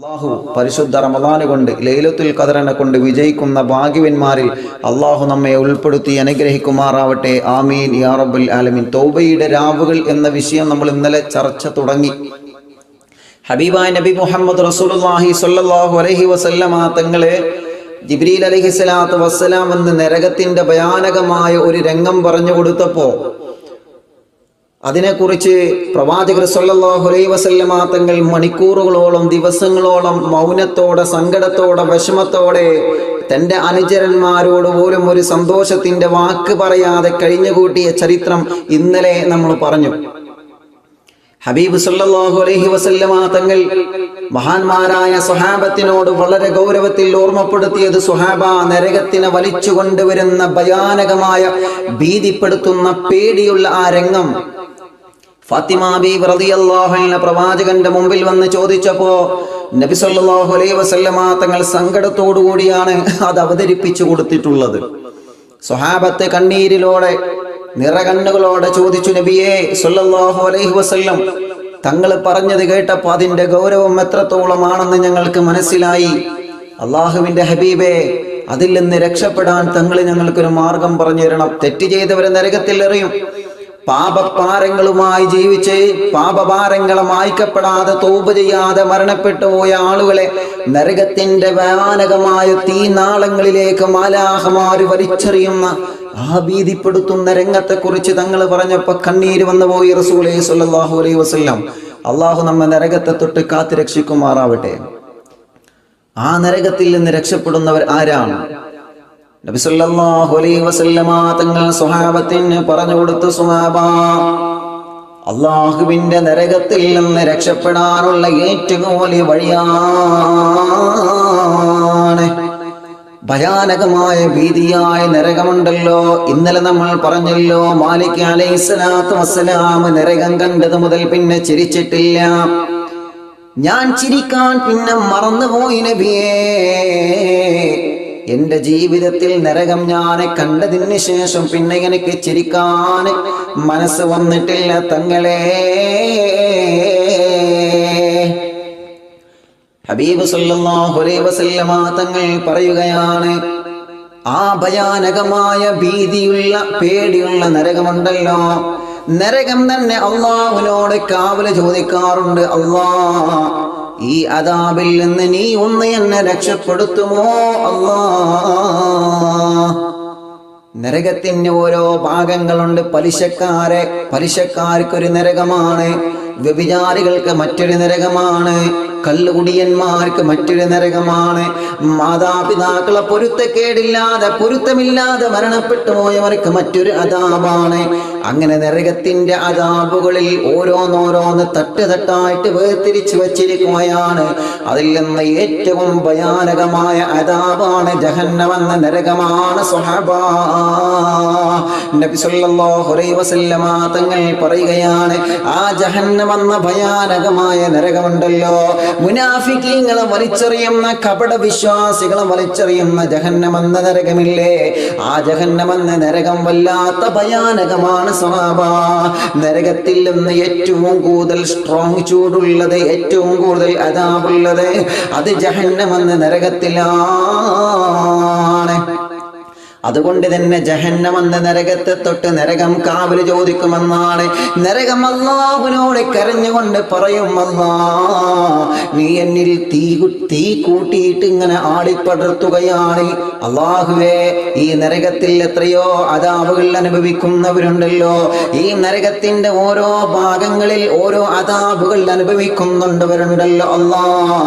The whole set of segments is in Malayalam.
അള്ളാഹു പരിശുദ്ധ റമദാന് കൊണ്ട് ലൈലത്തുൽ ഖദറിനെ കൊണ്ട് വിജയിക്കുന്ന ഭാഗ്യവന്മാരിൽ അള്ളാഹു നമ്മെ ഉൾപ്പെടുത്തി അനുഗ്രഹിക്കുമാറാവട്ടെ. ആമീൻ യാ റബ്ബൽ ആലമീൻ. തൗബയുടെ രാവുകൾ എന്ന വിഷയം നമ്മൾ ഇന്നലെ ചർച്ച തുടങ്ങി. ഹബീബായ നബി മുഹമ്മദ് റസൂലുള്ളാഹി സ്വല്ലല്ലാഹു അലൈഹി വസല്ലമ തങ്ങളെ ജിബ്രീൽ അലൈഹിസ്സലാത്തു വസ്സലാം എന്ന നരകത്തിന്റെ ഭയാനകമായ ഒരു രംഗം പറഞ്ഞു കൊടുത്തപ്പോൾ അതിനെക്കുറിച്ച് പ്രവാചകർ സല്ലല്ലാഹു അലൈഹി വസല്ലമ തങ്ങൾ മണിക്കൂറുകളോളം ദിവസങ്ങളോളം മൗനത്തോടെ സങ്കടത്തോടെ വിഷമത്തോടെ തൻ്റെ അനുചരന്മാരോട് പോലും ഒരു സന്തോഷത്തിന്റെ വാക്ക് പറയാതെ കഴിഞ്ഞുകൂട്ടിയ ചരിത്രം ഇന്നലെ നമ്മൾ പറഞ്ഞു. ഹബീബ് സല്ലല്ലാഹു അലൈഹി വസല്ലമ തങ്ങൾ മഹാന്മാരായ സ്വഹാബത്തിനോട് വളരെ ഗൗരവത്തിൽ ഓർമ്മപ്പെടുത്തിയത്, സ്വഹാബ, നരകത്തിനെ വലിച്ചു കൊണ്ടുവരുന്ന ഭയാനകമായ ഭീതിപ്പെടുത്തുന്ന പേടിയുള്ള ആ രംഗം ഫാത്തിമ ബീവി റളിയല്ലാഹു അൻഹ പ്രവാചകന്റെ മുമ്പിൽ വന്ന് ചോദിച്ചപ്പോ നബി സല്ലല്ലാഹു അലൈഹി വസല്ലമ തങ്ങൾ സങ്കടത്തോടു കൂടിയാണ് അത് അവതരിപ്പിച്ചു കൊടുത്തിട്ടുള്ളത്. സ്വഹാബത്തെ കണ്ണീരിലോടെ നിറകണ്ണുകളോടെ ചോദിച്ചു, നബിയേ സല്ലല്ലാഹു അലൈഹി വസല്ലം, തങ്ങൾ പറഞ്ഞത് കേട്ടപ്പോൾ അതിന്റെ ഗൗരവം എത്രത്തോളമാണെന്ന് ഞങ്ങൾക്ക് മനസ്സിലായി. അള്ളാഹുവിന്റെ ഹബീബേ, അതിൽ നിന്ന് രക്ഷപ്പെടാൻ തങ്ങൾ ഞങ്ങൾക്കൊരു മാർഗം പറഞ്ഞു തരണം. തെറ്റ് ചെയ്തവരെ നരകത്തിൽ എറിയും. പാപഭാരങ്ങളുമായി ജീവിച്ച് പാപഭാരങ്ങളെ മായ്ക്കപ്പെടാതെ തൗബ ചെയ്യാതെ മരണപ്പെട്ടു പോയ ആളുകളെ നരകത്തിന്റെ ഭയാനകമായ തീനാളങ്ങളിലേക്ക് മാലാഹമാര് വലിച്ചെറിയുന്ന ആ ഭീതിപ്പെടുത്തുന്ന രംഗത്തെക്കുറിച്ച് തങ്ങൾ പറഞ്ഞപ്പോൾ കണ്ണീര് വന്നു പോയി റസൂലേ സ്വല്ലല്ലാഹു അലൈഹി വസല്ലം. അള്ളാഹു നമ്മെ നരകത്തെ തൊട്ട് കാത്തു രക്ഷിക്കുമാറാവട്ടെ. ആ നരകത്തിൽ നിന്ന് രക്ഷപ്പെടുന്നവർ ആരാണ്? നബി സല്ലല്ലാഹു അലൈഹി വസല്ലമ തങ്ങൾ സ്വഹാബത്തിന് പറഞ്ഞു കൊടുത്തു, സ്വഹാബ, അള്ളാഹുവിന്റെ നരകത്തിൽ നിന്ന് രക്ഷപ്പെടാനുള്ള ഏറ്റവും വലിയ വഴിയാണ് ഭയാനകമായ ഭീതിയായ നരകമുണ്ടല്ലോ. ഇന്നലെ നമ്മൾ പറഞ്ഞല്ലോ, മാലിക് അലൈഹിസ്സലാത്തു വസ്സലാം നരകം കണ്ടത് മുതൽ പിന്നെ ചിരിച്ചിട്ടില്ല. ഞാൻ ചിരിക്കാൻ പിന്നെ മറന്നുപോയി നബിയേ. എന്റെ ജീവിതത്തിൽ നരകം ഞാൻ കണ്ടതിന് ശേഷം പിന്നെ എനിക്ക് ചിരിക്കാൻ മനസ്സ് വന്നിട്ടില്ല തങ്ങളെ. ഹബീബ് സല്ലല്ലാഹു അലൈഹി വസല്ലമ തങ്ങൾ പറയുകയാണ്, ആ ഭയാനകമായ ഭീതിയുള്ള പേടിയുള്ള നരകമുണ്ടല്ലോ, നരകം തന്നെ അള്ളാഹുവിനോട് കാവല് ചോദിക്കാറുണ്ട്. അല്ലാഹ്, ഈ അദാബിൽ നിന്ന് നീ ഒന്ന് എന്നെ രക്ഷപ്പെടുത്തുമോ അല്ലാഹ്. നരകത്തിന് ഓരോ ഭാഗങ്ങളുണ്ട്. പലിശക്കാർക്കൊരു നരകമാണ്, വ്യഭിചാരികൾക്ക് മറ്റൊരു നരകമാണ്, കള്ളുകുടിയന്മാർക്ക് മറ്റൊരു നരകമാണ്, മാതാപിതാക്കളെ പൊരുത്തമില്ലാതെ മരണപ്പെട്ടു പോയവർക്ക് മറ്റൊരു അദാബാണ്. അങ്ങനെ നരകത്തിന്റെ അദാബുകളിൽ ഓരോന്നോരോന്ന് തട്ടായിട്ട് വേർതിരിച്ചു വച്ചിരിക്കുകയാണ്. അതിൽ നിന്ന് ഏറ്റവും ഭയാനകമായ അദാബാണ് ജഹന്നമെന്ന നരകമാണ് സ്വഹബാ. നബി സല്ലല്ലാഹു അലൈഹി വസല്ലമ തങ്ങൾ പറയുകയാണ്, ആ ജഹന്നമെന്ന ഭയാനകമായ നരകമുണ്ടല്ലോ, മുനാഫിക്കീങ്ങളെ വലിച്ചെറിയുന്ന കപട വിശ്വാസികളെ വലിച്ചെറിയുന്ന ജഹന്നമെന്ന നരകമില്ലേ, ആ ജഹന്നമെന്ന നരകം വല്ലാത്ത ഭയാനകമാണ് സ്വഹാബാ. നരകത്തിൽ നിന്ന് ഏറ്റവും കൂടുതൽ സ്ട്രോങ് ചൂടുള്ളത്, ഏറ്റവും കൂടുതൽ അദാബുള്ളത് അത് ജഹന്നമെന്ന നരകത്തിലാണ്. അതുകൊണ്ട് തന്നെ ജഹന്നമെന്ന നരകത്തെ തൊട്ട് നരകം കാവല് ചോദിക്കുമെന്നാണ്. നരകം അല്ലാഹുവിനോട് കരഞ്ഞുകൊണ്ട് പറയും, അല്ലാഹ്, നീ എന്നിൽ തീ കൂട്ടിയിട്ട് ഇങ്ങനെ ആടിപ്പടർത്തുകയാണ്. അല്ലാഹുവേ, ഈ നരകത്തിൽ എത്രയോ അദാബുകൾ അനുഭവിക്കുന്നവരുണ്ടല്ലോ, ഈ നരകത്തിന്റെ ഓരോ ഭാഗങ്ങളിൽ ഓരോ അദാബുകൾ അനുഭവിക്കുന്നുണ്ടവരുണ്ടല്ലോ. അല്ലാഹ്,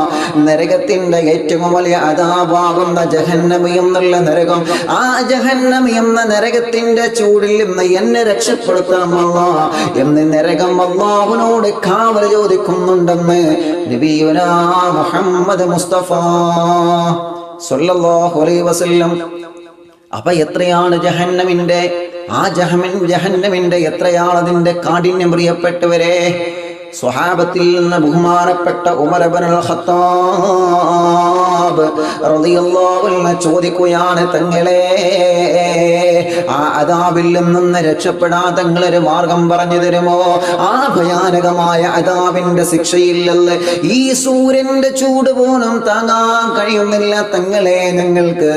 നരകത്തിന്റെ ഏറ്റവും വലിയ അദാബാകുന്ന ജഹന്നമി എന്നുള്ള നരകം, ആ ജഹന്നമി എന്ന നരകത്തിന്റെ ചൂടിൽ നിന്ന് എന്നെ രക്ഷപ്പെടുത്തണം അല്ലാഹ് എന്ന് നരകം അല്ലാഹുവിനോട് കാവല് ചോദിക്കുന്നുണ്ടെന്ന് നബിയുനാ മുഹമ്മദ് മുസ്തഫ സ്വല്ലല്ലാഹു അലൈഹി വസല്ലം. അപ്പൊ എത്രയാണ് ജഹന്നമിന്റെ എത്രയാണ് അതിന്റെ കാഠിന്യം? സ്വഹാബത്തിൽ നിന്ന് ബഹുമാനപ്പെട്ട ഉമർ ഇബ്നുൽ ഖത്താബ് ഖത്താബ് റളിയല്ലാഹു അൻഹു ചോദിക്കുകയാണ്, തങ്ങളെ ആ അദാബിൽ നിന്ന് രക്ഷപ്പെടാൻ തങ്ങളൊരു മാർഗം പറഞ്ഞു തരുമോ? ആ ഭയാനകമായ അദാബിന്റെ ശിക്ഷയില്ലല്ലേ ഈ സൂര്യന്റെ ചൂട് പോലും താങ്ങാൻ കഴിയുന്നില്ല തങ്ങളെ. ഞങ്ങൾക്ക്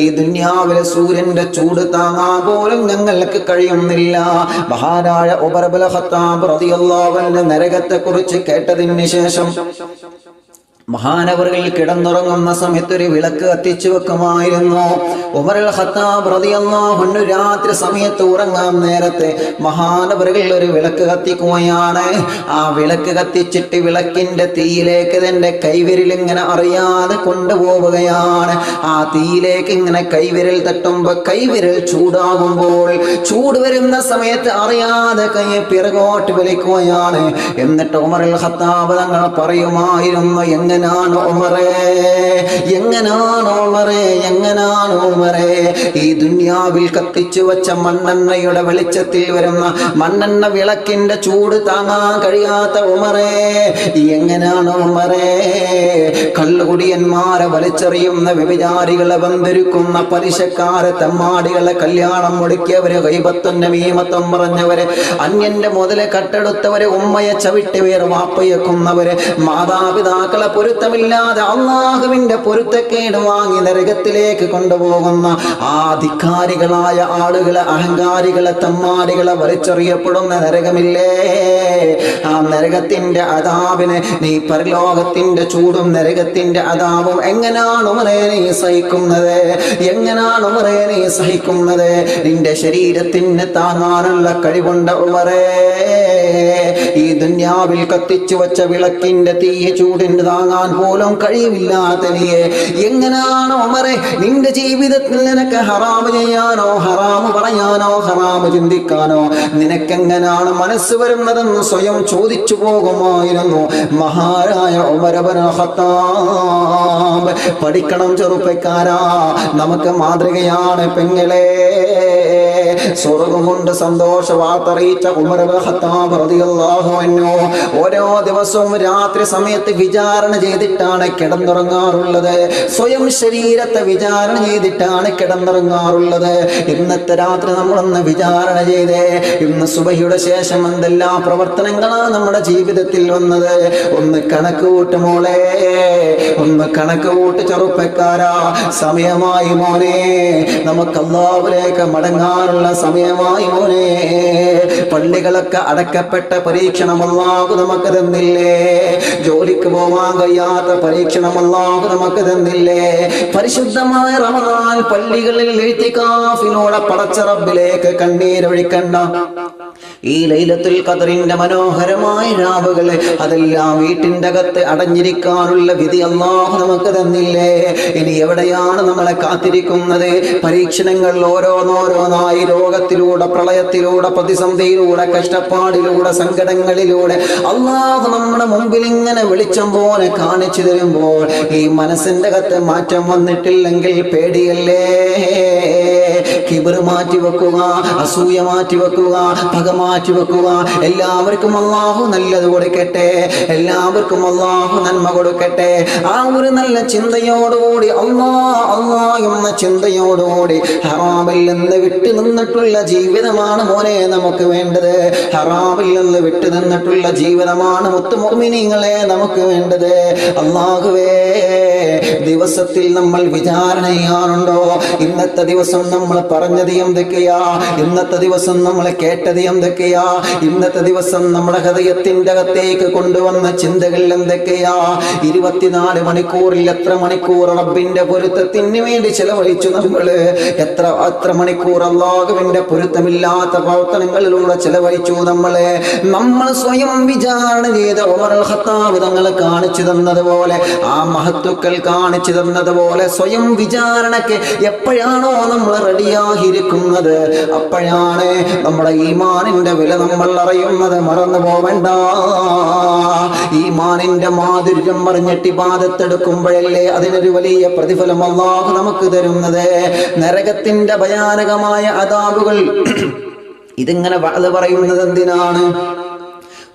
ഈ ദുനിയാവിലെ സൂര്യന്റെ ചൂട് താങ്ങാൻ പോലും ഞങ്ങൾക്ക് കഴിയുന്നില്ല. മഹാനായ ഉമർ ഇബ്നു ഖത്താബ് റളിയല്ലാഹു അൻഹു നരകത്തെ കുറിച്ച് കേട്ടതിന് ശേഷം മഹാനവറുകൾ കിടന്നുറങ്ങുന്ന സമയത്ത് ഒരു വിളക്ക് കത്തിച്ചു വെക്കുമായിരുന്നു. ഉമർ ഖത്താബ് റളിയല്ലാഹു അൻഹു രാത്രി സമയത്ത് ഉറങ്ങാൻ നേരത്തെ മഹാനവറുകൾ ഒരു വിളക്ക് കത്തിക്കുകയാണ്. ആ വിളക്ക് കത്തിച്ചിട്ട് വിളക്കിന്റെ തീയിലേക്ക് തന്റെ കൈവിരൽ ഇങ്ങനെ അറിയാതെ കൊണ്ടുപോവുകയാണ്. ആ തീയിലേക്ക് ഇങ്ങനെ കൈവിരൽ തട്ടുമ്പോൾ കൈവിരൽ ചൂടാകുമ്പോൾ ചൂട് വരുന്ന സമയത്ത് അറിയാതെ കൈ പിറകോട്ട് വലിക്കുകയാണ്. എന്നിട്ട് ഉമർ ഖത്താബ് തങ്ങൾ പറയുമായിരുന്നു, എങ്ങനാണ് ഉമറേ, എങ്ങനാണ് ഉമറേ, എങ്ങനാണ് ഉമറേ ഈ ദുനിയാവിൽ കത്തിച്ചു വെച്ച മണ്ണെണ്ണയുടെ വെളിച്ചത്തിൽ വരുന്ന മണ്ണെണ്ണ വിളക്കിന്റെ ചൂട് താങ്ങാൻ കഴിയാത്ത ഉമറേ, എങ്ങനാണ് ഉമറേ കള്ളുകുടിയന്മാരെ വലിച്ചെറിയുന്ന വ്യഭിചാരികളെ വന്തിരിക്കുന്ന പലിശക്കാരെ തെമ്മാടികളെ കല്യാണം മുടക്കിയവരെ ഗൈബത്തും നമീമത്തും പറഞ്ഞവരെ അന്യന്റെ മുതലെ കട്ടെടുത്തവരെ ഉമ്മയെ ചവിട്ടി വേർ വാപ്പയെ കൊന്നവരെ മാതാപിതാക്കളെ പൊരുത്തമില്ലാതെ അള്ളാഹുവിന്റെ പൊരുത്തക്കേട് വാങ്ങി നരകത്തിലേക്ക് കൊണ്ടുപോകുന്ന ആ ധിക്കാരികളായ ആളുകളെ അഹങ്കാരികളെ തെമ്മാടികളെ വലിച്ചെറിയപ്പെടുന്ന നരകമില്ലേ, ആ നരകത്തിന്റെ അദാബിനെ നീ പരലോകത്തിന്റെ ചൂടും നരകത്തിന്റെ അദാബും എങ്ങനാണ് ഉമറേ നീ സഹിക്കുന്നത്? എങ്ങനാണ് ഉമറേ നീ സഹിക്കുന്നത്? നിന്റെ ശരീരത്തിന് താങ്ങാനുള്ള കഴിവുണ്ട് ഉമറേ? ഈ ദുനിയാവിൽ കത്തിച്ചു വച്ച വിളക്കിന്റെ തീയ ചൂടിന് താങ്ങാൻ പോലും കഴിവില്ലാത്ത നീയെ എങ്ങനാണ് ഉമറേ നിന്റെ ജീവിതത്തിൽ നിനക്ക് ഹറാമ് ചെയ്യാനോ ഹറാമ് പറയാനോ ഹറാമ് ചിന്തിക്കാനോ നിനക്കെങ്ങനാണ് മനസ്സ് വരുന്നതെന്ന് സ്വയം ചോദിച്ചു പോകുമായിരുന്നു മഹാനായ ഉമർ ഇബ്നു ഖത്താബ്. പഠിക്കണം ചെറുപ്പക്കാരാ, നമുക്ക് മാതൃകയാണ് പെങ്ങളെ. സ്വർഗ്ഗം കൊണ്ട് സന്തോഷ വാർത്തറിയിച്ച ഉമർ ഇബ്നു ഖത്താബ് റളിയല്ലാഹു അൻഹു ഓരോ ദിവസവും രാത്രി സമയത്ത് വിചാരണ ചെയ്തിട്ടാണ് കിടന്നുറങ്ങാറുള്ളത്. സ്വയം ശരീരത്തെ വിചാരണ ചെയ്തിട്ടാണ് കിടന്നുറങ്ങാറുള്ളത്. ഇന്നത്തെ രാത്രി നമ്മളൊന്ന് വിചാരണ ചെയ്തേ. ഇന്ന് സുബഹിയുടെ ശേഷം എന്തെല്ലാം പ്രവർത്തനങ്ങളാണ് നമ്മുടെ ജീവിതത്തിൽ വന്നത്? ഒന്ന് കണക്ക് കൂട്ട് മോളെ, ഒന്ന് കണക്ക് കൂട്ട് ചെറുപ്പക്കാരാ. സമയമായി മോനെ, നമുക്ക് അല്ലാഹുവിലേക്ക് മടങ്ങാനുള്ള സമയമായി മോനെ. പള്ളികളൊക്കെ അടക്കപ്പെട്ട പരീക്ഷണം അല്ലാഹു നമുക്ക് തന്നില്ലേ? ജോലിക്ക് പോവാൻ കഴിയാത്ത പരീക്ഷണം അല്ലാഹു നമുക്ക് തന്നില്ലേ? പരിശുദ്ധമായ റമദാൻ പള്ളികളിൽ ഇഅ്തികാഫിലൂടെ പടച്ച റബ്ബിലേക്ക് കണ്ണീരൊഴിക്കണ്ട ഈ ലൈലത്തുൽ ഖദറിന്റെ മനോഹരമായ രാവുകൾ അതെല്ലാം വീട്ടിന്റെ അകത്ത് അടഞ്ഞിരിക്കാനുള്ള വിധി അല്ലാഹു നമുക്ക് തന്നില്ലേ? ഇനി എവിടെയാണ് നമ്മളെ കാത്തിരിക്കുന്നത്? പരീക്ഷണങ്ങൾ ഓരോന്നോരോന്നായി രോഗത്തിലൂടെ, പ്രളയത്തിലൂടെ, പ്രതിസന്ധിയിലൂടെ, കഷ്ടപ്പാടിലൂടെ, സങ്കടങ്ങളിലൂടെ അല്ലാഹു നമ്മുടെ മുമ്പിൽ ഇങ്ങനെ വെളിച്ചം പോലെ കാണിച്ചു തരുമ്പോൾ ഈ മനസ്സിന്റെ അകത്ത് മാറ്റം വന്നിട്ടില്ലെങ്കിൽ പേടിയല്ലേ? കിബർ മാറ്റി വെക്കുക, അസൂയ മാറ്റി വെക്കുക, പക മാറ്റി വെക്കുക. എല്ലാവർക്കും അല്ലാഹു നല്ലത് കൊടുക്കട്ടെ, എല്ലാവർക്കും അല്ലാഹു നന്മ കൊടുക്കട്ടെ. ആ ഒരു നല്ല ചിന്തയോടുകൂടി അല്ലാ എന്ന ചിന്തയോടുകൂടി ഹറാമിൽ നിന്ന് വിട്ടു നിന്നിട്ടുള്ള ജീവിതമാണ് മോനെ നമുക്ക് വേണ്ടത്. ഹറാമിൽ നിന്ന് വിട്ടു നിന്നിട്ടുള്ള ജീവിതമാണ് മുത്തു മുഅ്മിനീങ്ങളെ നമുക്ക് വേണ്ടത്. അല്ലാഹുവേ, ദിവസത്തിൽ നമ്മൾ വിചാരണ ചെയ്യാറുണ്ടോ? ഇന്നത്തെ ദിവസം നമ്മൾ പറഞ്ഞത് എന്തൊക്കെയാ? ഇന്നത്തെ ദിവസം നമ്മൾ കേട്ടത് എന്തൊക്കെയാ? ഇന്നത്തെ ദിവസം നമ്മുടെ ഹൃദയത്തിന്റെ അകത്തേക്ക് കൊണ്ടുവന്ന ചിന്തകൾ എന്തൊക്കെയാ? 24 മണിക്കൂറിൽ എത്ര മണിക്കൂർ റബ്ബിന്റെ പൊരുത്തത്തിന് വേണ്ടി ചെലവഴിച്ചു നമ്മള്? എത്ര മണിക്കൂർ അല്ലാഹുവിന്റെ പൊരുത്തമില്ലാത്ത പ്രവർത്തനങ്ങളിലൂടെ ചെലവഴിച്ചു നമ്മള്? നമ്മൾ സ്വയം വിചാരണ ചെയ്ത ഉമർ ഖത്താബ് തങ്ങൾ കാണിച്ചു തന്നതുപോലെ, ആ മഹത്തുക്കൾ കാണിച്ചു തന്നതുപോലെ സ്വയം വിചാരണക്ക് എപ്പോഴാണോ നമ്മൾ റെഡിയായിരിക്കുന്നത് അപ്പോഴാണ് നമ്മുടെ ഈമാനിന്റെ വില നമ്മൾ അറിയുന്നത്. മറന്നു പോവണ്ട. ഈമാനിന്റെ മാധുര്യം പറഞ്ഞിട്ട് ഇബാദത്തെടുക്കുമ്പോഴല്ലേ അതിനൊരു വലിയ പ്രതിഫലം അല്ലാഹു നമുക്ക് തരുന്നത്. നരകത്തിന്റെ ഭയാനകമായ അദാബുകൾ ഇതിങ്ങനെ വഅദ് പറയുന്നത് എന്തിനാണ്?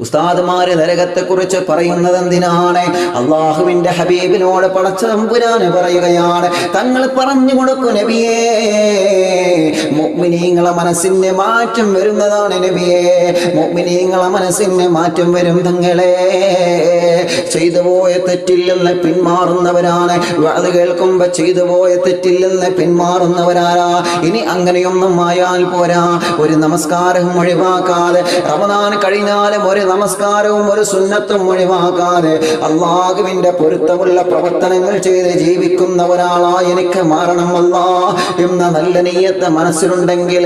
ഉസ്താദുമാര് നരകത്തെക്കുറിച്ച് പറയുന്നത് എന്തിനാണ്? അള്ളാഹുവിന്റെ ഹബീബിനോട് പടച്ച തമ്പുരാന് പറയുകയാണ്, തങ്ങൾ പറഞ്ഞു കൊടുക്കൂ നബിയേ, മുഅ്മിനീങ്ങളെ മനസ്സിന് മാറ്റം വരുന്നതാണ് നബിയേ, മുഅ്മിനീങ്ങളെ മനസ്സിന് മാറ്റം വരും തങ്ങളെ. ചെയ്തു പോയ തെറ്റിൽ നിന്ന് പിന്മാറുന്നവരാണ്. അത് കേൾക്കുമ്പോ ചെയ്തു പോയ തെറ്റിൽ നിന്ന് പിന്മാറുന്നവരാരാ? ഇനി അങ്ങനെയൊന്നും ആയാൽ പോരാ. ഒരു നമസ്കാരവും ഒഴിവാക്കാതെ, റമദാൻ കഴിഞ്ഞാലും ഒരു നമസ്കാരവും ഒരു സുന്നത്തും ഒഴിവാക്കാതെ അള്ളാഹുവിന്റെ പൊരുത്തമുള്ള പ്രവർത്തനങ്ങൾ ചെയ്ത് ജീവിക്കുന്ന ഒരാളായി എനിക്ക് മാറണം അല്ലാ എന്ന നല്ല നിയ്യത്ത് മനസ്സിലുണ്ടെങ്കിൽ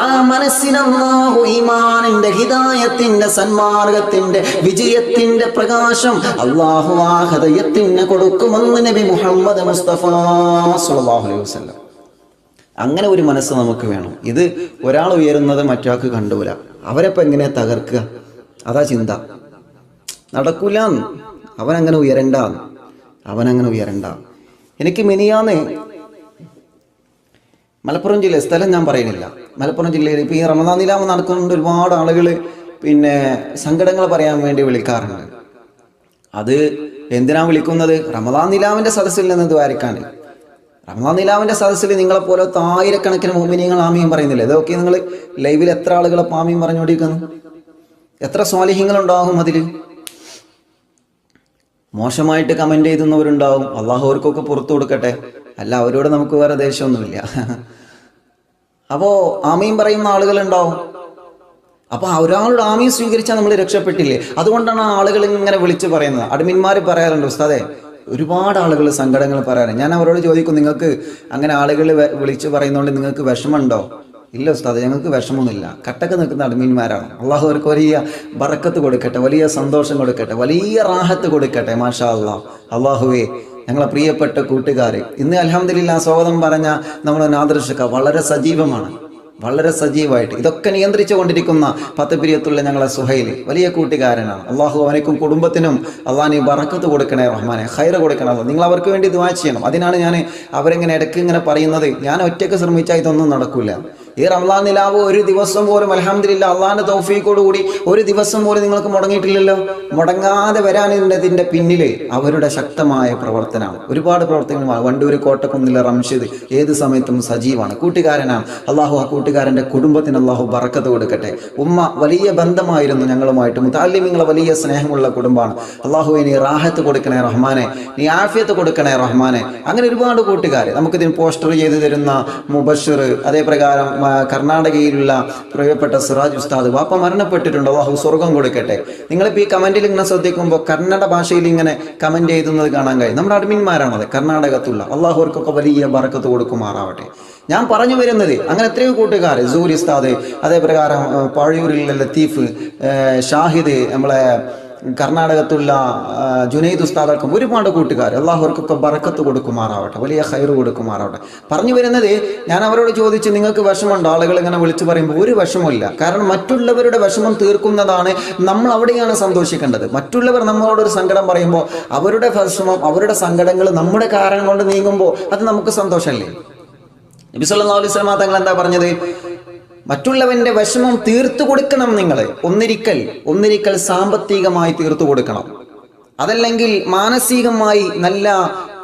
ആ മനസ്സിന് അല്ലാഹു ഈമാനിന്റെ, ഹിദായത്തിന്റെ, സന്മാർഗത്തിന്റെ, വിജയത്തിന്റെ പ്രകാശം അല്ലാഹു ആ ഹൃദയത്തിന് കൊടുക്കുമെന്ന് നബി മുഹമ്മദ് മുസ്തഫ സ്വല്ലല്ലാഹു അലൈഹി വസല്ലം. അങ്ങനെ ഒരു മനസ്സ് നമുക്ക് വേണം. ഇത് ഒരാൾ ഉയരുന്നത് മറ്റൊരാൾക്ക് കണ്ടുകൂല. അവരെപ്പോൾ എങ്ങനെ തകർക്കുക? അതാ ചിന്ത. നടക്കൂല. അവനങ്ങനെ ഉയരണ്ട, അവനങ്ങനെ ഉയരണ്ട. എനിക്ക് മിനിയാന്ന് മലപ്പുറം ജില്ലയിൽ, സ്ഥലം ഞാൻ പറയുന്നില്ല, മലപ്പുറം ജില്ലയിൽ ഇപ്പോൾ ഈ റമദാൻ നിലാവ് നടക്കുന്നുണ്ട്. ഒരുപാട് ആളുകൾ പിന്നെ സങ്കടങ്ങൾ പറയാൻ വേണ്ടി വിളിക്കാറുണ്ട്. അത് എന്തിനാ വിളിക്കുന്നത്? റമദാൻ നിലാവിൻ്റെ സദസ്സിൽ നിന്ന് ദ്വാരക്കാൻ. റമദാൻ നിലാവിൻ്റെ സദസ്സിൽ നിങ്ങളെപ്പോലെ ആയിരക്കണക്കിന് മുഅ്മിനീങ്ങൾ ആമീൻ പറയുന്നില്ല. ഇതൊക്കെ നിങ്ങൾ ലൈവിൽ എത്ര ആളുകളെ ആമീൻ പറഞ്ഞുകൊണ്ടിരിക്കുന്നു? എത്ര സ്വാലിഹ്യങ്ങളുണ്ടാകും അതിൽ? മോശമായിട്ട് കമൻ്റ് ചെയ്യുന്നവരുണ്ടാവും. അള്ളാഹു അവർക്കൊക്കെ പുറത്തു കൊടുക്കട്ടെ. അല്ല, അവരോട് നമുക്ക് വേറെ ദേഷ്യമൊന്നുമില്ല. അപ്പോൾ ആമീൻ പറയുന്ന ആളുകളുണ്ടാവും. അപ്പോൾ ഒരാളുടെ ആമീൻ സ്വീകരിച്ചാൽ നമ്മൾ രക്ഷപ്പെട്ടില്ലേ? അതുകൊണ്ടാണ് ആളുകൾ ഇങ്ങനെ വിളിച്ച് പറയുന്നത്. അഡ്മിന്മാർ പറയാറുണ്ട്, ഉസ്താദേ ഒരുപാട് ആളുകൾ സങ്കടങ്ങൾ പറയാറുണ്ട്. ഞാൻ അവരോട് ചോദിക്കും, നിങ്ങൾക്ക് അങ്ങനെ ആളുകൾ വിളിച്ച് പറയുന്നതുകൊണ്ട് നിങ്ങൾക്ക് വിഷമമുണ്ടോ? ഇല്ല ഉസ്താദ്, ഞങ്ങൾക്ക് വിഷമമൊന്നുമില്ല. കട്ടക്ക് നിൽക്കുന്ന അഡ്മിന്മാരാണ്. അള്ളാഹു അവർക്ക് വലിയ ബറക്കത്ത് കൊടുക്കട്ടെ, വലിയ സന്തോഷം കൊടുക്കട്ടെ, വലിയ റാഹത്ത് കൊടുക്കട്ടെ. മാഷാ അല്ലാഹ്. അള്ളാഹുവേ, ഞങ്ങളെ പ്രിയപ്പെട്ട കൂട്ടുകാർ ഇന്ന് അൽഹംദുലില്ലാഹ് സ്വാഗതം പറഞ്ഞ നമ്മുടെ നാദർശക വളരെ സജീവമാണ്, വളരെ സജീവമായിട്ട് ഇതൊക്കെ നിയന്ത്രിച്ചു കൊണ്ടിരിക്കുന്ന പത്തപിരിയത്തുള്ള ഞങ്ങളെ സുഹൈല് വലിയ കൂട്ടുകാരനാണ്. അള്ളാഹു അവനക്കും കുടുംബത്തിനും അള്ളാഹ് ബറക്കത്ത് കൊടുക്കണേ റഹ്മാനെ, ഖൈർ കൊടുക്കണേ. നിങ്ങൾ അവർക്ക് വേണ്ടി ദുആ ചെയ്യണം. അതിനാണ് ഞാൻ അവരെങ്ങനെ ഇടയ്ക്ക് ഇങ്ങനെ പറയുന്നത്. ഞാൻ ഒറ്റയ്ക്ക് ശ്രമിച്ചാൽ ഇതൊന്നും നടക്കില്ല. ഈ റമദാൻ നിലാവ് ഒരു ദിവസം പോലും അൽഹംദുലില്ലാഹ് അള്ളാഹിന്റെ തൗഫീഖോടുകൂടി ഒരു ദിവസം പോലും നിങ്ങൾക്ക് മുടങ്ങിയിട്ടില്ലല്ലോ. മുടങ്ങാതെ വരാനിതിൻ്റെ പിന്നിൽ അവരുടെ ശക്തമായ പ്രവർത്തനമാണ്. ഒരുപാട് പ്രവർത്തനങ്ങൾ. വണ്ടൂർ കോട്ടക്കുന്നിലെ റംഷിദ് ഏത് സമയത്തും സജീവാണ്, കൂട്ടുകാരനാണ്. അള്ളാഹു ആ കൂട്ടുകാരൻ്റെ കുടുംബത്തിന് അള്ളാഹു ബറക്കത്ത് കൊടുക്കട്ടെ. ഉമ്മ വലിയ ബന്ധമായിരുന്നു ഞങ്ങളുമായിട്ട്. മുതഅല്ലിമീങ്ങളെ വലിയ സ്നേഹമുള്ള കുടുംബമാണ്. അള്ളാഹു നീ റാഹത്ത് കൊടുക്കണേ റഹ്മാനെ, നീ ആഫിയത്ത് കൊടുക്കണേ റഹ്മാനെ. അങ്ങനെ ഒരുപാട് കൂട്ടുകാർ നമുക്കിതിന് പോസ്റ്റർ ചെയ്ത് തരുന്ന മുബഷിർ, അതേപ്രകാരം കർണാടകയിലുള്ള പ്രിയപ്പെട്ട സിറാജ് ഉസ്താദ്, വാപ്പ മരണപ്പെട്ടിട്ടുണ്ട്, അള്ളാഹു സ്വർഗം കൊടുക്കട്ടെ. നിങ്ങളിപ്പോൾ ഈ കമൻറ്റിൽ ഇങ്ങനെ ശ്രദ്ധിക്കുമ്പോൾ കന്നഡ ഭാഷയിൽ ഇങ്ങനെ കമൻറ്റ് എഴുതുന്നത് കാണാൻ കഴിയും. നമ്മുടെ അഡ്മിന്മാരാണത്, കർണാടകത്തുള്ള. അള്ളാഹു അവർക്കൊക്കെ വലിയ ബറക്കത്ത് കൊടുക്കുമാറാവട്ടെ. ഞാൻ പറഞ്ഞു വരുന്നത് അങ്ങനെ എത്രയോ കൂട്ടുകാർ, സൂരി ഉസ്താദ്, അതേപ്രകാരം പാഴൂരിലെ ലത്തീഫ്, ഷാഹിദ്, നമ്മളെ കർണാടകത്തുള്ള ജുനൈദ് ഉസ്താദർക്കും ഒരുപാട് കൂട്ടുകാർ. അള്ളാഹു അവർക്കൊക്കെ ബറക്കത്ത് കൊടുക്കുമാറാവട്ടെ, വലിയ ഖൈർ കൊടുക്കുമാറാവട്ടെ. പറഞ്ഞു വരുന്നത്, ഞാൻ അവരോട് ചോദിച്ചു നിങ്ങൾക്ക് വിഷമമുണ്ടോ? ആളുകൾ ഇങ്ങനെ വിളിച്ചു പറയുമ്പോൾ ഒരു വിഷമമില്ല. കാരണം മറ്റുള്ളവരുടെ വിഷമം തീർക്കുന്നതാണ് നമ്മൾ അവിടെയാണ് സന്തോഷിക്കേണ്ടത്. മറ്റുള്ളവർ നമ്മളോടൊരു സങ്കടം പറയുമ്പോൾ അവരുടെ വിഷമം, അവരുടെ സങ്കടങ്ങൾ നമ്മുടെ കാരണം കൊണ്ട് നീങ്ങുമ്പോൾ അത് നമുക്ക് സന്തോഷമല്ലേ? നബി സല്ലല്ലാഹു അലൈഹി വസല്ലം തങ്ങൾ എന്താ പറഞ്ഞത്? മറ്റുള്ളവന്റെ വിഷമം തീർത്തു കൊടുക്കണം. നിങ്ങൾ ഒന്നിരിക്കൽ സാമ്പത്തികമായി തീർത്തു കൊടുക്കണം. അതല്ലെങ്കിൽ മാനസികമായി നല്ല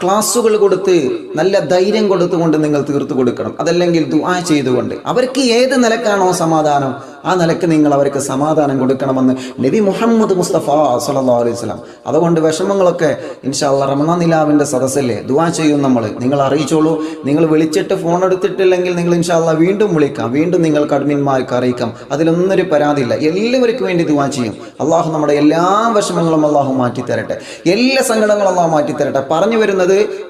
ക്ലാസ്സുകൾ കൊടുത്ത്, നല്ല ധൈര്യം കൊടുത്തുകൊണ്ട് നിങ്ങൾ തീർത്തു കൊടുക്കണം. അതല്ലെങ്കിൽ ദുആ ചെയ്തുകൊണ്ട്. അവർക്ക് ഏത് നിലക്കാണോ സമാധാനം ആ നിലക്ക് നിങ്ങൾ അവർക്ക് സമാധാനം കൊടുക്കണമെന്ന് നബി മുഹമ്മദ് മുസ്തഫ സ്വല്ലല്ലാഹു അലൈഹി വസല്ലം. അതുകൊണ്ട് വിഷമങ്ങളൊക്കെ ഇൻഷാ അല്ലാഹ് റമദാൻ നിലാവിൻ്റെ സദസ്സല്ലേ, ദുആ ചെയ്യും നിങ്ങൾ അറിയിച്ചോളൂ. നിങ്ങൾ വിളിച്ചിട്ട് ഫോൺ എടുത്തിട്ടില്ലെങ്കിൽ നിങ്ങൾ ഇൻഷാ അല്ലാഹ് വീണ്ടും വിളിക്കാം, വീണ്ടും നിങ്ങൾക്ക് അഡ്മിന്മാർക്ക് അറിയിക്കാം. അതിലൊന്നൊരു പരാതിയില്ല. എല്ലാവർക്കും വേണ്ടി ദുആ ചെയ്യും. അള്ളാഹു നമ്മുടെ എല്ലാ വിഷമങ്ങളും അള്ളാഹു മാറ്റിത്തരട്ടെ, എല്ലാ സങ്കടങ്ങളും അള്ളാഹു മാറ്റിത്തരട്ടെ. പറഞ്ഞു വരുന്നത്,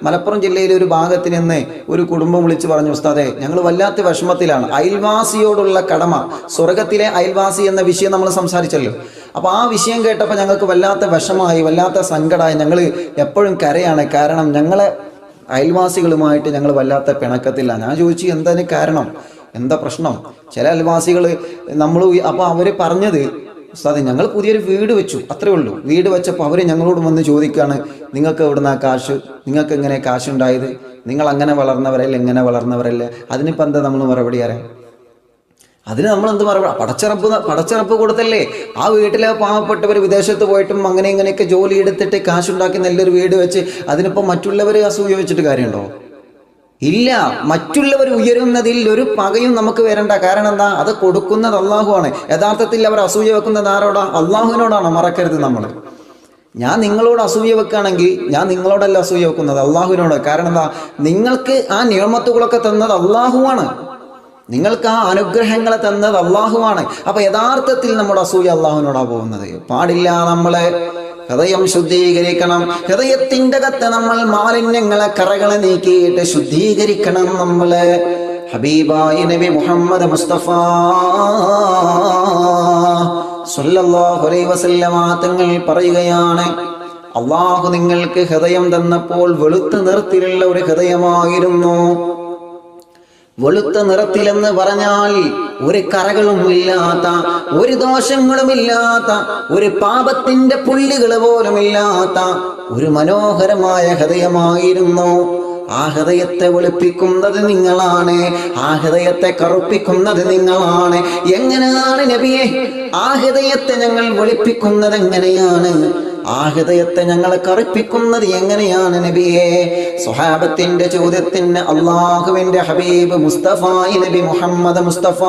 മലപ്പുറം ജില്ലയിലെ ഒരു ഭാഗത്ത് നിന്ന് ഒരു കുടുംബം വിളിച്ചു പറഞ്ഞു, ഉസ്താദേ ഞങ്ങൾ വല്ലാത്ത വിഷമത്തിലാണ്. അയൽവാസിയോടുള്ള കടമ, സ്വർഗത്തിലെ അയൽവാസി എന്ന വിഷയം നമ്മൾ സംസാരിച്ചല്ലോ. അപ്പോൾ ആ വിഷയം കേട്ടപ്പോൾ ഞങ്ങൾക്ക് വല്ലാത്ത വിഷമായി, വല്ലാത്ത സങ്കടമായി. ഞങ്ങൾ എപ്പോഴും കരയാണ്. കാരണം ഞങ്ങളെ അയൽവാസികളുമായിട്ട് ഞങ്ങൾ വല്ലാത്ത പിണക്കത്തില്ല. ഞാൻ ചോദിച്ചു എന്താണ് കാരണം, എന്താ പ്രശ്നം? ചില അയൽവാസികൾ നമ്മൾ, അപ്പോൾ അവർ പറഞ്ഞത്, ഉസ്താദേ ഞങ്ങൾ പുതിയൊരു വീട് വെച്ചു, അത്രേ ഉള്ളൂ. വീട് വെച്ചപ്പോൾ അവർ ഞങ്ങളോട് വന്ന് ചോദിക്കുകയാണ്, നിങ്ങൾക്ക് എവിടുന്ന കാശ്, നിങ്ങൾക്ക് എങ്ങനെ കാശുണ്ടായത്, നിങ്ങൾ അങ്ങനെ വളർന്നവരല്ല, എങ്ങനെ വളർന്നവരല്ല, അതിനിപ്പോൾ എന്താ നമ്മൾ മറുപടി അറിയാം? അതിന് നമ്മൾ എന്ത് മറുപടി? പടച്ചിറപ്പ് കൊടുത്തല്ലേ. ആ വീട്ടിലെ പാവപ്പെട്ടവർ വിദേശത്ത് പോയിട്ടും അങ്ങനെ ഇങ്ങനെയൊക്കെ ജോലി എടുത്തിട്ട് കാശുണ്ടാക്കി നല്ലൊരു വീട് വെച്ച് അതിനിപ്പോൾ മറ്റുള്ളവർ അസൂയ വെച്ചിട്ട് കാര്യമുണ്ടോ? ഇല്ല. മറ്റുള്ളവർ ഉയരുന്നതിൽ ഒരു പകയും നമുക്ക് വരണ്ട. കാരണം എന്താ? അത് കൊടുക്കുന്നത് അള്ളാഹുവാണ്. യഥാർത്ഥത്തിൽ അവർ അസൂയ വെക്കുന്നത് ആരോടാ? അള്ളാഹുവിനോടാണ്. മറക്കരുത് നമ്മൾ. ഞാൻ നിങ്ങളോട് അസൂയ വെക്കുകയാണെങ്കിൽ ഞാൻ നിങ്ങളോടല്ല അസൂയ വെക്കുന്നത്, അള്ളാഹുവിനോട്. കാരണം എന്താ? നിങ്ങൾക്ക് ആ നിഅമത്തുകളൊക്കെ തന്നത് അള്ളാഹുവാണ്. നിങ്ങൾക്ക് ആ അനുഗ്രഹങ്ങളെ തന്നത് അള്ളാഹുവാണ്. അപ്പൊ യഥാർത്ഥത്തിൽ നമ്മുടെ അസൂയ അള്ളാഹുവിനോടാ പോകുന്നത്. പാടില്ല. നമ്മളെ ഹൃദയം ശുദ്ധീകരിക്കണം. ഹൃദയത്തിൻ്റെ അകത്ത് നമ്മൾ മാലിന്യങ്ങളെ, കറകളെ നീക്കിയിട്ട് ശുദ്ധീകരിക്കണം. നമ്മള് ഹബീബായ നബി മുഹമ്മദ് മുസ്തഫ സ്വല്ലല്ലാഹു അലൈഹി വസല്ലമ തങ്ങൾ പറയുകയാണ്, അള്ളാഹു നിങ്ങൾക്ക് ഹൃദയം തന്നപ്പോൾ വെളുത്ത നിറത്തിലുള്ള ഒരു ഹൃദയമായിരുന്നു. വെളുത്ത നിറത്തിലെന്ന് പറഞ്ഞാൽ ഒരു കറകളും ഇല്ലാത്ത, ഒരു ദോഷങ്ങളും ഇല്ലാത്ത, ഒരു പാപത്തിന്റെ പുള്ളികൾ പോലും ഇല്ലാത്ത ഒരു മനോഹരമായ ഹൃദയമായിരുന്നു. ആ ഹൃദയത്തെ വെളുപ്പിക്കുന്നത് നിങ്ങളാണ്. ആ ഹൃദയത്തെ കറുപ്പിക്കുന്നത് നിങ്ങളാണ്. എങ്ങനെയാണ് നബിയെ ആ ഹൃദയത്തെ ഞങ്ങൾ വെളുപ്പിക്കുന്നത്? എങ്ങനെയാണ് ആ ഹൃദയത്തെ ഞങ്ങളെ കറുപ്പിക്കുന്നത്? എങ്ങനെയാണ് നബിയെ? സ്വഹാബത്തിന്റെ ചോദ്യത്തിന് അള്ളാഹുവിന്റെ ഹബീബ് മുസ്തഫ നബി മുഹമ്മദ് മുസ്തഫ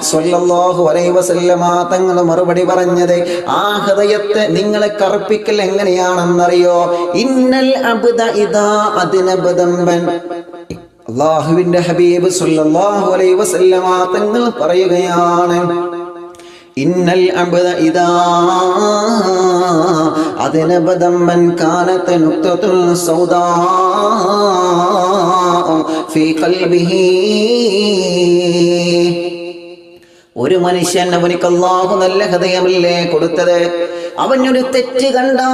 സ്വല്ലല്ലാഹു അലൈഹി വസല്ലമ തങ്ങൾ മറുപടി പറഞ്ഞത്, ആ ഹൃദയത്തെ നിങ്ങളെ കറുപ്പിക്കൽ എങ്ങനെയാണെന്നറിയോ? ഇന്നൽ അബ്ദ ഇദാ അദ്നബ ദംബൻ. അള്ളാഹുവിന്റെ ഹബീബ് സ്വല്ലല്ലാഹു അലൈഹി വസല്ലമ തങ്ങൾ പറയുകയാണ്, ഇന്നൽ അബ്ദ ഇദാ അദ്നബ ദംബൻ കാനത് നുക്തത്തുൻ സൗദാ ഫീ ഖൽബിഹി. ഒരു മനുഷ്യൻ, അവനിക്ക് അല്ലാഹു നല്ല ഹൃദയമല്ലേ കൊടുത്തത്. അവനൊരു തെറ്റ് കണ്ടാൽ,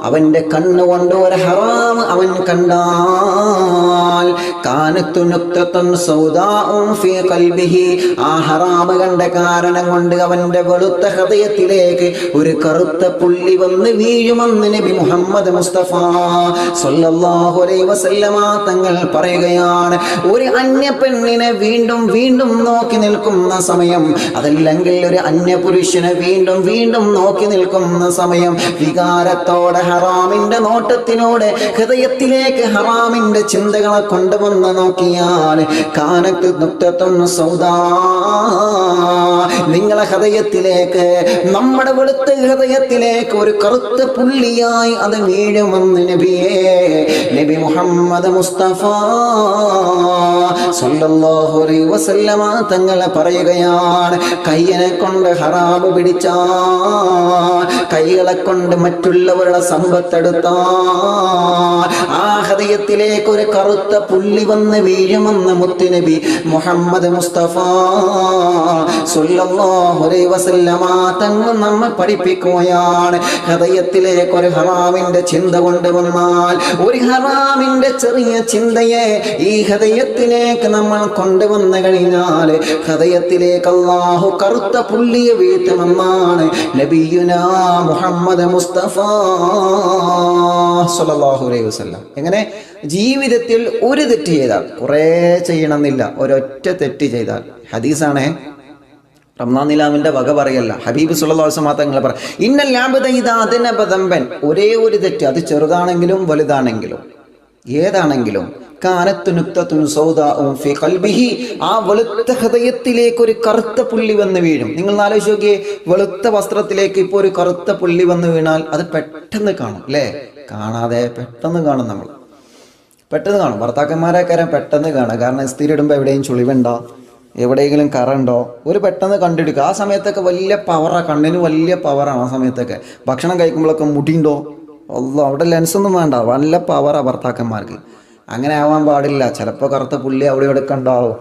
അവന്റെ കണ്ണുകൊണ്ട് ഒരു ഹറാം അവൻ കണ്ടാൽ, കാനത്തു നുക്തത്തുൻ സൗദാഉൻ ഫീ ഖൽബിഹി, ആ ഹറാം കണ്ട കാരണം കൊണ്ട് അവന്റെ വെളുത്ത ഹൃദയത്തിലേക്ക് ഒരു കറുത്ത പുള്ളി വന്ന് വീഴുമെന്ന് നബി മുഹമ്മദ് മുസ്തഫ സ്വല്ലല്ലാഹു അലൈഹി വസല്ലമ തങ്ങൾ പറയുകയാണ്. ഒരു അന്യ പെണ്ണിനെ വീണ്ടും വീണ്ടും നോക്കി നിൽക്കുന്ന സമയം, അതല്ലെങ്കിൽ ഒരു അന്യ പുരുഷനെ വീണ്ടും വീണ്ടും നോക്കി നിൽക്കുന്ന സമയം, വികാരത്തോടെ ഹറാമിന്റെ നോട്ടത്തിനോടെ ഹൃദയത്തിലേക്ക് ഹറാമിന്റെ ചിന്തകളെ കൊണ്ടുവന്ന് നോക്കിയാൽ, കാനത്ത് നുക്തത്തുൻ സൗദാ, നിങ്ങളെ ഹൃദയത്തിലേക്ക്, നമ്മുടെ വെളുത്ത ഹൃദയത്തിലേക്ക് ഒരു കറുത്ത പുള്ളിയായി അത് വീഴുമെന്ന് നബിയെ നബി മുഹമ്മദ് മുസ്തഫ സ്വല്ലല്ലാഹു അലൈഹി വസല്ലമ തങ്ങൾ പറയുകയാണ്. കയ്യനെ കൊണ്ട് ഹറാമ് പിടിച്ചാൽ, കൈകളെ കൊണ്ട് മറ്റുള്ളവരുടെ സമ്പത്തെടുത്താൽ, ആ ഹൃദയത്തിലേക്ക് ഒരു കറുത്ത പുള്ളി വന്ന് വീഴുമെന്ന് മുത്തുനബി മുഹമ്മദ് മുസ്തഫ സ്വല്ലല്ലാഹു അലൈഹി വസല്ലമ തങ്ങൾ നമ്മെ പഠിപ്പിക്കുകയാണ്. ഹൃദയത്തിലേക്ക് ഒരു ഹറാമിന്റെ ചിന്ത കൊണ്ടുവന്നാൽ, ഒരു ഹറാമിന്റെ ചെറിയ ചിന്തയെ ഈ ഹൃദയത്തിലേക്ക് നമ്മൾ കൊണ്ടുവന്നു കഴിഞ്ഞാൽ, ഹൃദയത്തിലേക്ക് അല്ലാഹു കറുത്ത പുള്ളിയെ വീഴ്ത്തുമെന്നാണ് നബിയുനാ മുഹമ്മദ് മുസ്തഫ സ്വല്ലല്ലാഹു അലൈഹി വസല്ലം. എങ്ങനെ? ജീവിതത്തിൽ ഒരു തെറ്റ് ചെയ്താൽ, കുറേ ചെയ്യണമെന്നില്ല, ഒരൊറ്റ തെറ്റ് ചെയ്താൽ, ഹദീസാണേ, റമദാൻ നിലാമിന്റെ വക പറയല്ല, ഹബീബ് സല്ലല്ലാഹു അലൈഹി വസല്ലം തങ്ങൾ പറ, ഇന്നൽ അബ്ദ ഇദാ അദ്നബ ദംബൻ, ഒരേ ഒരു തെറ്റ്, അത് ചെറുതാണെങ്കിലും വലുതാണെങ്കിലും ഏതാണെങ്കിലും, കാനത്ത് നുക്തത്തുൻ സൗദാഉൻ ഫീ ഖൽബിഹി, ആ വെളുത്ത ഹൃദയത്തിലേക്ക് ഒരു കറുത്ത പുള്ളി വന്ന് വീഴും. നിങ്ങൾ ആലോചിച്ച് നോക്കിയേ, വെളുത്ത വസ്ത്രത്തിലേക്ക് ഇപ്പോൾ ഒരു കറുത്ത പുള്ളി വന്ന് വീണാൽ അത് പെട്ടെന്ന് കാണും അല്ലേ? കാണാതെ പെട്ടെന്ന് കാണും, നമ്മൾ പെട്ടെന്ന് കാണും. ഭർത്താക്കന്മാരെക്കാരെ പെട്ടെന്ന് കാണാം. കാരണം ഇസ്തിരി ഇടുമ്പോൾ എവിടെയും ചുളിവുണ്ടോ, എവിടെയെങ്കിലും കറണ്ടോ, ഒരു പെട്ടെന്ന് കണ്ടെടുക്കുക. ആ സമയത്തൊക്കെ വലിയ പവറാണ്, കണ്ണിന് വലിയ പവറാണ്. ആ സമയത്തൊക്കെ ഭക്ഷണം കഴിക്കുമ്പോഴൊക്കെ മുടിയുണ്ടോ, അല്ല അവിടെ ലെൻസൊന്നും വേണ്ട, നല്ല പവറാണ് ഭർത്താക്കന്മാർക്ക്. അങ്ങനെ ആവാൻ പാടില്ല. ചിലപ്പോൾ കറുത്ത പുള്ളി അവിടെ ഇവിടെ ഉണ്ടാവും,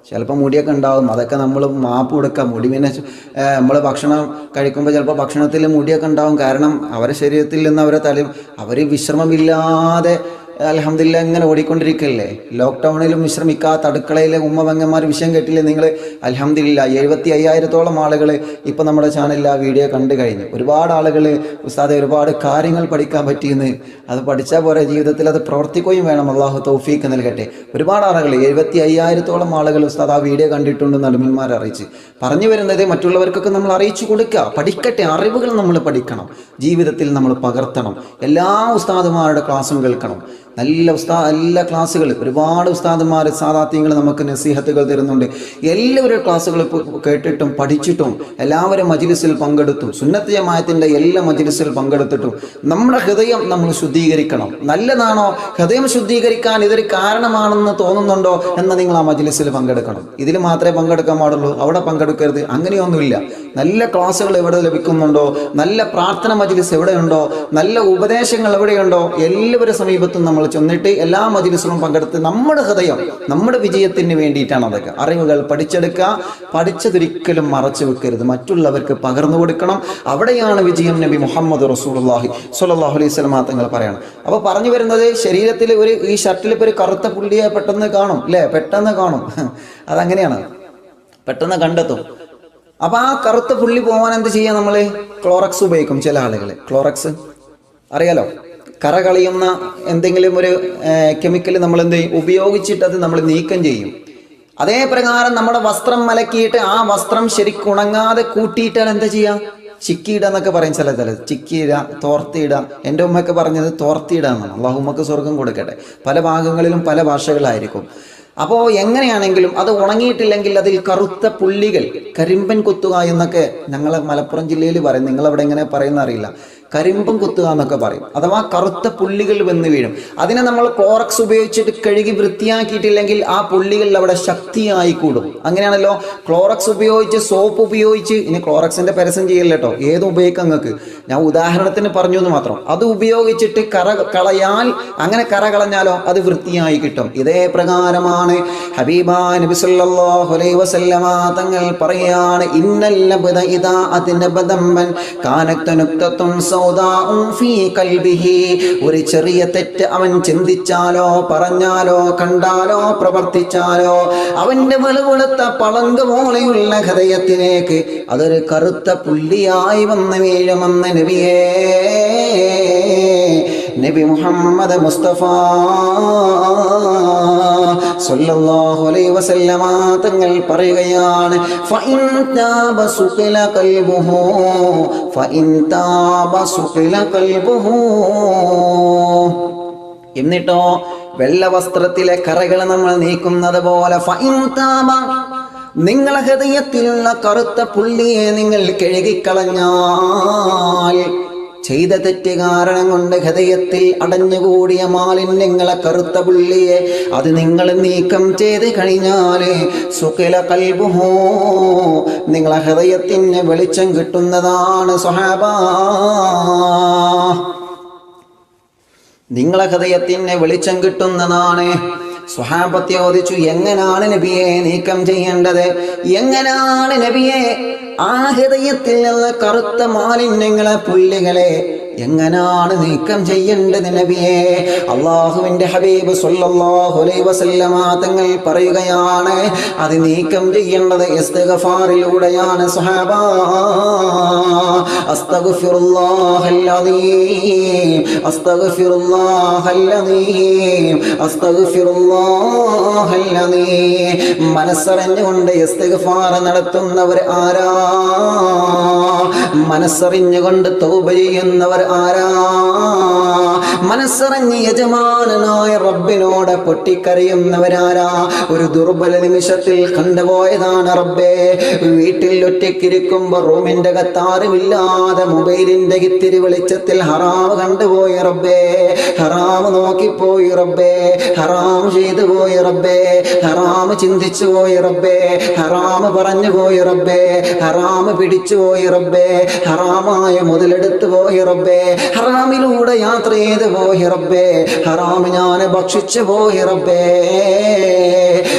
ചിലപ്പോൾ മുടിയൊക്കെ ഉണ്ടാവും. അതൊക്കെ നമ്മൾ മാപ്പ് കൊടുക്കുക. മുടി പിന്നെ നമ്മൾ ഭക്ഷണം കഴിക്കുമ്പോൾ ചിലപ്പോൾ ഭക്ഷണത്തിൽ മുടിയൊക്കെ ഉണ്ടാവും. കാരണം അവരുടെ ശരീരത്തിൽ നിന്ന് അവരെ അവർ വിശ്രമമില്ലാതെ അൽഹംദുലില്ലാഹ് ഇങ്ങനെ ഓടിക്കൊണ്ടിരിക്കുകയല്ലേ. ലോക്ക്ഡൗണിലും വിശ്രമിക്കാത്ത അടുക്കളയിലെ ഉമ്മ വിഷയം കേട്ടില്ലേ നിങ്ങൾ? അൽഹംദുലില്ലാഹ് 75,000-ഓളം ആളുകൾ ഇപ്പോൾ നമ്മുടെ ചാനലിൽ ആ വീഡിയോ കണ്ടു കഴിഞ്ഞു. ഒരുപാട് ആളുകൾ ഉസ്താദെ ഒരുപാട് കാര്യങ്ങൾ പഠിക്കാൻ പറ്റിയെന്ന്, അത് പഠിച്ചാൽ പോരെ, ജീവിതത്തിൽ അത് പ്രവർത്തിക്കുകയും വേണം. അള്ളാഹു തൗഫീഖ് നൽകട്ടെ. ഒരുപാട് ആളുകൾ 75,000-ഓളം ആളുകൾ ഉസ്താദ് ആ വീഡിയോ കണ്ടിട്ടുണ്ടെന്ന് അലുമിന്മാർ അറിയിച്ച്. പറഞ്ഞു വരുന്നത് മറ്റുള്ളവർക്കൊക്കെ നമ്മൾ അറിയിച്ചു കൊടുക്കുക, പഠിക്കട്ടെ, അറിവുകൾ നമ്മൾ പഠിക്കണം, ജീവിതത്തിൽ നമ്മൾ പകർത്തണം. എല്ലാ ഉസ്താദുമാരുടെ ക്ലാസ്സും കേൾക്കണം. നല്ല ക്ലാസ്സുകൾ, ഒരുപാട് ഉസ്താദുമാർ സാദാത്യങ്ങൾ നമുക്ക് നസീഹത്തുകൾ തരുന്നുണ്ട്. എല്ലാവരും ക്ലാസ്സുകൾ കേട്ടിട്ടും പഠിച്ചിട്ടും എല്ലാവരും മജ്ലിസിൽ പങ്കെടുത്തും സുന്നത്ത് ജമാഅത്തിന്റെ എല്ലാ മജ്ലിസിൽ പങ്കെടുത്തിട്ടും നമ്മുടെ ഹൃദയം നമ്മൾ ശുദ്ധീകരിക്കണം. നല്ലതാണോ ഹൃദയം ശുദ്ധീകരിക്കാൻ ഇതൊരു കാരണമാണെന്ന് തോന്നുന്നുണ്ടോ എന്ന് നിങ്ങൾ ആ മജ്ലിസിൽ പങ്കെടുക്കണം. ഇതിൽ മാത്രമേ പങ്കെടുക്കാൻ പാടുള്ളൂ, അവിടെ പങ്കെടുക്കരുത്, അങ്ങനെയൊന്നുമില്ല. നല്ല ക്ലാസ്സുകൾ എവിടെ ലഭിക്കുന്നുണ്ടോ, നല്ല പ്രാർത്ഥന മജ്ലിസ് എവിടെയുണ്ടോ, നല്ല ഉപദേശങ്ങൾ എവിടെയുണ്ടോ, എല്ലാവരുടെ സമീപത്തും നമ്മൾ ചെന്നിട്ട് എല്ലാ മജ്ലിസിലും പങ്കെടുത്ത് നമ്മുടെ ഹൃദയം, നമ്മുടെ വിജയത്തിന് വേണ്ടിയിട്ടാണ് അതൊക്കെ. അറിവുകൾ പഠിച്ചെടുക്കുക, പഠിച്ചതൊരിക്കലും മറച്ചു വെക്കരുത്, മറ്റുള്ളവർക്ക് പകർന്നു കൊടുക്കണം. അവിടെയാണ് വിജയം. നബി മുഹമ്മദ് റസൂലുള്ളാഹി സ്വല്ലല്ലാഹു അലൈഹി വസല്ലം തങ്ങൾ പറയാണ്. അപ്പോൾ പറഞ്ഞു വരുന്നത്, ശരീരത്തിൽ ഈ ഷർട്ടിൽ ഇപ്പോൾ ഒരു കറുത്ത പുള്ളിയെ പെട്ടെന്ന് കാണും അല്ലേ, പെട്ടെന്ന് കാണും, അതങ്ങനെയാണ്, പെട്ടെന്ന് കണ്ടെത്തും. അപ്പോൾ ആ കറുത്ത പുള്ളി പോകാൻ എന്ത് ചെയ്യാം? നമ്മൾ ക്ലോറക്സ് ഉപയോഗിക്കും. ചില ആളുകൾ ക്ലോറക്സ് അറിയാലോ, കറ കളയുന്ന എന്തെങ്കിലും ഒരു കെമിക്കൽ നമ്മൾ എന്ത് ചെയ്യും, ഉപയോഗിച്ചിട്ട് അത് നമ്മൾ നീക്കം ചെയ്യും. അതേ പ്രകാരം നമ്മുടെ വസ്ത്രം മലക്കിയിട്ട് ആ വസ്ത്രം ശരിക്കും ഉണങ്ങാതെ കൂട്ടിയിട്ടാൽ എന്താ ചെയ്യുക? ചിക്കിയിട എന്നൊക്കെ പറയും ചില ചിക്കിയിട, തോർത്തിയിട. എൻ്റെ ഉമ്മയൊക്കെ പറഞ്ഞത് തോർത്തിയിട എന്നാണ്. അള്ളാഹു ഉമ്മക്ക് സ്വർഗം കൊടുക്കട്ടെ. പല ഭാഗങ്ങളിലും പല ഭാഷകളായിരിക്കും. അപ്പോൾ എങ്ങനെയാണെങ്കിലും അത് ഉണങ്ങിയിട്ടില്ലെങ്കിൽ അതിൽ കറുത്ത പുള്ളികൾ, കരിമ്പൻ കുത്തുക എന്നൊക്കെ ഞങ്ങൾ മലപ്പുറം ജില്ലയിൽ പറയും, നിങ്ങളവിടെ എങ്ങനെ പറയുന്ന അറിയില്ല. കരിമ്പം കുത്തുക എന്നൊക്കെ പറയും. അഥവാ കറുത്ത പുള്ളികൾ വന്ന് വീഴും. അതിനെ നമ്മൾ ക്ലോറക്സ് ഉപയോഗിച്ചിട്ട് കഴുകി വൃത്തിയാക്കിയിട്ടില്ലെങ്കിൽ ആ പുള്ളികൾ അവിടെ ശക്തിയായി കൂടും. അങ്ങനെയാണല്ലോ ക്ലോറക്സ് ഉപയോഗിച്ച്, സോപ്പ് ഉപയോഗിച്ച്, ഇനി ക്ലോറക്സിന്റെ പരസ്യം ചെയ്യല്ല കേട്ടോ, ഏതും ഉപയോഗിക്കാം നിങ്ങൾക്ക്, ഞാൻ ഉദാഹരണത്തിന് പറഞ്ഞു എന്ന് മാത്രം. അത് ഉപയോഗിച്ചിട്ട് കറ കളയാൽ, അങ്ങനെ കറ കളഞ്ഞാലോ അത് വൃത്തിയായി കിട്ടും. ഇതേ പ്രകാരമാണ് ഹബീബാ നബി സല്ലല്ലാഹു അലൈഹി വസല്ലമ തങ്ങൾ പറയാണ്, ഇന്നൽ ലബ്ദ ഇദാ അദ്നബദമൻ കാനത് നുക്തതുൻ ഒരു ചെറിയ തെറ്റ് അവൻ ചിന്തിച്ചാലോ പറഞ്ഞാലോ കണ്ടാലോ പ്രവർത്തിച്ചാലോ അവന്റെ വെളുവെളുത്ത പളങ്ക പോലെയുള്ള ഹൃദയത്തിലേക്ക് അതൊരു കറുത്ത പുള്ളിയായി വന്ന് വീഴുമെന്ന് നബി മുഹമ്മദ് മുസ്തഫ സല്ലല്ലാഹു അലൈഹി വസല്ലമ തങ്ങൾ പറയുകയാണ്, ഫഇൻ താബ സുഖില ഖൽബുഹു ഫഇൻ താബ സുഖില ഖൽബുഹു. എന്നിട്ടോ വെള്ള വസ്ത്രത്തിലെ കറകൾ നമ്മൾ നീക്കുന്നത് പോലെ ഫഇൻ താബ, നിങ്ങളെ ഹൃദയത്തിലുള്ള കറുത്ത പുള്ളിയെ നിങ്ങൾ കഴുകിക്കളഞ്ഞാൽ, ചെയ്ത തെറ്റ് കാരണം കൊണ്ട് ഹൃദയത്തിൽ അടഞ്ഞുകൂടിയ മാലിന്യങ്ങളെ, കറുത്ത പുള്ളിയെ അത് നിങ്ങൾ നീക്കം ചെയ്ത് കഴിഞ്ഞാൽ സുഖില ഖൽബുഹു, നിങ്ങളെ ഹൃദയത്തിന് വെളിച്ചം കിട്ടുന്നതാണ് സ്വഹാബാ. നിങ്ങളെ ഹൃദയത്തിന് വെളിച്ചം കിട്ടുന്നതാണ്. സ്വഹാബത്ത് ചോദിച്ചു, എങ്ങനെയാണ് നബിയെ നീക്കം ചെയ്യേണ്ടത്? എങ്ങനെയാണ് നബിയെ ആ ഹൃദയത്തിൽ നിന്ന് കറുത്ത മാലിന്യങ്ങളെ, പുള്ളികളെ എങ്ങനാണ് നീക്കം ചെയ്യേണ്ടത് നബിയെ? അള്ളാഹുവിന്റെ ഹബീബ് സല്ലല്ലാഹു അലൈഹി വസല്ലമ തങ്ങൾ പറയുകയാണ്, അത് നീക്കം ചെയ്യേണ്ടത് ഇസ്തിഗ്ഫാറിലൂടെയാണ് സ്വഹാബാ. അസ്തഗ്ഫിറുല്ലാഹൽ അദീം, അസ്തഗ്ഫിറുല്ലാഹൽ അദീം, അസ്തഗ്ഫിറുല്ലാഹൽ അദീം. മനസ്സറിഞ്ഞുകൊണ്ട് ഇസ്തിഗ്ഫാർ നടത്തുന്നവർ ആരാ? മനസ്സറിഞ്ഞുകൊണ്ട് തൗബ ചെയ്യുന്നവർ ആരാ? മനസ്സറിഞ്ഞ് യജമാനനായ റബ്ബിനോട് പൊട്ടിക്കരയുന്നവരാരാ? ഒരു ദുർബല നിമിഷത്തിൽ കണ്ടുപോയതാണ് റബ്ബേ. വീട്ടിൽ ഒറ്റയ്ക്കിരിക്കുമ്പോ റൂമിന്റെ കത്താറുമില്ലാതെ മൊബൈലിന്റെ ഇത്തിരി വെളിച്ചത്തിൽ ഹറാം കണ്ടുപോയി റബ്ബേ, ഹറാം നോക്കിപ്പോയി റബ്ബേ, ഹറാം ചെയ്തു പോയി റബ്ബേ, ഹറാം ചിന്തിച്ചു പോയി റബ്ബേ, ഹറാം പറഞ്ഞു പോയി റബ്ബേ, ഹറാം പിടിച്ചു പോയി റബ്ബേ, ഹറാമായ മുതലെടുത്തു പോയി റബ്ബേ, ഹറാമിലൂടെ യാത്ര ചെയ്ത് പോയി റബ്ബേ, ഹറാം ഞാൻ ഭക്ഷിച്ചു പോയി റബ്ബേ.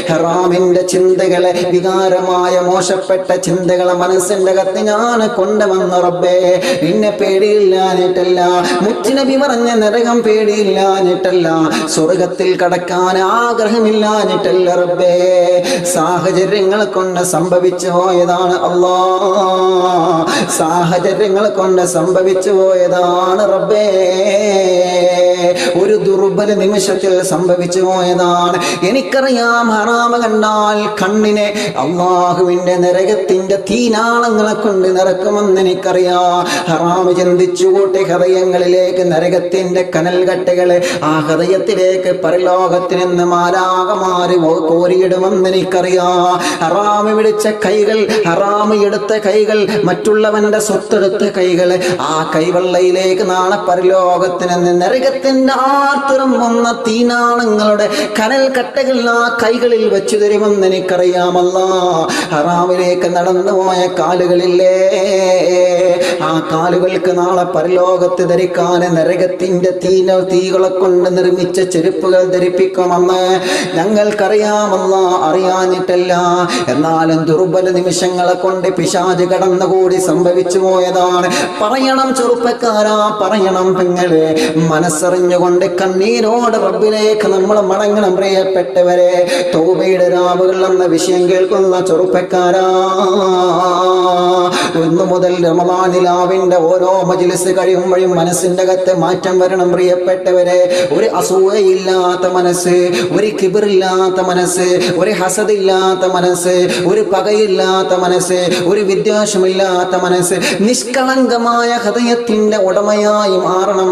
ഹറാമിന്റെ ചിന്തകളെ, വികാരമായ മോശപ്പെട്ട ചിന്തകളെ മനസ്സിന്റെ അകത്ത് ഞാൻ കൊണ്ടുവന്ന റബ്ബേ. നിന്നെ പേടിയില്ലാഞ്ഞിട്ടല്ല, മുത്തുനബി പറഞ്ഞ നരകം പേടിയില്ലാഞ്ഞിട്ടല്ല, സ്വർഗത്തിൽ കടക്കാൻ ആഗ്രഹമില്ലാഞ്ഞിട്ടല്ല റബ്ബേ. സാഹചര്യങ്ങൾ കൊണ്ട് സംഭവിച്ചു പോയതാണ് അല്ലാ, സാഹചര്യങ്ങൾ കൊണ്ട് സംഭവിച്ചു പോയതാണ് റബ്ബേ. ഒരു ദുർബല നിമിഷത്തിൽ സംഭവിച്ചു പോയതാണ്. എനിക്കറിയാം ഹറാമ കണ്ടാൽ കണ്ണിനെ അള്ളാഹുവിന്റെ നരകത്തിന്റെ തീനാളങ്ങളെ കൊണ്ട് നിറക്കുമെന്ന് എനിക്കറിയാം. ഹറാമ് ചിന്തിച്ചു കൂട്ടി ഹൃദയങ്ങളിലേക്ക് നരകത്തിന്റെ കനൽ കട്ടകളെ ആ ഹൃദയത്തിലേക്ക് പരലോകത്തിൽ നിന്ന് മാലാകമാറി കോരിയിടുമെന്ന് എനിക്കറിയാം. ഹറാമ് പിടിച്ച കൈകൾ, ഹറാമ് എടുത്ത കൈകൾ, മറ്റുള്ളവന്റെ സ്വത്തെടുത്ത കൈകൾ, ആ കൈവെള്ളയിലേക്ക് നാളെ പരലോകത്തിൽ നിന്ന് നരകത്തിന്റെ ആർത്തിറങ്ങുന്ന തീനാളങ്ങളുടെ കനൽ കട്ടകൾ ആ കൈകളിൽ വെച്ചു തരുമെന്ന് എനിക്കറിയാമല്ലോ. ഹറാമിലേക്ക് നടന്നുപോയ കാലുകളില്ലേ, ആ കാലുകൾക്ക് നാളെ പരലോകത്ത് ധരിക്കാൻ നരകത്തിന്റെ തീകളെ കൊണ്ട് നിർമ്മിച്ച ചെരുപ്പുകൾ ധരിപ്പിക്കുമെന്ന് ഞങ്ങൾക്കറിയാമല്ലോ, അറിയാഞ്ഞിട്ടല്ല. എന്നാലും ദുർബല നിമിഷങ്ങളെ കൊണ്ട് പിശാച് കടന്നുകൂടി സംഭവിച്ചു പോയതാണ്. പറയണം ചെറുപ്പക്കാരാ, പറയണം പെങ്ങളെ, മനസ്സറിഞ്ഞുകൊണ്ട് കണ്ണീരോട് റബ്ബിലേക്ക് നമ്മൾ മടങ്ങണം പ്രിയപ്പെട്ടവരെ. തൗബയുടെ രാവുകൾ എന്ന വിഷയം കേൾക്കുന്ന ചെറുപ്പക്കാരാ, ഇന്നു മുതൽ റമദാൻ നിലാവിന്റെ ഓരോ മജ്‌ലിസ് കഴിയുമ്പോഴും മനസ്സിന്റെ അകത്ത് മാറ്റം വരണം പ്രിയപ്പെട്ടവരെ. ഒരു അസൂയയില്ലാത്ത മനസ്സ്, ഒരു കിബിറില്ലാത്ത മനസ്സ്, ഒരു ഹസദില്ലാത്ത മനസ്സ്, ഒരു പകയില്ലാത്ത മനസ്സ്, ഒരു വിദ്വേഷമില്ലാത്ത മനസ്സ്, നിഷ്കളങ്കമായ ഹൃദയത്തിന്റെ ഉടമയായി മാറണം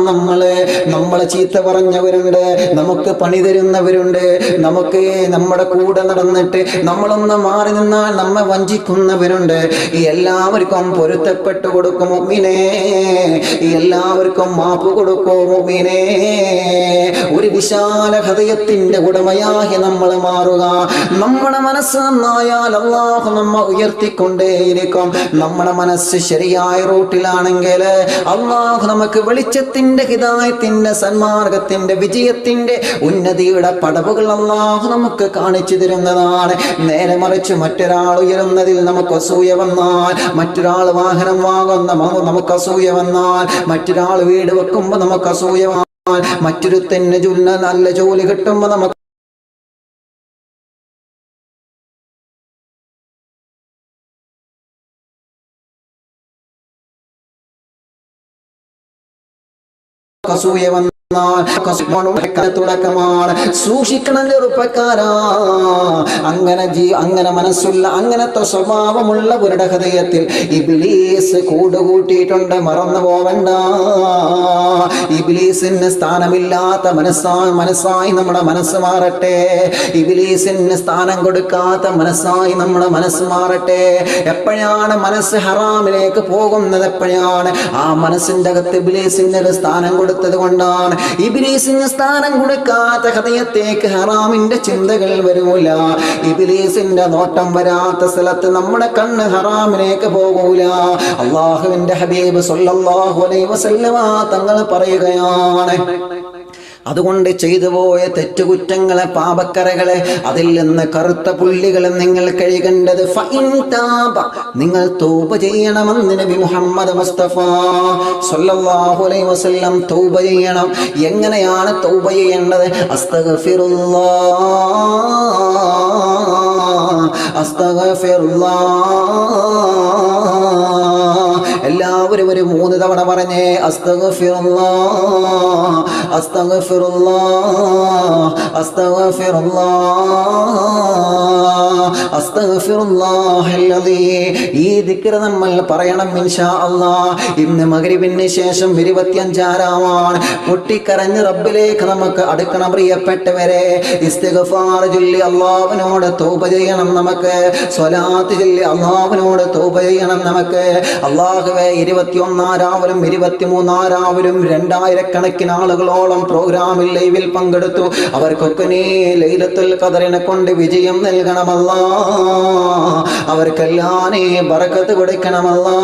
നമ്മളെ ചീത്ത പറഞ്ഞവരുണ്ട്, നമുക്ക് പണി തരുന്നവരുണ്ട്, നമുക്ക് നമ്മുടെ കൂടെ നടന്നിട്ട് നമ്മളൊന്ന് മാറി നിന്നാൽ നമ്മെ വഞ്ചിക്കുന്നവരുണ്ട്. ഈ എല്ലാവർക്കും പൊരുത്തപ്പെട്ടു കൊടുക്കും മുഅ്മിനേ, ഈ എല്ലാവർക്കും മാപ്പ് കൊടുക്കും മുഅ്മിനേ. ഒരു വിശാല ഹൃദയത്തിന്റെ ഉടമയായി നമ്മൾ മാറുക. നമ്മുടെ മനസ്സ് നന്നായാൽ അല്ലാഹു നമ്മെ ഉയർത്തിക്കൊണ്ടേയിരിക്കും. നമ്മുടെ മനസ്സ് ശരിയായ റൂട്ടിലാണെങ്കിൽ അല്ലാഹു നമുക്ക് വെളിച്ചത്തിന്റെ, ഹിദായത്തിന്റെ, സന്മാർഗത്തിന്റെ, വിജയത്തിന്റെ, ഉന്നതിയുടെ പടവുകൾ അല്ലാഹു നമുക്ക് കാണിച്ചു തരുന്നതാണ്. നേരെ മറിച്ച് മറ്റൊരാൾ ഉയരുന്നതിൽ നമുക്ക് അസൂയ വന്നാൽ, മറ്റൊരാൾ വാഹനം വാങ്ങുന്ന നമുക്ക് അസൂയ വന്നാൽ, മറ്റൊരാൾ വീട് വെക്കുമ്പോ നമുക്ക് അസൂയ വന്നാൽ, മറ്റൊരുത്തന്നെ നല്ല ജോലി കിട്ടുമ്പോ നമുക്ക് അസൂയ വന്നാൽ തുടക്കമാണ്. സൂക്ഷിക്കണം ചെറുപ്പക്കാരാ. അങ്ങനെ മനസ്സുള്ള, അങ്ങനത്തെ സ്വഭാവമുള്ളവരുടെ ഹൃദയത്തിൽ ഇബ്ലീസ് കൂടുകൂട്ടിയിട്ടുണ്ട്, മറന്നു പോവണ്ട. ഇബ്ലീസിന് സ്ഥാനമില്ലാത്ത മനസ്സായി നമ്മുടെ മനസ്സ് മാറട്ടെ. ഇബ്ലീസിന് സ്ഥാനം കൊടുക്കാത്ത മനസ്സായി നമ്മുടെ മനസ്സ് മാറട്ടെ. എപ്പോഴാണ് മനസ്സ് ഹറാമിലേക്ക് പോകുന്നത്, എപ്പോഴാണ് ആ മനസ്സിന്റെ അകത്ത് ഇബ്ലീസിന് ഒരു സ്ഥാനം കൊടുത്തത് കൊണ്ടാണ്. ഇബ്ലീസിന് സ്ഥാനം കൊടുക്കാത്ത ഹൃദയത്തേക്ക് ഹറാമിന്റെ ചിന്തകൾ വരൂല. ഇബ്ലീസിന്റെ നോട്ടം വരാത്ത സ്ഥലത്ത് നമ്മുടെ കണ്ണ് ഹറാമിലേക്ക് പോകൂല. അല്ലാഹുവിന്റെ ഹബീബ് സ്വല്ലല്ലാഹു അലൈഹി വസല്ലമ തങ്ങൾ പറയുകയാണ്, അതുകൊണ്ട് ചെയ്തു പോയ തെറ്റുകുറ്റങ്ങളെ, പാപക്കറകളെ, അതിൽ നിന്ന് കറുത്ത പുള്ളികളെ നിങ്ങൾ കഴുകേണ്ടത് നിങ്ങൾ തൗബ ചെയ്യണമെന്ന് നബി മുഹമ്മദ് മുസ്തഫ സ്വല്ലല്ലാഹു അലൈഹി വസല്ലം തൗബ ചെയ്യണം. എങ്ങനെയാണ് തൗബ ചെയ്യേണ്ടത്? അസ്തഗ്ഫിറുല്ലാഹ്, അസ്തഗ്ഫിറുല്ലാഹ്. എല്ലാവരും ഒരു 3 തവണ പറഞ്ഞേ, അസ്തഗ്ഫിറുല്ലാഹ്, അസ്തഗ്ഫിറുല്ലാഹ്, അസ്തഗ്ഫിറുല്ലാഹ്, അസ്തഗ്ഫിറുല്ലാഹല്ലദീ. ഈ ദിക്ർ നമ്മൾ പറയണം ഇൻഷാ അല്ലാഹ്. ഇന്ന് മഗ്രിബിന് ശേഷം 25 പൊട്ടിക്കരഞ്ഞ് റബ്ബിലേക്ക് നമുക്ക് അടുക്കണം പ്രിയപ്പെട്ടവരെ. ഇസ്തിഗ്ഫാർ ചൊല്ലി അല്ലാഹുവിനോട് തൗബ ചെയ്യണം നമുക്ക്. സ്വലാത്ത് ചൊല്ലി അല്ലാഹുവിനോട് തൗബ ചെയ്യണം നമുക്ക്. അല്ലാഹു അല്ലാഹുവേ 21 രാവിലും 23 രാവിലും 2000 കണക്കിന് ആളുകളോളം പ്രോഗ്രാമിൽ ലൈവിൽ പങ്കെടുത്തു. അവർക്കൊക്കെ നീ ലൈലത്തുൽ ഖദറിനെ കൊണ്ട് വിജയം നൽകണമല്ലാ. അവർക്കെല്ലാം നീ ബറക്കത്ത് കൊടുക്കണമല്ലാ.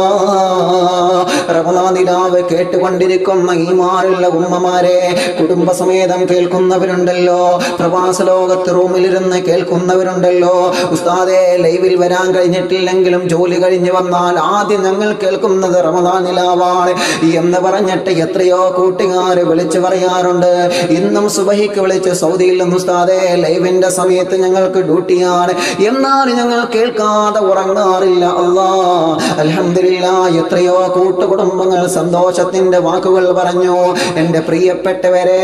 റമദാൻ നിലാവ് കേട്ടുകൊണ്ടിരിക്കുന്ന ഈമാനുള്ള ഉമ്മമാരെ, കുടുംബസമേതം കേൾക്കുന്നവരുണ്ടല്ലോ, പ്രവാസ ലോകത്ത് റൂമിലിരുന്ന് കേൾക്കുന്നവരുണ്ടല്ലോ. ഉസ്താദേ, ലൈവിൽ വരാൻ കഴിഞ്ഞിട്ടില്ലെങ്കിലും ജോലി കഴിഞ്ഞ് വന്നാൽ ആദ്യം ഞങ്ങൾ കേൾക്കുന്നത് റമദാൻ നിലാവാണ് എന്ന് പറഞ്ഞിട്ട് എത്രയോ കൂട്ടുകാർ വിളിച്ചു പറയാറുണ്ട്. ഇന്നും സുബഹിക്ക് വിളിച്ച് സൗദിയിൽ നിന്ന് ഉസ്താദേ ലൈവിന്റെ സമയത്ത് ഞങ്ങൾക്ക് ഡ്യൂട്ടിയാണ്, എന്നാൽ ഞങ്ങൾ കേൾക്കാതെ ഉറങ്ങാറില്ല. അല്ലാ, അൽഹംദുലില്ലാഹ്, എത്രയോ കൂട്ടുകുടുംബങ്ങൾ സന്തോഷത്തിന്റെ വാക്കുകൾ പറഞ്ഞു. എൻ്റെ പ്രിയപ്പെട്ടവരെ,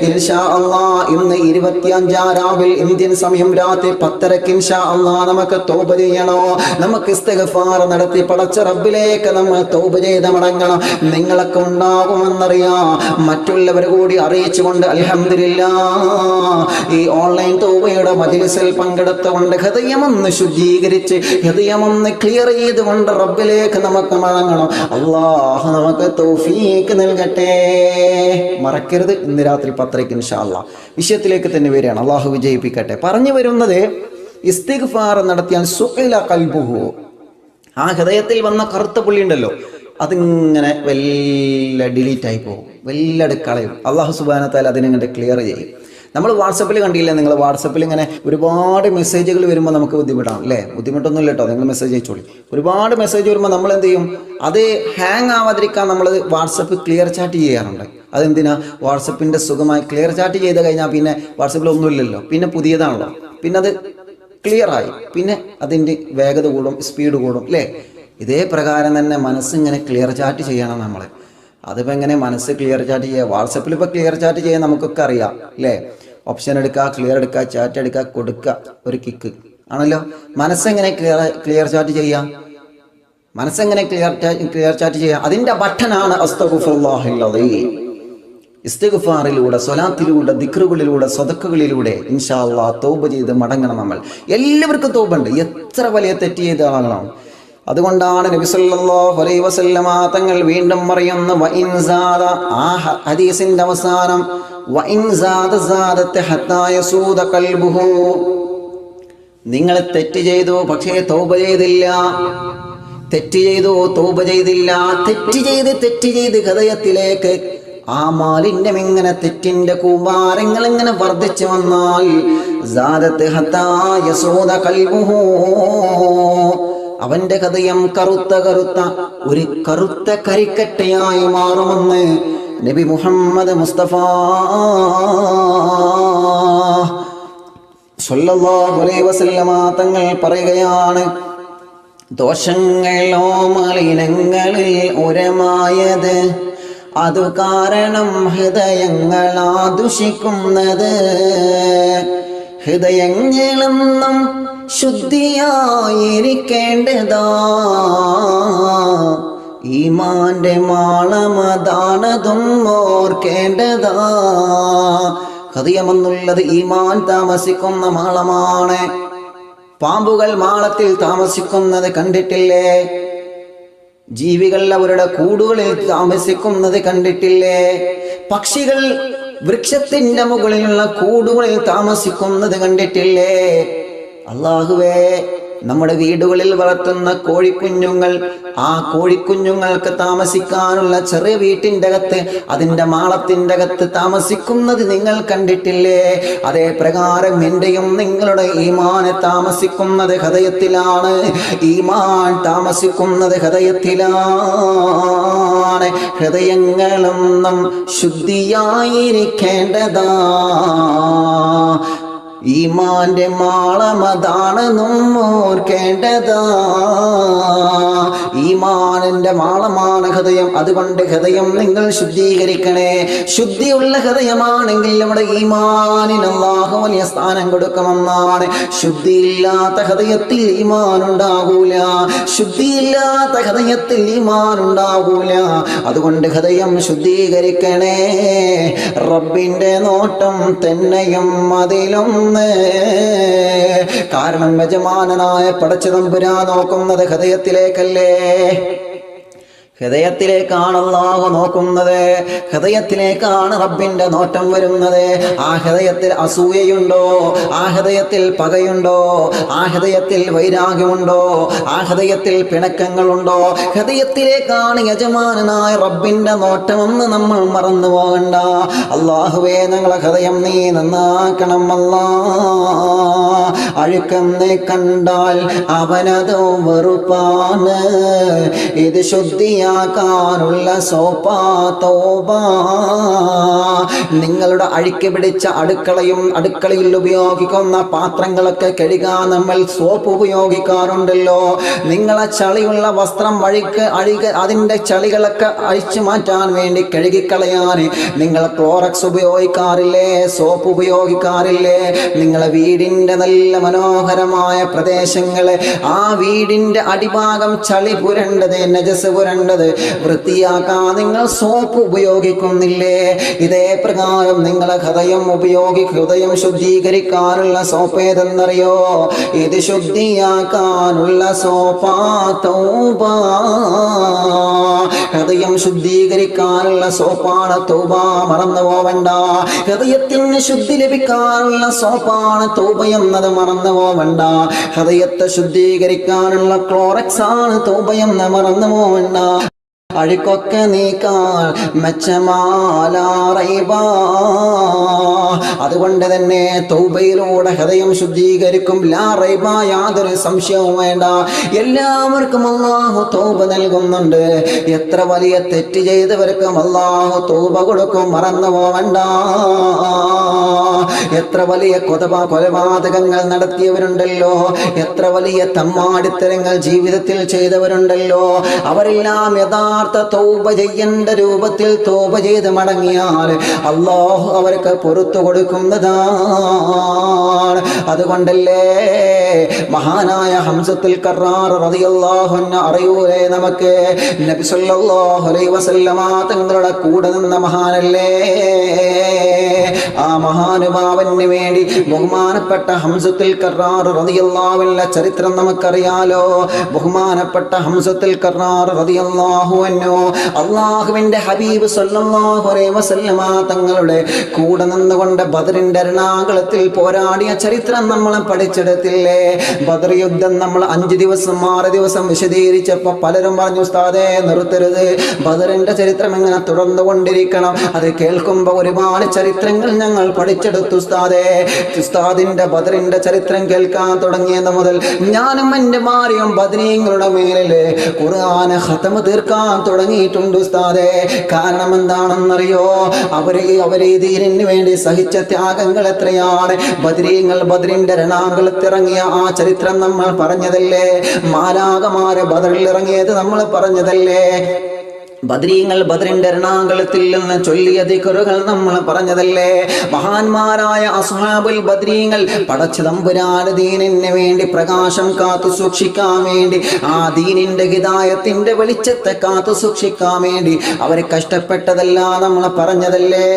ഇൻഷാ അല്ലാഹ് ഇന്ന് 25 രാവിൽ ഇന്ത്യൻ സമയം രാത്രി 10:30 ഇൻഷാ അല്ലാഹ് നമുക്ക് തൗബ ചെയ്യണോ, നമുക്ക് ഇസ്തിഗ്ഫാർ നടത്തി പടച്ച റബ്ബിലേക്ക് നമ്മൾ തൗബ ചെയ്ത് മടങ്ങണം. നിങ്ങളൊക്കെ ഉണ്ടാകുമെന്നറിയാം, മറ്റുള്ളവർ കൂടി അറിയിച്ചുകൊണ്ട് അൽഹംദുലില്ലാഹ് ഈ ഓൺലൈൻ തൗബയുടെ മജ്ലിസിൽ പങ്കെടുത്തുകൊണ്ട് ഹൃദയമൊന്ന് ശുദ്ധീകരിച്ച് ഹൃദയമൊന്ന് ക്ലിയർ ചെയ്തുകൊണ്ട് റബ്ബിലേക്ക് നമുക്ക് മടങ്ങണം. അല്ലാഹു നമുക്ക് തൗഫീഖ് നൽകട്ടെ. മറക്കരുത്, ഇന്ന് രാത്രി 10:30 ഇൻഷാ അല്ലാഹ്. വിഷയത്തിലേക്ക് തന്നെ വരികയാണ്. അല്ലാഹു വിജയിപ്പിക്കട്ടെ. പറഞ്ഞു വരുന്നത്, ഇസ്തിഗ്ഫാർ നടത്തിയാൽ സുഖില ഖൽബുഹു, ആ ഹൃദയത്തിൽ വന്ന കറുത്ത പുള്ളി ഉണ്ടല്ലോ, അതിങ്ങനെ വല്ല ഡിലീറ്റ് ആയി പോകും, വല്ലട് കളയും. അല്ലാഹു സുബ്ഹാനഹു വ തആല അതിനെ ക്ലിയർ ചെയ്യും. നമ്മൾ വാട്സപ്പിൽ കണ്ടില്ലേ, നിങ്ങൾ വാട്സപ്പിൽ ഇങ്ങനെ ഒരുപാട് മെസ്സേജുകൾ വരുമ്പോൾ നമുക്ക് ബുദ്ധിമുട്ടാണ് അല്ലേ? ബുദ്ധിമുട്ടൊന്നുമില്ല കേട്ടോ, നിങ്ങൾ മെസ്സേജ് അയച്ചോളി. ഒരുപാട് മെസ്സേജ് വരുമ്പോൾ നമ്മൾ എന്ത് ചെയ്യും, അത് ഹാങ് ആവാതിരിക്കാൻ നമ്മൾ വാട്സപ്പ് ക്ലിയർ ചാറ്റ് ചെയ്യാറുണ്ട്. അതെന്തിനാ? വാട്സപ്പിൻ്റെ സുഖമായി ക്ലിയർ ചാറ്റ് ചെയ്ത് കഴിഞ്ഞാൽ പിന്നെ വാട്സപ്പിൽ ഒന്നുമില്ലല്ലോ, പിന്നെ പുതിയതാണല്ലോ, പിന്നെ അത് ക്ലിയറായി, പിന്നെ അതിൻ്റെ വേഗത കൂടും, സ്പീഡ് കൂടും അല്ലേ? ഇതേ പ്രകാരം തന്നെ മനസ്സിങ്ങനെ ക്ലിയർ ചാറ്റ് ചെയ്യണം നമ്മൾ. അതിപ്പോൾ എങ്ങനെ മനസ്സ് ക്ലിയർ ചാറ്റ് ചെയ്യുക? വാട്സപ്പിൽ ഇപ്പോൾ ക്ലിയർ ചാറ്റ് ചെയ്യാൻ നമുക്കൊക്കെ അറിയാം അല്ലേ? ഓപ്ഷൻ എടുക്കുക, ക്ലിയർ എടുക്കുക, ചാറ്റ് എടുക്കുക, കൊടുക്കുക, ഒരു കിക്ക് ആണല്ലോ. മനസ്സെങ്ങനെ ക്ലിയർ ചാറ്റ് ചെയ്യാം? മനസ്സെങ്ങനെ ക്ലിയർ ചാറ്റ് ചെയ്യാം? അതിൻ്റെ ബട്ടനാണ് അസ്തഗ്ഫിറുല്ലാഹിൽ അദീം. ഇസ്തിഗ്ഫാറിലൂടെ, സ്വലാത്തിലൂടെ, ദിക്റുകളിലൂടെ, സദഖകളിലൂടെ ഇൻഷാ അല്ലാഹ് തൗബ ചെയ്ത് മടങ്ങണം. നമ്മൾ എല്ലാവർക്കും തൗബുണ്ട്, എത്ര വലിയ തെറ്റ് ചെയ്ത ആളാണ്. അതുകൊണ്ടാണ് നബി സല്ലല്ലാഹു അലൈഹി വസല്ലമ തങ്ങൾ വീണ്ടും പറയുന്ന വഇൻ സാദ, ആ ഹദീസിന്റെ അവസാനം വഇൻ സാദ സാദത ഹത്താ യസൂദ ഖൽബുഹു, നിങ്ങൾ തെറ്റ് ചെയ്തു പക്ഷേ തൗബ ചെയ്തില്ല, തെറ്റ് ചെയ്തു തൗബ ചെയ്തില്ല, തെറ്റ് ചെയ്ത് ഹൃദയത്തിലേക്ക് ആ മാലിന്യം ഇങ്ങനെ, തെറ്റിന്റെ കൂമ്പാരങ്ങൾ ഇങ്ങനെ വർദ്ധിച്ചു വന്നാൽ സാദത ഹത്താ യസൂദ ഖൽബുഹു, അവന്റെ ഹൃദയം കറുത്ത ഒരു കറുത്ത കരിക്കട്ടയായി മാറുമെന്ന് നബി മുഹമ്മദ് മുസ്തഫ സ്വല്ലല്ലാഹു അലൈഹി വസല്ലമ തങ്ങൾ പറയുകയാണ്. ദോഷങ്ങളോ മലിനങ്ങളിൽ ഉരമായത്, അതു കാരണം ഹൃദയങ്ങളാ ദുഷിക്കുന്നത്. ഹൃദയങ്ങളെന്നും ശുദ്ധിയായിരിക്കേണ്ടതാ, ഈമാന്റെ മാളമതാണതും ഓർക്കേണ്ടതാ. ഹൃദയമെന്നുള്ളത് ഈമാൻ താമസിക്കുന്ന മാളമാണ്. പാമ്പുകൾ മാളത്തിൽ താമസിക്കുന്നത് കണ്ടിട്ടില്ലേ? ജീവികൾ അവരുടെ കൂടുകളിൽ താമസിക്കുന്നത് കണ്ടിട്ടില്ലേ? പക്ഷികൾ വൃക്ഷത്തിന്റെ മുകളിലുള്ള കൂടുകളിൽ താമസിക്കുന്നത് കണ്ടിട്ടില്ലേ? അല്ലാഹുവേ, നമ്മുടെ വീടുകളിൽ വളർത്തുന്ന കോഴിക്കുഞ്ഞുങ്ങൾ, ആ കോഴിക്കുഞ്ഞുങ്ങൾക്ക് താമസിക്കാനുള്ള ചെറിയ വീട്ടിൻ്റെ അകത്ത്, അതിൻ്റെ മാളത്തിൻ്റെ അകത്ത് താമസിക്കുന്നത് നിങ്ങൾ കണ്ടിട്ടില്ലേ? അതേ പ്രകാരം എൻ്റെയും നിങ്ങളുടെ ഈമാൻ താമസിക്കുന്നത് ഹൃദയത്തിലാണ്. ഈമാൻ താമസിക്കുന്നത് ഹൃദയത്തിലാണ്. ഹൃദയങ്ങളൊന്നും ശുദ്ധിയായിരിക്കേണ്ടതാ, ഈമാന്റെ മാളമതാണെന്നും ഓർക്കേണ്ടതാ. ഈമാനിന്റെ മാളമാണ് ഹൃദയം. അതുകൊണ്ട് ഹൃദയം നിങ്ങൾ ശുദ്ധീകരിക്കണേ. ശുദ്ധിയുള്ള ഹൃദയമാണെങ്കിൽ നമ്മുടെ ഈമാനിന് അല്ലാഹു വലിയ സ്ഥാനം കൊടുക്കുമെന്നാണ്. ശുദ്ധിയില്ലാത്ത ഹൃദയത്തിൽ ഈമാൻ ഉണ്ടാകൂല, ശുദ്ധിയില്ലാത്ത ഹൃദയത്തിൽ ഈമാൻ ഉണ്ടാകൂല. അതുകൊണ്ട് ഹൃദയം ശുദ്ധീകരിക്കണേ. റബ്ബിന്റെ നോട്ടം തന്നെയും അതിലും, കാരണം യജമാനനായ പടച്ചതമ്പുരാൻ നോക്കുന്നത് ഹൃദയത്തിലേക്കല്ലേ. ഹൃദയത്തിലേക്കാണ് അല്ലാഹു നോക്കുന്നത്, ഹൃദയത്തിലേക്കാണ് റബ്ബിന്റെ നോട്ടം വരുന്നത്. ആ ഹൃദയത്തിൽ അസൂയയുണ്ടോ? ആ ഹൃദയത്തിൽ പകയുണ്ടോ? ആ ഹൃദയത്തിൽ വൈരാഗ്യമുണ്ടോ? ആ ഹൃദയത്തിൽ പിണക്കങ്ങളുണ്ടോ? ഹൃദയത്തിലേക്കാണ് യജമാനനായ റബ്ബിന്റെ നോട്ടമെന്ന് നമ്മൾ മറന്നു പോകണ്ട. അല്ലാഹുവേ, ഞങ്ങളെ ഹൃദയം നീ നന്നാക്കണം അല്ലാ. അഴുക്കെന്ന് കണ്ടാൽ അവനതോ വെറുപ്പാണ്, ഇത് ശുദ്ധിയാക്കാനുള്ള സോപ്പാ തൗബ. നിങ്ങളുടെ അഴുക്ക് പിടിച്ച അടുക്കളയിൽ ഉപയോഗിക്കുന്ന പാത്രങ്ങളൊക്കെ കഴുകാൻ നമ്മൾ സോപ്പ് ഉപയോഗിക്കാറുണ്ടല്ലോ. നിങ്ങളെ ചളിയുള്ള വസ്ത്രം അതിൻ്റെ ചളികളൊക്കെ അഴിച്ചു മാറ്റാൻ വേണ്ടി കഴുകിക്കളയാൻ നിങ്ങൾ ക്ലോറക്സ് ഉപയോഗിക്കാറില്ലേ? സോപ്പ് ഉപയോഗിക്കാറില്ലേ? നിങ്ങളെ വീടിൻ്റെ നല്ല മനോഹരമായ പ്രദേശങ്ങള്, ആ വീടിൻ്റെ അടിഭാഗം ചളി പുരണ്ടത്, നജസ് പുരണ്ടത് വൃത്തിയാക്കാൻ നിങ്ങൾ സോപ്പ് ഉപയോഗിക്കുന്നില്ലേ? ഇതേ പ്രകാരം നിങ്ങളെ ഹൃദയം ശുദ്ധീകരിക്കാനുള്ള സോപ്പ് ഏതെന്നറിയോ? ഇത് ശുദ്ധിയാക്കാനുള്ള സോപ്പാ തൗബ. ഹൃദയം ശുദ്ധീകരിക്കാനുള്ള സോപ്പാണ് തൗബ, മറന്നു പോവണ്ട. ഹൃദയത്തിന് ശുദ്ധി ലഭിക്കാനുള്ള സോപ്പാണ് തൗബ എന്നത് മറന്നു പോവണ്ട. ഹൃദയത്തെ ശുദ്ധീകരിക്കാനുള്ള ക്ലോറക്സ് ആണ് തൗബ എന്ന് മറന്നു പോവണ്ട. അഴുക്കൊക്കെ നീക്കാൻ മെച്ചമാലാറൈബാ. അതുകൊണ്ട് തന്നെ തൗബയിലൂടെ ഹൃദയം ശുദ്ധീകരിക്കും. ലാ റൈബ, യാതൊരു സംശയവും വേണ്ട. എല്ലാവർക്കും അല്ലാഹു തൗബ നൽകുന്നുണ്ട്. എത്ര വലിയ തെറ്റ് ചെയ്തവർക്കും അല്ലാഹു തൗബ കൊടുക്കും, മറന്നു പോവണ്ട. എത്ര വലിയ കൊലപാതകങ്ങൾ നടത്തിയവരുണ്ടല്ലോ, എത്ര വലിയ തമ്മാടിത്തരങ്ങൾ ജീവിതത്തിൽ ചെയ്തവരുണ്ടല്ലോ, അവരെല്ലാം യഥാർത്ഥ തൗബ ചെയ്യേണ്ട രൂപത്തിൽ തൗബ ചെയ്ത് മടങ്ങിയാൽ അല്ലാഹു അവർക്ക് പുറത്തു കൊടുക്കുന്നതാണ്. അതുകൊണ്ടല്ലേ മഹാനായ ഹംസത്തുൽ കറാർ റളിയല്ലാഹു അൻഹു അറിയൂലേ നമുക്ക്? നബി സല്ലല്ലാഹു അലൈഹി വസല്ലമ തങ്ങളുടെ കൂടെ നിന്ന മഹാനല്ലേ? ആ മഹാനുഭാവന് വേണ്ടി ബഹുമാനപ്പെട്ട ഹംസത്തുൽ കറാർ റളിയല്ലാഹു അൻഹുവിന്റെ ചരിത്രം നമുക്കറിയാലോ. ബഹുമാനപ്പെട്ട ഹംസത്തുൽ കറാർ റളിയല്ലാഹു അൻഹു അല്ലാഹുവിന്റെ ഹബീബ് സല്ലല്ലാഹു അലൈഹി വസല്ലമ തങ്ങളുടെ കൂടെ നിന്നുകൊണ്ട് ബദറിന്റെ രണാകുളത്തിൽ പോരാടിയ ചരിത്രം നമ്മൾ പഠിച്ചെടുത്തില്ലേ? ബദർ യുദ്ധം നമ്മൾ 5 ദിവസം 6 ദിവസം വിശദീകരിച്ചപ്പോൾ പലരും പറഞ്ഞു, ഉസ്താദേ നിർത്തരുത്, ബദറിന്റെ ചരിത്രം ഇങ്ങനെ തുടർന്നുകൊണ്ടിരിക്കണം. അത് കേൾക്കുമ്പോൾ ഒരുപാട് ചരിത്രങ്ങൾ ഞങ്ങൾ പഠിച്ചെടുത്തു ഉസ്താദേ. ഉസ്താദിന്റെ ബദറിന്റെ ചരിത്രം കേൾക്കാൻ തുടങ്ങിയത് മുതൽ ഞാനും എൻ്റെ ഭാര്യയും ബദരീങ്ങളുടെ മേലില് ഖുർആൻ ഖതം തീർക്കാൻ തുടങ്ങിയിട്ടുണ്ട് ഉസ്താദേ. കാരണം എന്താണെന്നറിയോ? അവരെ ദീനിന് വേണ്ടി സഹിച്ച ത്യാഗങ്ങൾ എത്രയാണ്. ബദറിന്റെ രണാകുളത്തിറങ്ങിയ ആ ചരിത്രം നമ്മൾ പറഞ്ഞതല്ലേ? മാലാഖമാരെ ബദറിൽ ഇറങ്ങിയത് നമ്മൾ പറഞ്ഞതല്ലേ? ബദറിന്റെ രണാകുളത്തിൽ നിന്ന് ചൊല്ലിയ ദിക്റുകൾ നമ്മൾ പറഞ്ഞതല്ലേ? മഹാന്മാരായ അസ്ഹാബുൽ ബദരീങ്ങൾ പടച്ച തമ്പുരാന്റെ ദീനിന് വേണ്ടി പ്രകാശം കാത്തു സൂക്ഷിക്കാൻ വേണ്ടി, ആ ദീനിന്റെ ഹിദായത്തിന്റെ വെളിച്ചത്തെ കാത്തു സൂക്ഷിക്കാൻ വേണ്ടി അവർ കഷ്ടപ്പെട്ടതെല്ലാം നമ്മൾ പറഞ്ഞതല്ലേ?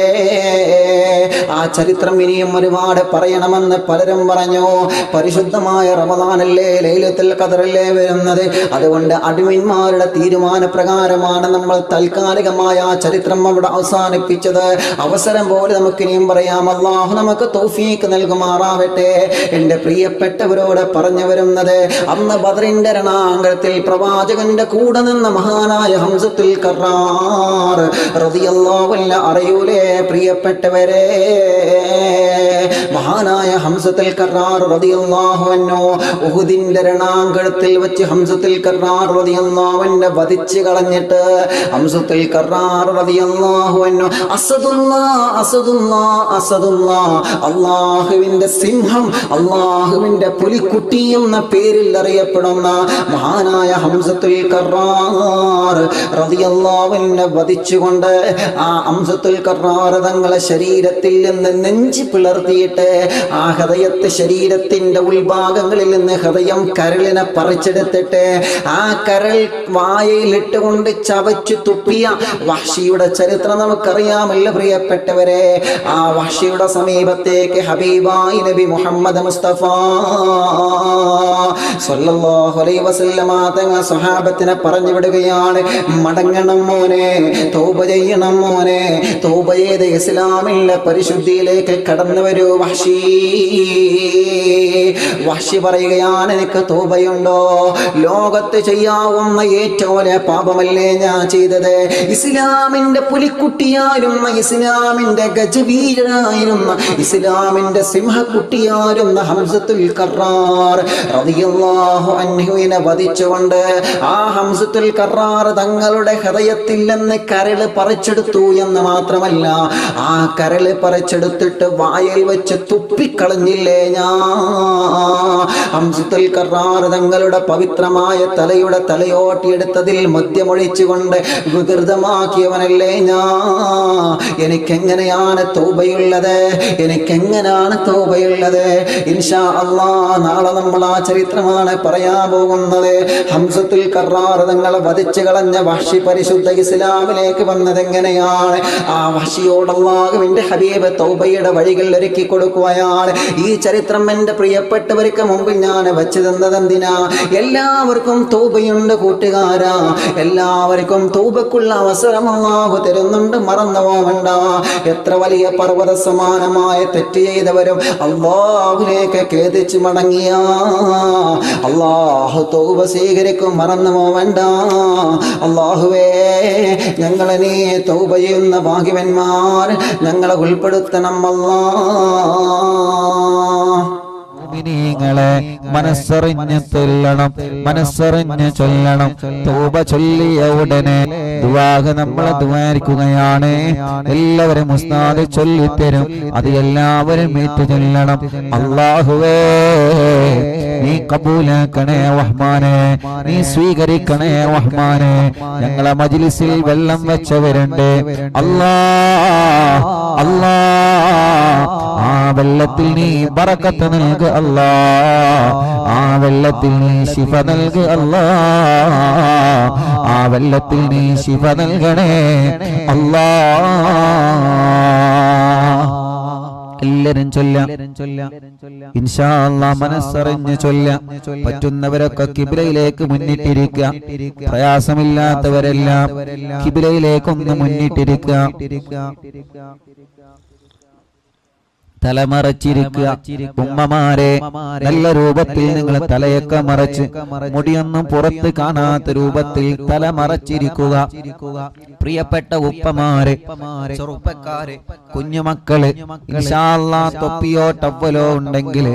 ആ ചരിത്രം ഇനിയും ഒരുപാട് പറയണമെന്ന് പലരും പറഞ്ഞു. പരിശുദ്ധമായ റമദാനല്ലേ, ലൈലത്തുൽ ഖദറല്ലേ വരുന്നത്. അതുകൊണ്ട് അടിമന്മാരുടെ തീരുമാന പ്രകാരമാണ് നമ്മൾ താൽക്കാലികമായ ആ ചരിത്രം അവിടെ അവസാനിപ്പിച്ചത്. അവസരം പോലെ നമുക്ക് ഇനിയും പറയാം. അല്ലാഹു നമുക്ക് തൗഫീഖ് നൽകുമാറാവട്ടെ. എൻ്റെ പ്രിയപ്പെട്ടവരോട് പറഞ്ഞു വരുന്നത്, അന്ന് ബദറിന്റെ രണാകുളത്തിൽ പ്രവാചകന്റെ കൂടെ നിന്ന മഹാനായ ഹംസത്തുൽ കറാർ റളിയല്ലാഹു അൻഹു അറിയൂലേ പ്രിയപ്പെട്ടവരെ? മഹാനായ ഹംസത്തുൽ കറാർ റളിയല്ലാഹു അൻഹു ഉഹുദിന്റെ രണാകുളത്തിൽ വെച്ച് ഹംസത്തുൽ കറാർ റളിയല്ലാഹു അൻഹു വധിച്ചു കളഞ്ഞിട്ട് ഹംസത്തുൽ കറാർ റളിയല്ലാഹു അൻഹു അസദുല്ലാഹ് അല്ലാഹുവിന്റെ സിംഹം, അല്ലാഹുവിന്റെ പുലിക്കുട്ടി എന്ന പേരിൽ അറിയപ്പെടുന്ന മഹാനായ ഹംസത്തുൽ കറാർ റളിയല്ലാഹു അൻഹു വധിച്ചുകൊണ്ട് ആ ഹംസത്തുൽ കറാർ തങ്ങളെ ശരീരത്തിൽ നിന്ന് നെഞ്ചി പിളർത്തിയിട്ട് ആ ശരീരത്തിന്റെ ഉൾഭാഗങ്ങളിൽ നിന്ന് ഹൃദയം കരളിനെ പറിച്ചെടുത്തിട്ട് ആ കരൾ വായയിലിട്ടുകൊണ്ട് ചവച്ചു തുപ്പിയ വഹ്ശിയുടെ ചരിത്രം നമുക്കറിയാമല്ലോ പ്രിയപ്പെട്ടവരെ. ആ വഹ്ശിയുടെ സമീപത്തേക്ക് ഹബീബായി നബി മുഹമ്മദ് മുസ്തഫ സ്വല്ലല്ലാഹു അലൈഹി വസല്ലമ തങ്ങൾ സ്വഹാബത്തിനെ പറഞ്ഞു വിടുകയാണ്, മടങ്ങണം മോനെ, തൗബ ചെയ്യണം മോനെ, തൗബ ചെയ്ത് ഇസ്ലാമിലെ പരിശുദ്ധിയിലേക്ക് കടന്നു വരൂ വഹ്ശി. വഹ്ശി പറയുകയാണ്, എനിക്ക് തൗബയുണ്ടോ? ലോകത്ത് ചെയ്യാവുന്ന ഏറ്റവും വലിയ പാപമല്ലേ ഞാൻ ചെയ്തത്? ഇസ്ലാമിന്റെ പുലിക്കുട്ടിയായിരുന്ന, ഇസ്ലാമിന്റെ ഗജവീരനായിരുന്ന, ഇസ്ലാമിന്റെ സിംഹക്കുട്ടിയായിരുന്ന ഹംസത്തുൽ കറാർ റളിയല്ലാഹു അൻഹുവിനെ വധിച്ചുകൊണ്ട് ആ ഹംസത്തുൽ കറാർ തങ്ങളുടെ ഹൃദയത്തിൽ നിന്ന് കരള് പറിച്ചെടുത്തു എന്ന് മാത്രമല്ല, ആ കരള് പറിച്ചെടുത്തിട്ട് വായിൽ വെച്ച് തുപ്പിക്കളഞ്ഞില്ലേ ഞാൻ. ഹംസത്തുൽ കറാർ തങ്ങളുടെ പവിത്രമായ തലയുടെ തലയോട്ടിയെടുത്തതിൽ മദ്യമൊഴിച്ചുകൊണ്ട് വികൃതമാക്കിയവനല്ലേ ഞാൻ. എനിക്കെങ്ങനെയാണ് തൗബയുള്ളത്? എനിക്കെങ്ങനെയാണ് തൗബയുള്ളത്? ഇൻഷാ അല്ലാഹ് നാളെ നമ്മൾ ആ ചരിത്രമാണ് പറയാൻ പോകുന്നത്. ഹംസത്തുൽ കറാർ തങ്ങളെ വധിച്ചു കളഞ്ഞ വഹ്ശി പരിശുദ്ധ ഇസ്ലാമിലേക്ക് വന്നത് എങ്ങനെയാണ്? ആ വഹ്ശിയോട് അല്ലാഹുവിന്റെ ഹബീബ് തൗബയുടെ വഴികൾ ഒരുക്കി കൊടുക്കുകയാണ്. ഈ ചരിത്രം എൻ്റെ പ്രിയപ്പെട്ടവർക്ക് മുമ്പിൽ ഞാൻ വെച്ചു തന്നത് എന്തിനാ? എല്ലാവർക്കും തൗബയുണ്ട് കൂട്ടുകാരാ, എല്ലാവർക്കും തൗബക്കുള്ള അവസരം അല്ലാഹു തരുന്നുണ്ട്, മറന്നു പോവണ്ട. എത്ര വലിയ പർവ്വത സമാനമായ തെറ്റ് ചെയ്തവരും അല്ലാഹുവിലേക്ക് ഖേദിച്ച് മടങ്ങിയ അല്ലാഹു തൗബ സ്വീകരിക്കും, മറന്നു പോവണ്ട. അല്ലാഹുവേ, ഞങ്ങളെ നീ തൗബ ചെയ്യുന്ന ഭാഗ്യവന്മാർ ഞങ്ങളെ ഉൾപ്പെടുത്തണം അല്ലാഹ്. മുഅ്മിനീങ്ങളെ മനസ്സറിഞ്ഞ് ചൊല്ലണം, മനസ്സറിഞ്ഞ് ചൊല്ലണം. തൗബ ചൊല്ലിയ ഉടനെ ദുആഹ് നമ്മളെ ദുആരിക്കുകയാണ്. എല്ലാവരും ഉസ്താദ് ചൊല്ലിത്തരും, അത് എല്ലാവരും ഏറ്റു ചൊല്ലണം. അല്ലാഹുവേ, നീ കബൂലാക്കണേ റഹ്മാനെ, നീ സ്വീകരിക്കണേ റഹ്മാനെ. ഞങ്ങളെ മജ്ലിസിൽ വെള്ളം വെച്ചവരുണ്ട് അല്ലാഹ്, അല്ലാഹ് ആ വെള്ളത്തിൽ നീ ബറക്കത്ത് നൽകു അല്ലാഹ്, ആ വെള്ളത്തിൽ നീ ശിഫ നൽകു അല്ലാഹ്, ആ വെള്ളത്തിൽ നീ ശിഫ നൽകണേ അല്ലാഹ്. എല്ലാരും ചൊല്ലാം ഇൻഷാ അല്ലാഹ്, മനസ്സറിഞ്ഞ് ചൊല്ലാം. പറ്റുന്നവരൊക്കെ കിബിലയിലേക്ക് മുന്നിട്ടിരിക്കുക, പ്രയാസമില്ലാത്തവരെല്ലാം കിബിലയിലേക്കൊന്ന് മുന്നിട്ടിരിക്കുക. തലമറച്ചിരിക്കുക. ഉമ്മമാരെ, നല്ല രൂപത്തിൽ നിങ്ങൾ തലയൊക്കെ മറച്ച്, മുടിയൊന്നും പുറത്ത് കാണാത്ത രൂപത്തിൽ തലമറച്ചിരിക്കുക. പ്രിയപ്പെട്ട ഉപ്പമാരെ, ചെറുപ്പക്കാരെ, കുഞ്ഞുമക്കള്, ഇൻഷാ അല്ലാഹ് തൊപ്പിയോ ടവ്വലോ ഉണ്ടെങ്കിൽ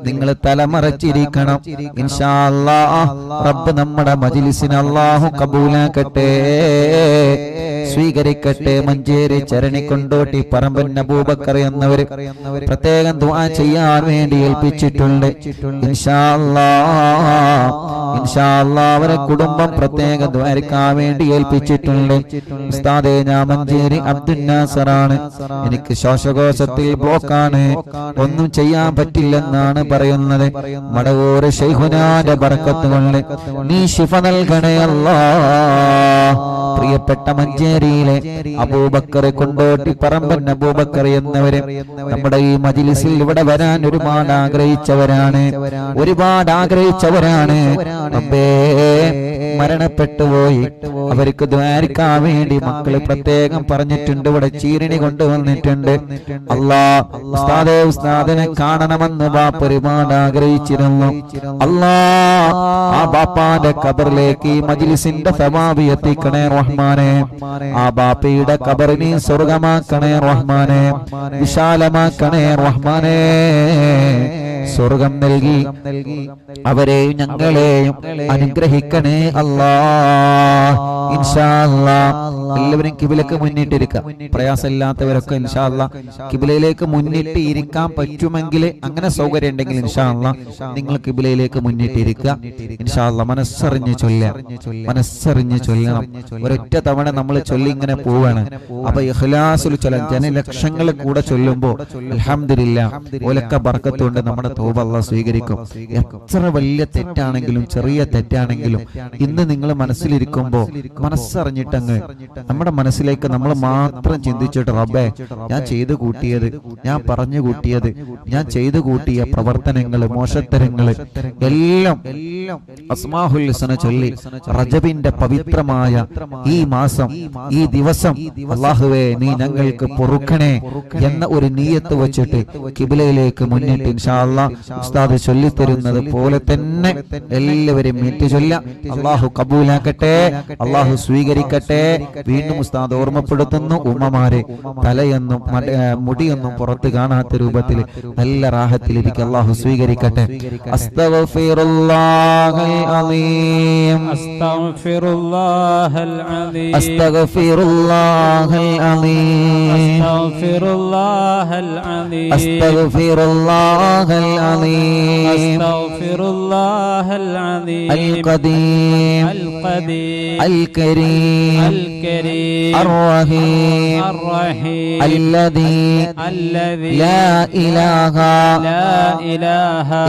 നിങ്ങൾ തലമറച്ചിരിക്കണം. ഇൻഷാ അല്ലാഹ് റബ്ബ് നമ്മുടെ മജ്ലിസിനെ അല്ലാഹു കബൂലാക്കട്ടെ, സ്വീകരിക്കട്ടെ. മഞ്ചേരി ചരണി കൊണ്ടോട്ടി പറമ്പൻ അബൂബക്കർ എന്നവര് പ്രത്യേകം ദുആ ചെയ്യാൻ വേണ്ടി ഏൽപ്പിച്ചിട്ടുണ്ട്. ഇൻഷാ അല്ലാഹ്, ഇൻഷാ അല്ലാഹ് അവരെ കുടുംബം പ്രത്യേകം ദുആരിക്കാൻ വേണ്ടി ഏൽപ്പിച്ചിട്ടുണ്ട്. ഉസ്താദേ, ഞാൻ മഞ്ചേരി അബ്ദുൽ നാസറാണ്, എനിക്ക് ശ്വാസകോശത്തിൽ ബ്ലോക്കാണ്, ഒന്നും ചെയ്യാൻ പറ്റില്ലെന്നാണ് പറയുന്നത്. മടവൂർ ശൈഖുനാന്റെ ബർക്കത്ത് കൊണ്ട് നീ ശിഫ നൽകണേ അല്ലാഹ്. പ്രിയപ്പെട്ട മഞ്ചേരിയിലെ അബൂബക്കർ കൊണ്ടോട്ടി പറമ്പൻ അബൂബക്കർ എന്നവരെ നമ്മുടെ ഈ മജ്ലിസിൽ ഇവിടെ വരാൻ ഒരുപാട് ആഗ്രഹിച്ചവരാണ്, ഒരുപാട് ആഗ്രഹിച്ചവരാണ്. റബ്ബേ, മരണപ്പെട്ടു പോയി, അവർക്ക് ദ്വാരിക്കാൻ വേണ്ടി മക്കള് പ്രത്യേകം പറഞ്ഞിട്ടുണ്ട്. ഇവിടെ ചീരണി കൊണ്ടുവന്നിട്ടുണ്ട്. അല്ലാഹ്, ഉസ്താദേ, ഉസ്താദിനെ കാണണമെന്ന് ബാപ്പ ഒരുപാട് ആഗ്രഹിച്ചിരുന്നു. അല്ലാഹ്, ആ ബാപ്പാന്റെ ഖബറിലേക്ക് ഈ മജ്ലിസിന്റെ സവാബ് എത്തിക്കണേ റഹ്മാനെ. ആ ബാപ്പയുടെ ഖബറിനെ സ്വർഗമാക്കണേ റഹ്മാനെ, വിശാലമാക്കണേ റഹ്മാനെ. സ്വർഗം നൽകി അവരെയും ഞങ്ങളെയും അനുഗ്രഹിക്കണേ അല്ലാഹ്. ഇൻഷാ അല്ലാഹ് എല്ലാവരും കിബിലക്ക് മുന്നിട്ടിരിക്കുക. പ്രയാസമില്ലാത്തവരൊക്കെ ഇൻഷാ അല്ലാഹ് കിബിലയിലേക്ക് മുന്നിട്ട് ഇരിക്കാൻ പറ്റുമെങ്കിൽ, അങ്ങനെ സൗകര്യം ഉണ്ടെങ്കിൽ ഇൻഷാ അല്ലാഹ് നിങ്ങൾ കിബിലയിലേക്ക് മുന്നിട്ടിരിക്കുക. ഇൻഷാ അല്ലാഹ് മനസ്സറിഞ്ഞ് ചൊല്ലാം, മനസ്സറിഞ്ഞ് ചൊല്ലണം. ഒരൊറ്റ തവണ നമ്മൾ ചൊല്ലി ഇങ്ങനെ പോവാണ്. അപ്പൊ ഇഖ്ലാസുൽ ചൊല്ലാൻ ജനലക്ഷങ്ങൾ കൂടെ ചൊല്ലുമ്പോ അൽഹംദുലില്ലാഹ് ഓലൊക്കെ ബർക്കത്തുണ്ട്, നമ്മുടെ തൗബ അല്ലാഹു സ്വീകരിക്കും. എത്ര വലിയ തെറ്റാണെങ്കിലും ചെറിയ തെറ്റാണെങ്കിലും ഇന്ന് നിങ്ങൾ മനസ്സിലിരിക്കുമ്പോൾ മനസ്സറിഞ്ഞിട്ടങ്ങ് നമ്മുടെ മനസ്സിലേക്ക് നമ്മൾ മാത്രം ചിന്തിച്ചിട്ട് റബ്ബേ, ഞാൻ ചെയ്തു കൂട്ടിയത്, ഞാൻ പറഞ്ഞു കൂട്ടിയത്, ഞാൻ ചെയ്തു കൂട്ടിയ പ്രവർത്തനങ്ങൾ, മോശത്തരങ്ങൾ എല്ലാം അസ്മാഉൽ ഹുസ്ന ചൊല്ലി റജബിന്റെ പവിത്രമായ ഈ മാസം, ഈ ദിവസം അല്ലാഹുവേ നീ ഞങ്ങൾക്ക് പൊറുക്കണേ എന്ന ഒരു നിയ്യത്ത് വെച്ചിട്ട് ഖിബ്ലയിലേക്ക് മുന്നിട്ട് ഇൻഷാ അല്ലാഹ് ഉസ്താദ് ചൊല്ലിത്തരുന്നത് പോലെ തന്നെ എല്ലാവരും ഏറ്റു ചൊല്ലാം. അല്ലാഹു കബൂലാക്കട്ടെ, അല്ലാഹു സ്വീകരിക്കട്ടെ. വീണ്ടും ഉസ്താദ് ഓർമ്മപ്പെടുത്തുന്നു, ഉമ്മമാരെ തലയൊന്നും മുടിയൊന്നും പുറത്ത് കാണാത്ത രൂപത്തിൽ നല്ല റാഹത്തിലിരിക്കും. അല്ലാഹു സ്വീകരിക്കട്ടെ. അസ്തഗ്ഫിറുല്ലാഹൽ അലീം, അസ്തഗ്ഫിറുല്ലാഹൽ അലീം, അസ്തഗ്ഫിറുല്ലാഹൽ അലീം, അസ്തഗ്ഫിറുല്ലാഹൽ അലീം, അസ്തഗ്ഫിറുല്ലാഹൽ അലീം, അസ്തഗ്ഫിറുല്ലാഹൽ അലീം, അൽ ഖദീം, അൽ ഖദീം, അൽ കരീം, അൽ കരീം, അർ റഹീം, അർ റഹീം, അല്ലദീ ലാ ഇലാഹ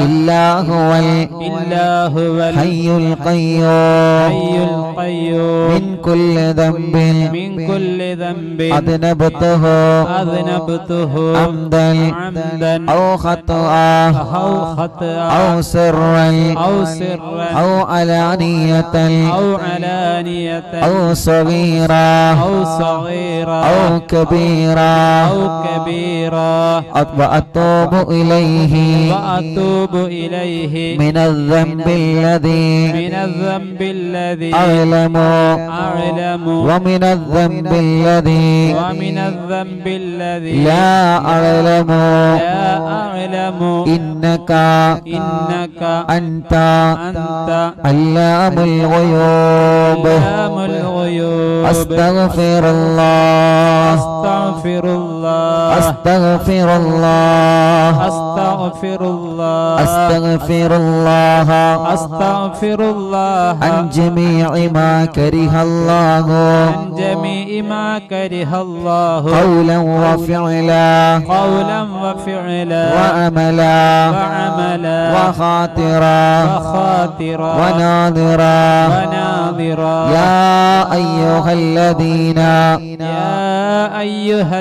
ഇല്ലാ ഹുവൽ ഹയ്യുൽ ഖയ്യൂം മിൻ കുല്ലി ദംബിൻ അദ്നബതുഹു അംദൻ ഔ ഖത്അൻ ഔ സിർറൻ ഔ അലാനിയതൻ ഔ സഗീറാ ഔ കബീറാ وأتوب إليه من الذنب الذي أعلم ومن الذنب الذي لا أعلم إنك أنت علام الغيوب. أستغفر الله أستغفر الله أستغفر الله أستغفر الله أستغفر الله أستغفر الله عن جميع ما كره الله عن جميع ما كره الله قولا وفعلا قولا وفعلا وعملا وعملا وخاطرا وخاطرا وناظرا وناظرا يا أيها الذين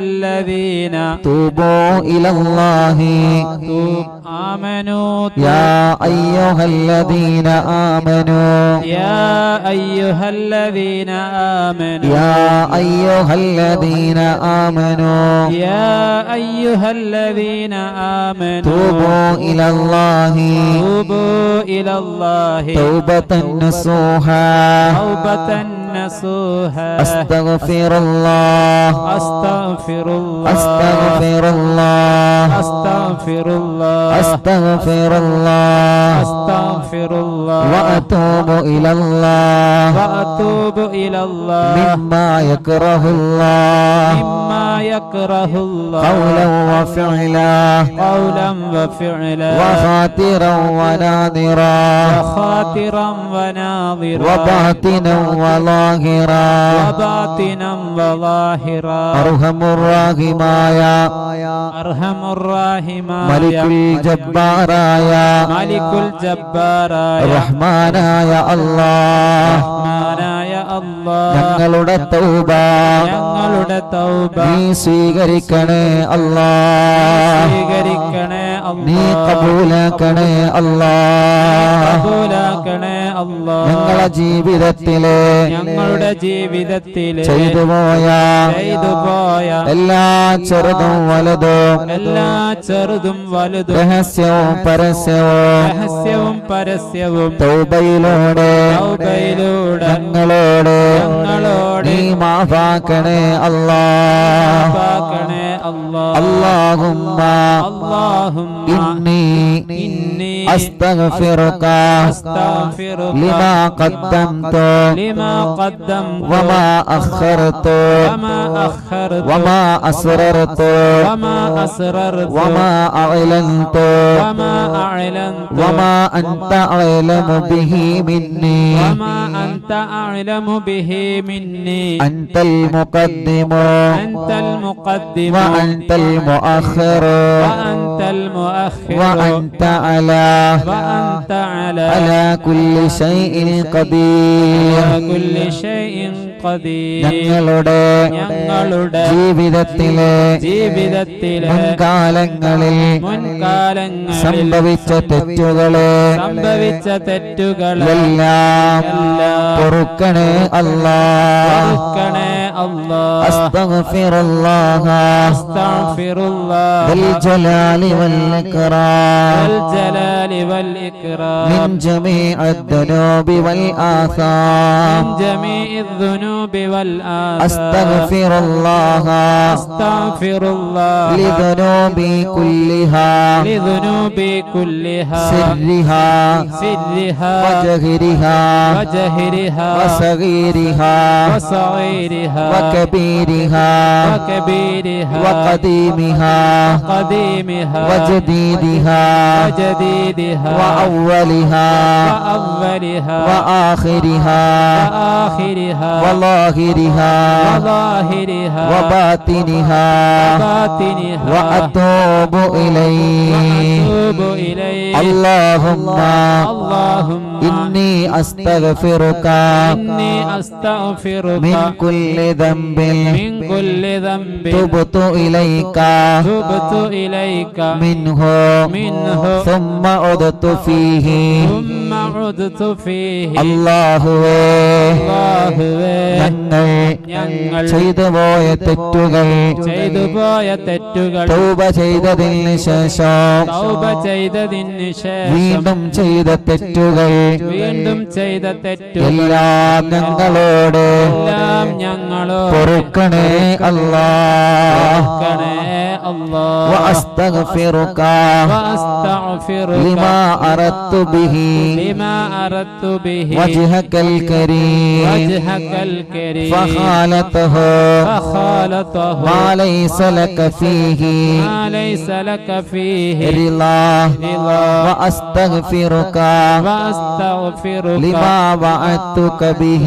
الذين توبوا إلى الله آمنوا يا أيها الذين آمنوا يا أيها الذين آمنوا يا أيها الذين آمنوا يا أيها الذين آمنوا توبوا إلى الله توبوا إلى الله توبة نصوحا توبة نصوحا أستغفر الله أستغفر الله أستغفر الله أستغفر الله أستغفر الله أستغفر الله وأتوب إلى الله وأتوب إلى الله مما يكره الله مما يكره الله قولا وفعلا قولا وفعلا وخاطرا وناظرا وخاطرا وناظرا وباطنا وظاهرا وباطنا وظاهرا أرحم الراحمايا أرحم الراحمين മലിക്കുൽ ജബ്ബാറായ മലിക്കുൽ ജബ്ബാറായ റഹ്മാനായ അല്ലാഹ് റഹ്മാനായ അല്ലാഹ് ഞങ്ങളുടെ തൗബ ഞങ്ങളുടെ തൗബ നീ സ്വീകരിക്കണേ അല്ലാഹ് സ്വീകരിക്കണേ നീ അല്ലാഹ് കബൂലാക്കണേ അല്ലാഹ് കബൂലാക്കണേ അല്ലാഹ് ഞങ്ങളുടെ ജീവിതത്തിലെ ഞങ്ങളുടെ ജീവിതത്തിലെ ചെയ്തുപോയ എല്ലാ ചെറുതും വലുതും എല്ലാ ചെറുതും വലുതും രഹസ്യവും പരസ്യവും രഹസ്യവും പരസ്യവും തൗബയിലൂടെ തൗബയിലൂടെ ഞങ്ങളോട് നീ മാഫാക്കണേ അല്ലാഹ് പാക്കണേ അല്ലാഹ് അല്ലാഹുമ്മ ഇന്നി അസ്തഗ്ഫിറുക ലിമാ ഖദ്ദംതു വമാ അഖർതു വമാ അസ്റർതു വമാ അഅലൻതു വമാ അൻത അഅലമു ബിഹി മിന്നി അൻതൽ മുഖദ്ദിമു വഅൻതൽ മുഅഖ്ഖിറു അൻതൽ മുഅഖിറു വഅൻത അലാ വഅൻത അലാ കുല്ലി ശൈഇൻ ഖദീർ. കുല്ലി ശൈഇൻ ഖദീർ. ഞങ്ങളുടെ ജീവിതത്തിലെ മുൻകാലങ്ങളിൽ സംഭവിച്ച തെറ്റുകളെ എല്ലാം പൊറുക്കണേ അല്ലാഹ്. അസ്തഗ്ഫിറുല്ലാഹ ദൽ ജലാലി വൽ ഇക്റാം മിൻ ജമീഇദ് ദുനൂബി വൽ ആസാം. അസ്തഗ്ഫിറുല്ലാഹ ലിദുനൂബി കുല്ലിഹാ സിർരിഹാ വജഹരിഹാ വസഗീരിഹാ വകബീരിഹാ വഖദീമിഹാ വജദീദിഹാ വഅവ്വലിഹാ വആഖിരിഹാ വലാഹിരിഹാ وباطنها وأتوب إليه. اللهم إني أستغفرك من كل ذنب تبت إليك منه ثم عدت فيه. ഞങ്ങൾ ചെയ്തു പോയ തെറ്റുകൾ തൗബ ചെയ്തതിന് ശേഷം വീണ്ടും ചെയ്ത തെറ്റുകൾ എല്ലാം ഞങ്ങളോട് പൊറുക്കണേ അല്ലാഹ്. وأستغفرك لما أردت به وجهك الكريم فخالته ما ليس لك فيه رضا. وأستغفرك لما وعدتك به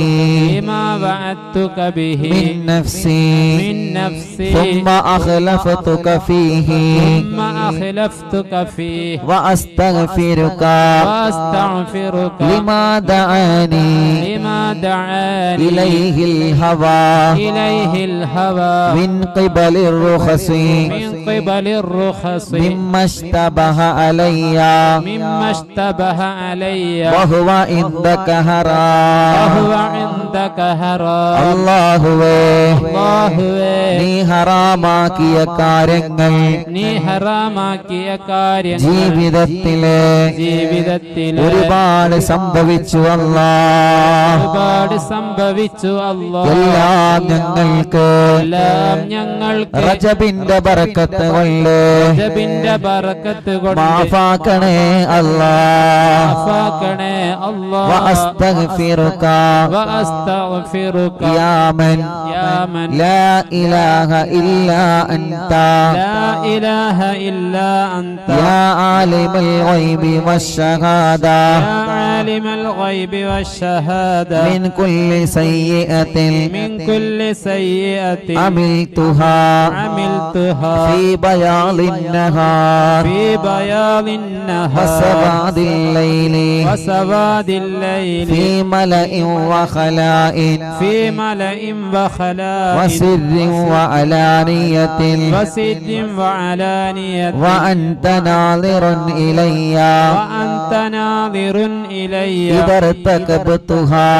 من نفسي ثم أخلفتك فيه وأستغفرك لما دعاني إليه الهوى من قبل الرخص مما اشتبه علي وهو عندك حرام. അല്ലാഹുവേ നീ ഹറാമാക്കിയ കാര്യങ്ങൾ ജീവിതത്തിലെ ഒരുപാട് സംഭവിച്ചു അല്ലാഹ്. എല്ലാം ഞങ്ങൾക്ക് റജബിന്റെ ബറക്കത്ത് കൊണ്ട് മാഫാക്കണേ അല്ലാഹ്. വഅസ്തഗ്ഫിറുക യാ മൻ ലാ ഇലാഹ ഇല്ലാ അൻത യാ ആലിമൽ ഗൈബി വശ്ശഹാദ മിൻ കുല്ലി സയ്യിഅത്തിൻ عملتها في بياض النهار وسواد الليل في ملأ وخلاء وسر وعلانية وأنت ناظر إلي إذا ارتكبتها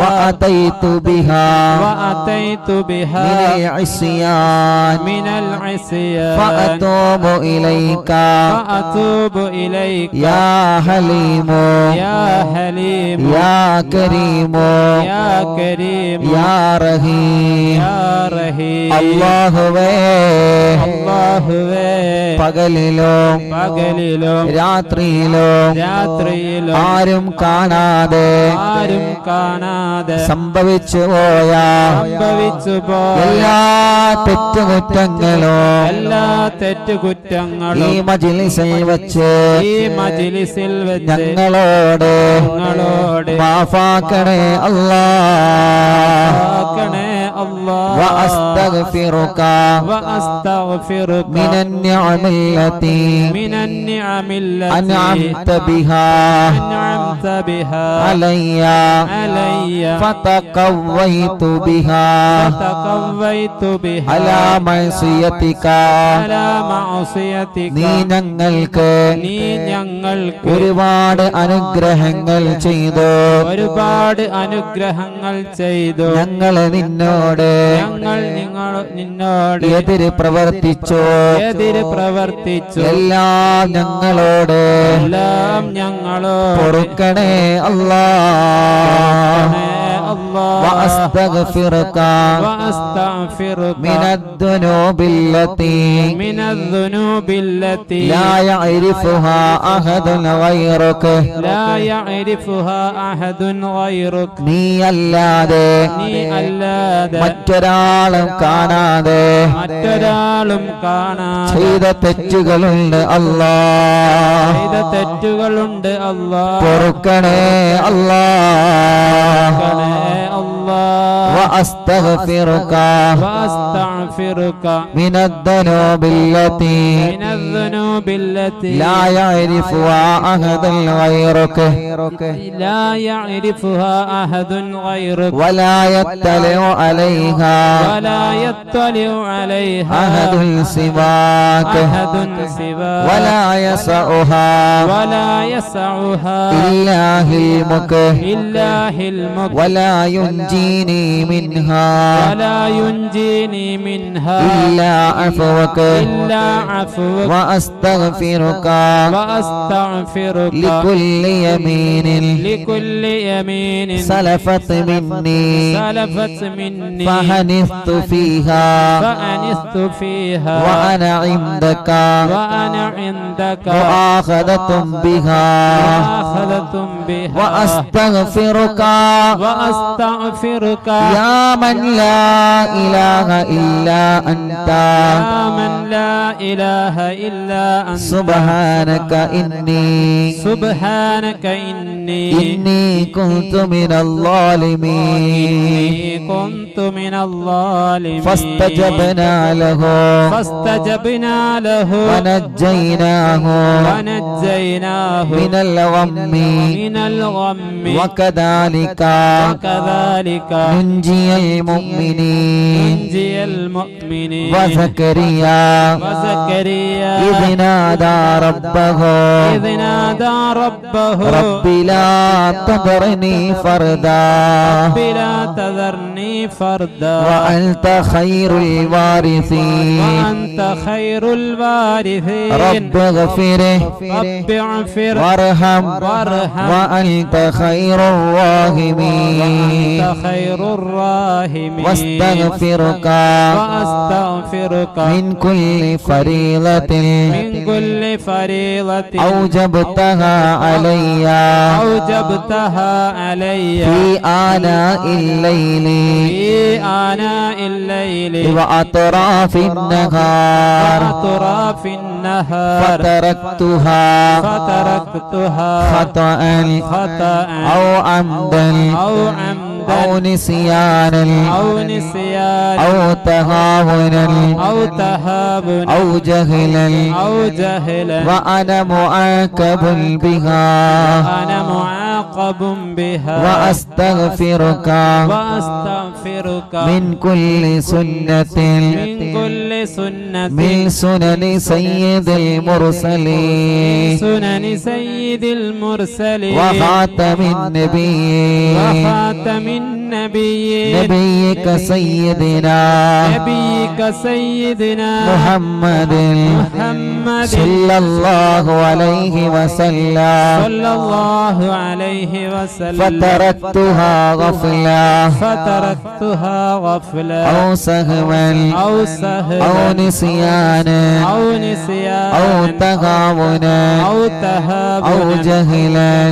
وأتيت بها من العصيان فأتوب إليك يا حليم يا كريم يا رحيم. അല്ലാഹുവേ പകലിലും രാത്രിയിലും ആരും കാണാതെ സംഭവിച്ചു പോയ എല്ലാ തെറ്റുകുറ്റങ്ങളും ഈ മജ്‌ലിസിൽ വെച്ച് ഞങ്ങളോട് മാഫാക്കണേ അല്ലാഹ്. الله وأستغفرك وأستغفرك من النعم التي أنعمت بها علي فتقويت بها على معصيتك നീ ഞങ്ങൾക്ക് ഒരുപാട് അനുഗ്രഹങ്ങൾ ചെയ്തു ഞങ്ങൾ നിന്നോട് എതിര് പ്രവർത്തിച്ചു എല്ലാം ഞങ്ങളോട് പൊറുക്കണേ അല്ലാഹ് وأستغفرك من الذنوب التي لا يعرفها أحد غيرك നീ അല്ലാതെ മറ്റൊരാളും കാണാതെ ചെയ്ത തെറ്റുകളുണ്ട് അല്ലാഹ് പൊറുക്കണേ അല്ലാഹ് وأستغفرك من الذنوب التي لا يعرفها أحد غيرك ولا يطلع عليها أحد سواك ولا يسعها إلا علمك ولا ينجيني منها إلا عفوك وأستغفرك لكل يمين سلفت مني فحنثت فيها وأنا عندك مؤاخذة بها وأستغفرك يا من لا إله إلا أنت سبحانك إني كنت من الظالمين فاستجبنا له ونجيناه من الغم وكذلك ننجي المؤمنين وزكريا إذ نادى ربه رب لا تذرني فردا وأنت خير الوارثين رب اغفر وارحم وأنت خير الراحمين واستغفرك من كل فريضة أوجبتها علي في آناء الليل وأطراف النهار فتركتها خطأ أو عمدا أو نسيانا أو تهاونا أو جهلا وأنا معاقب بها وأستغفرك من كل سنة من سنن سيد المرسلين وخاتم النبيين نبيك سيدنا محمد صلى الله عليه وسلم فتركتها غفلة أو سهوا أو نسيانا أو تهاونا أو جهلا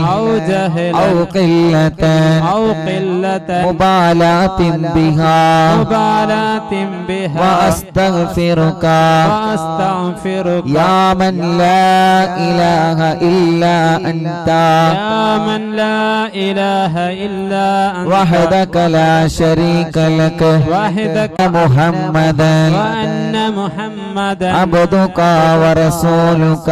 أو قلة مبالاة بها مبالاة بها وأستغفرك وأستغفرك يا من لا إله إلا أنت يا من لا إله إلا أنت وحدك لا شريك لك وحدك محمدا وأن محمدا عبدك ورسولك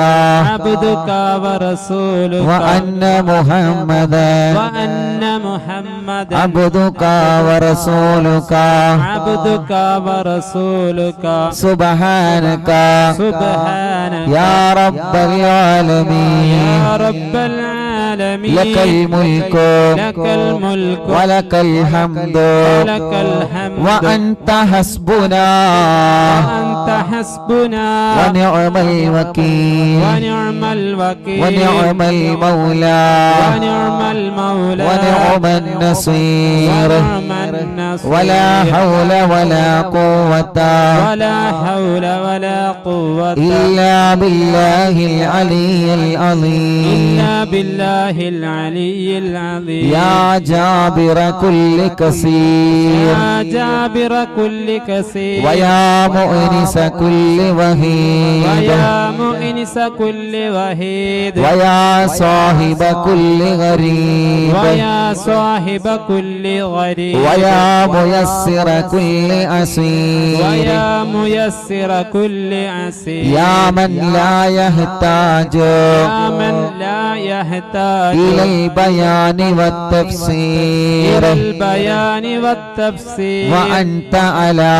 عبدك ورسولك وأن محمدا وأن محمدا عبدك ورسولك عبدك ورسولك سبحانك سبحانك يا رب العالمين يا رب العالمين لك الملك لك الملك ولك الحمد ولك الحمد وأنت حسبنا وأنت حسبنا ونعم الوكيل ونعم الوكيل ونعم المولى ونعم المولى ونعم النصير ونعم النصير ولا حول ولا قوة ولا حول ولا قوة إلا بالله العلي العظيم إلا بالله العلي العظيم يا جابر كل كثير يا جابر كل كثير ويا مؤنس كل وهيد ويا مؤنس كل وحيد ويا صاحب كل غريب ويا صاحب كل غريب ويا ميسر كل عسير ويا ميسر كل عسير يا من لا يحتاج يا من لا يحتاج إلى البيان والتفسير إلى البيان والتفسير وأنت على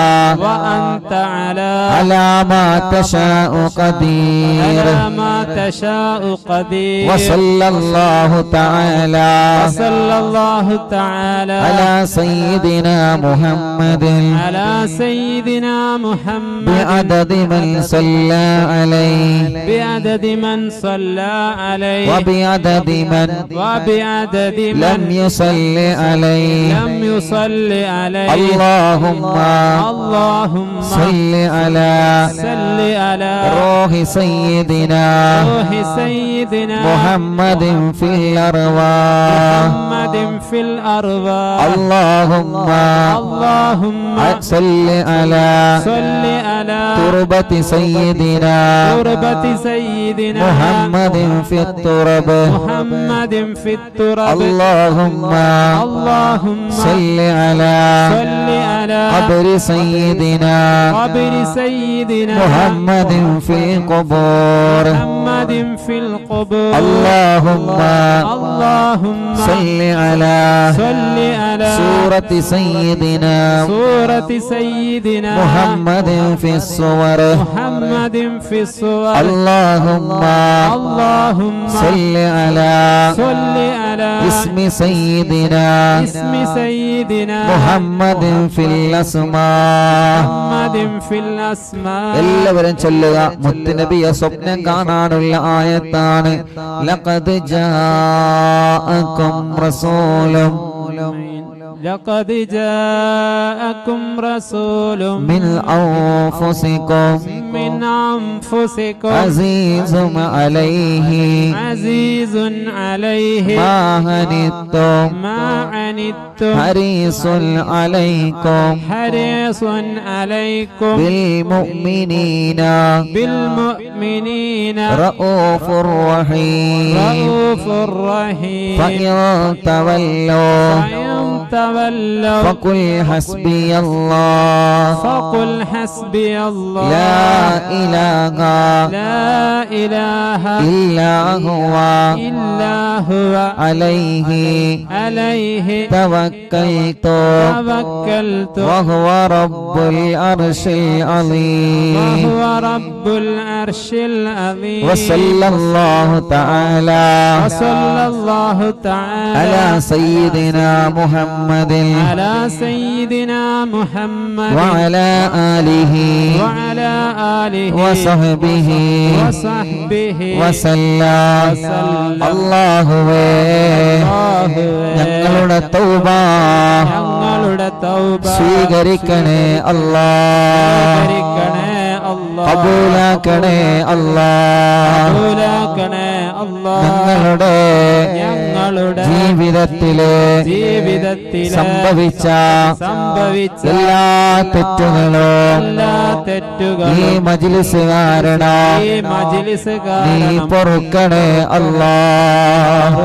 على ما تشاء قدير على ما تشاء قدير وصلى الله تعالى وصلى الله تعالى على سيدنا محمد على سيدنا محمد بعدد من صلى عليه بعدد من صلى عليه وبعدد من وبعدد لم من يصل عليه لم يصل عليه اللهم اللهم صل على صل على روح سيدنا روح سيدنا محمد في الأرواح محمد في الأرواح اللهم اللهم صل على صل على تربة سيدنا تربة سيدنا محمد في الترب محمد في التراب اللهم اللهم صل على صل على قبر سيدنا قبر سيدنا محمد في القبور محمد في القبور اللهم اللهم صل على صل على سورة سيدنا سورة سيدنا محمد في الصور محمد في الصور اللهم اللهم صل على صل على اسم سيدنا اسم سيدنا محمد في الأسماء محمد في الأسماء എല്ലാവരും ചൊല്ലുക മുത്തുനബിയെ സ്വപ്നം കാണാനുള്ള ആയത്താണ് ലഖദ് ജാഅകും റസൂലും لقد جاءكم رسول من أنفسكم من أنفسكم عزيز عليه عزيز عليه ما عنتم ما عنتم حريص عليكم حريص عليكم بالمؤمنين بالمؤمنين رؤوف رحيم رؤوف رحيم فإن تولوا فإن تولوا فقل حسبي الله فقل حسبي الله لا إله لا إله إلا هو إلا هو عليه توكلت وهو رب العرش العظيم وهو رب العرش العظيم وصلى الله تعالى وصلى الله تعالى على سيدنا محمد على سيدنا محمد وعلى آله وصحبه وسلم അല്ലാഹുവേ ഞങ്ങളുടെ തൗബ സ്വീകരിക്കണേ അല്ലാഹ് കബൂലാക്കണേ അല്ലാഹ് അല്ലാഹ് ഞങ്ങളുടെ ജീവിതത്തിലെ സംഭവിച്ച എല്ലാ തെറ്റുകളും ഈ മജ്ലിസ് കാരണം നീ പൊറുക്കണേ അല്ലാഹ്,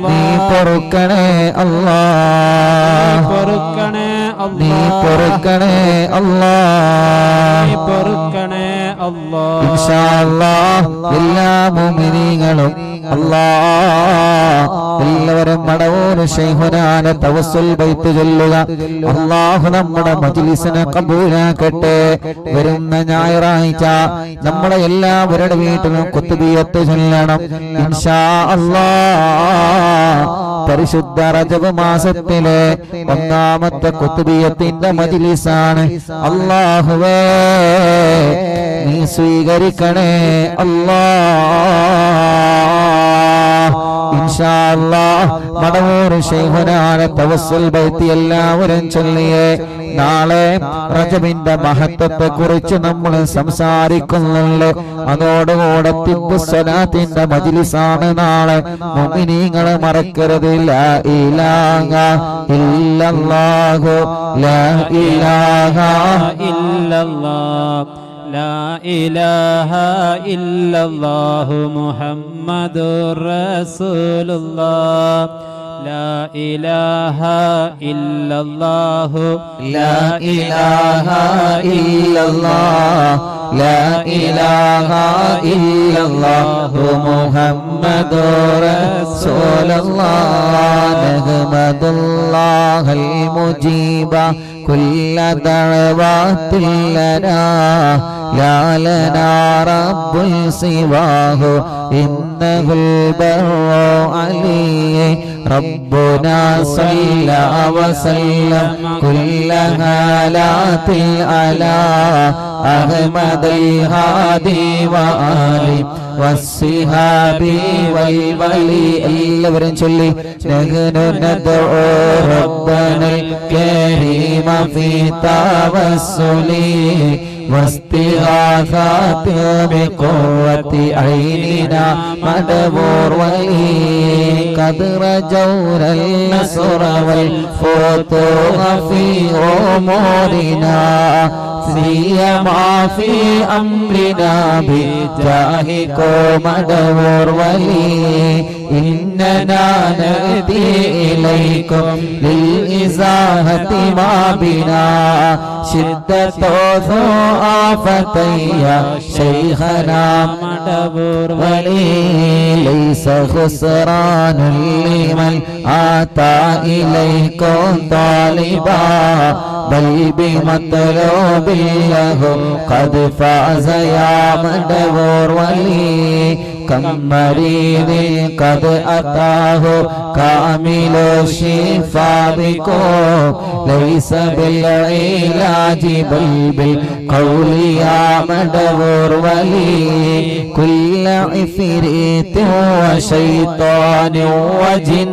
നീ പൊറുക്കണേ അല്ലാഹ്, നീ പൊറുക്കണേ അല്ലാഹ്, ഇൻഷാ അല്ലാഹ് എല്ലാ മുഅ്മിനീങ്ങളും എല്ലാവരും മടവൂർ ശൈഖുനാന തവസ്സുൽ ബൈത്ത് ചൊല്ലുക. അല്ലാഹു നമ്മുടെ മജ്ലിസിനെ കബൂലാക്കട്ടെ. വരുന്ന ഞായറാഴ്ച നമ്മുടെ എല്ലാവരുടെ വീട്ടിലും ഖുത്ബിയത്ത് ചൊല്ലണം ഇൻഷാ അല്ലാഹ്. പരിശുദ്ധ റജബ് മാസത്തിലെ ഒന്നാമത്തെ ഖുത്ബിയത്തിന്റെ മജ്ലിസാണ്. അല്ലാഹുവേ നീ സ്വീകരിക്കണേ അല്ലാഹ്. ഇൻഷാ അല്ലാഹ് മടവൂർ ശൈഖുനാന തവസ്സുൽ ബൈത്ത് എല്ലാവരും ചൊല്ലിയേ. നാളെ റജബിന്റെ മഹത്വത്തെ കുറിച്ച് നമ്മൾ സംസാരിക്കുന്നുണ്ട്. അതോടുകൂടെ തിബ്ബു സ്വലാത്തിന്റെ മജ്ലിസാണ് നാളെ. മുഅ്മിനീങ്ങളെ മറക്കരുത്. ലാ ഇലാഹ ഇല്ലല്ലാഹു, ലാ ഇലാഹ ഇല്ലല്ലാഹ്, ലാ ഇലാഹ ഇല്ലല്ലാഹു മുഹമ്മദുർ റസൂലുള്ളാഹ്, ലാ ഇലാഹ ഇല്ലല്ലാഹു, ലാ ഇലാഹ ഇല്ലല്ലാഹ്, ലാ ഇലാഹ ഇല്ലല്ലാഹു മുഹമ്മദുർ റസൂലുള്ളാഹ്. നഹ്മദുല്ലാഹൽ മുജീബ കുല്ല ദഅവാത്തിൽ ലനാ, ലാ ലനാ റബ്ബുൽ സിവാഹു ഇന്നഹുൽ ബർറു അലി. റബ്ബുനാ സല്ല വസല്ലം കുല്ല ഹാലാത്തിൽ അലാ അഹ്മദൽ ഹാദി വആലി വസ്സിഹാബി വൽ വലി. എല്ലാവരും ചൊല്ലി നഹ്നു നദ്ഉ റബ്ബനൽ കരീമ ഫീ തവസ്സുലി واستغاثات بقوة عيننا مدبور ولي. قد رجونا النصر والفتوح في أمورنا سيما في أمرنا بجاهكم مدبور ولي. إننا نأتي إليكم للإزاحة ما بنا شدة آفتي شيخنا مدبور ولي. ليس خسران لمن آتى إليكم طالبا بل بمطلوب له قد فاز يا مدبور ولي. كم مريض قد أتاه كامل الشفاء بكم ليس بالعلاج بل بالقول يا مدبور ولي. كل عفريت وشيطان وجن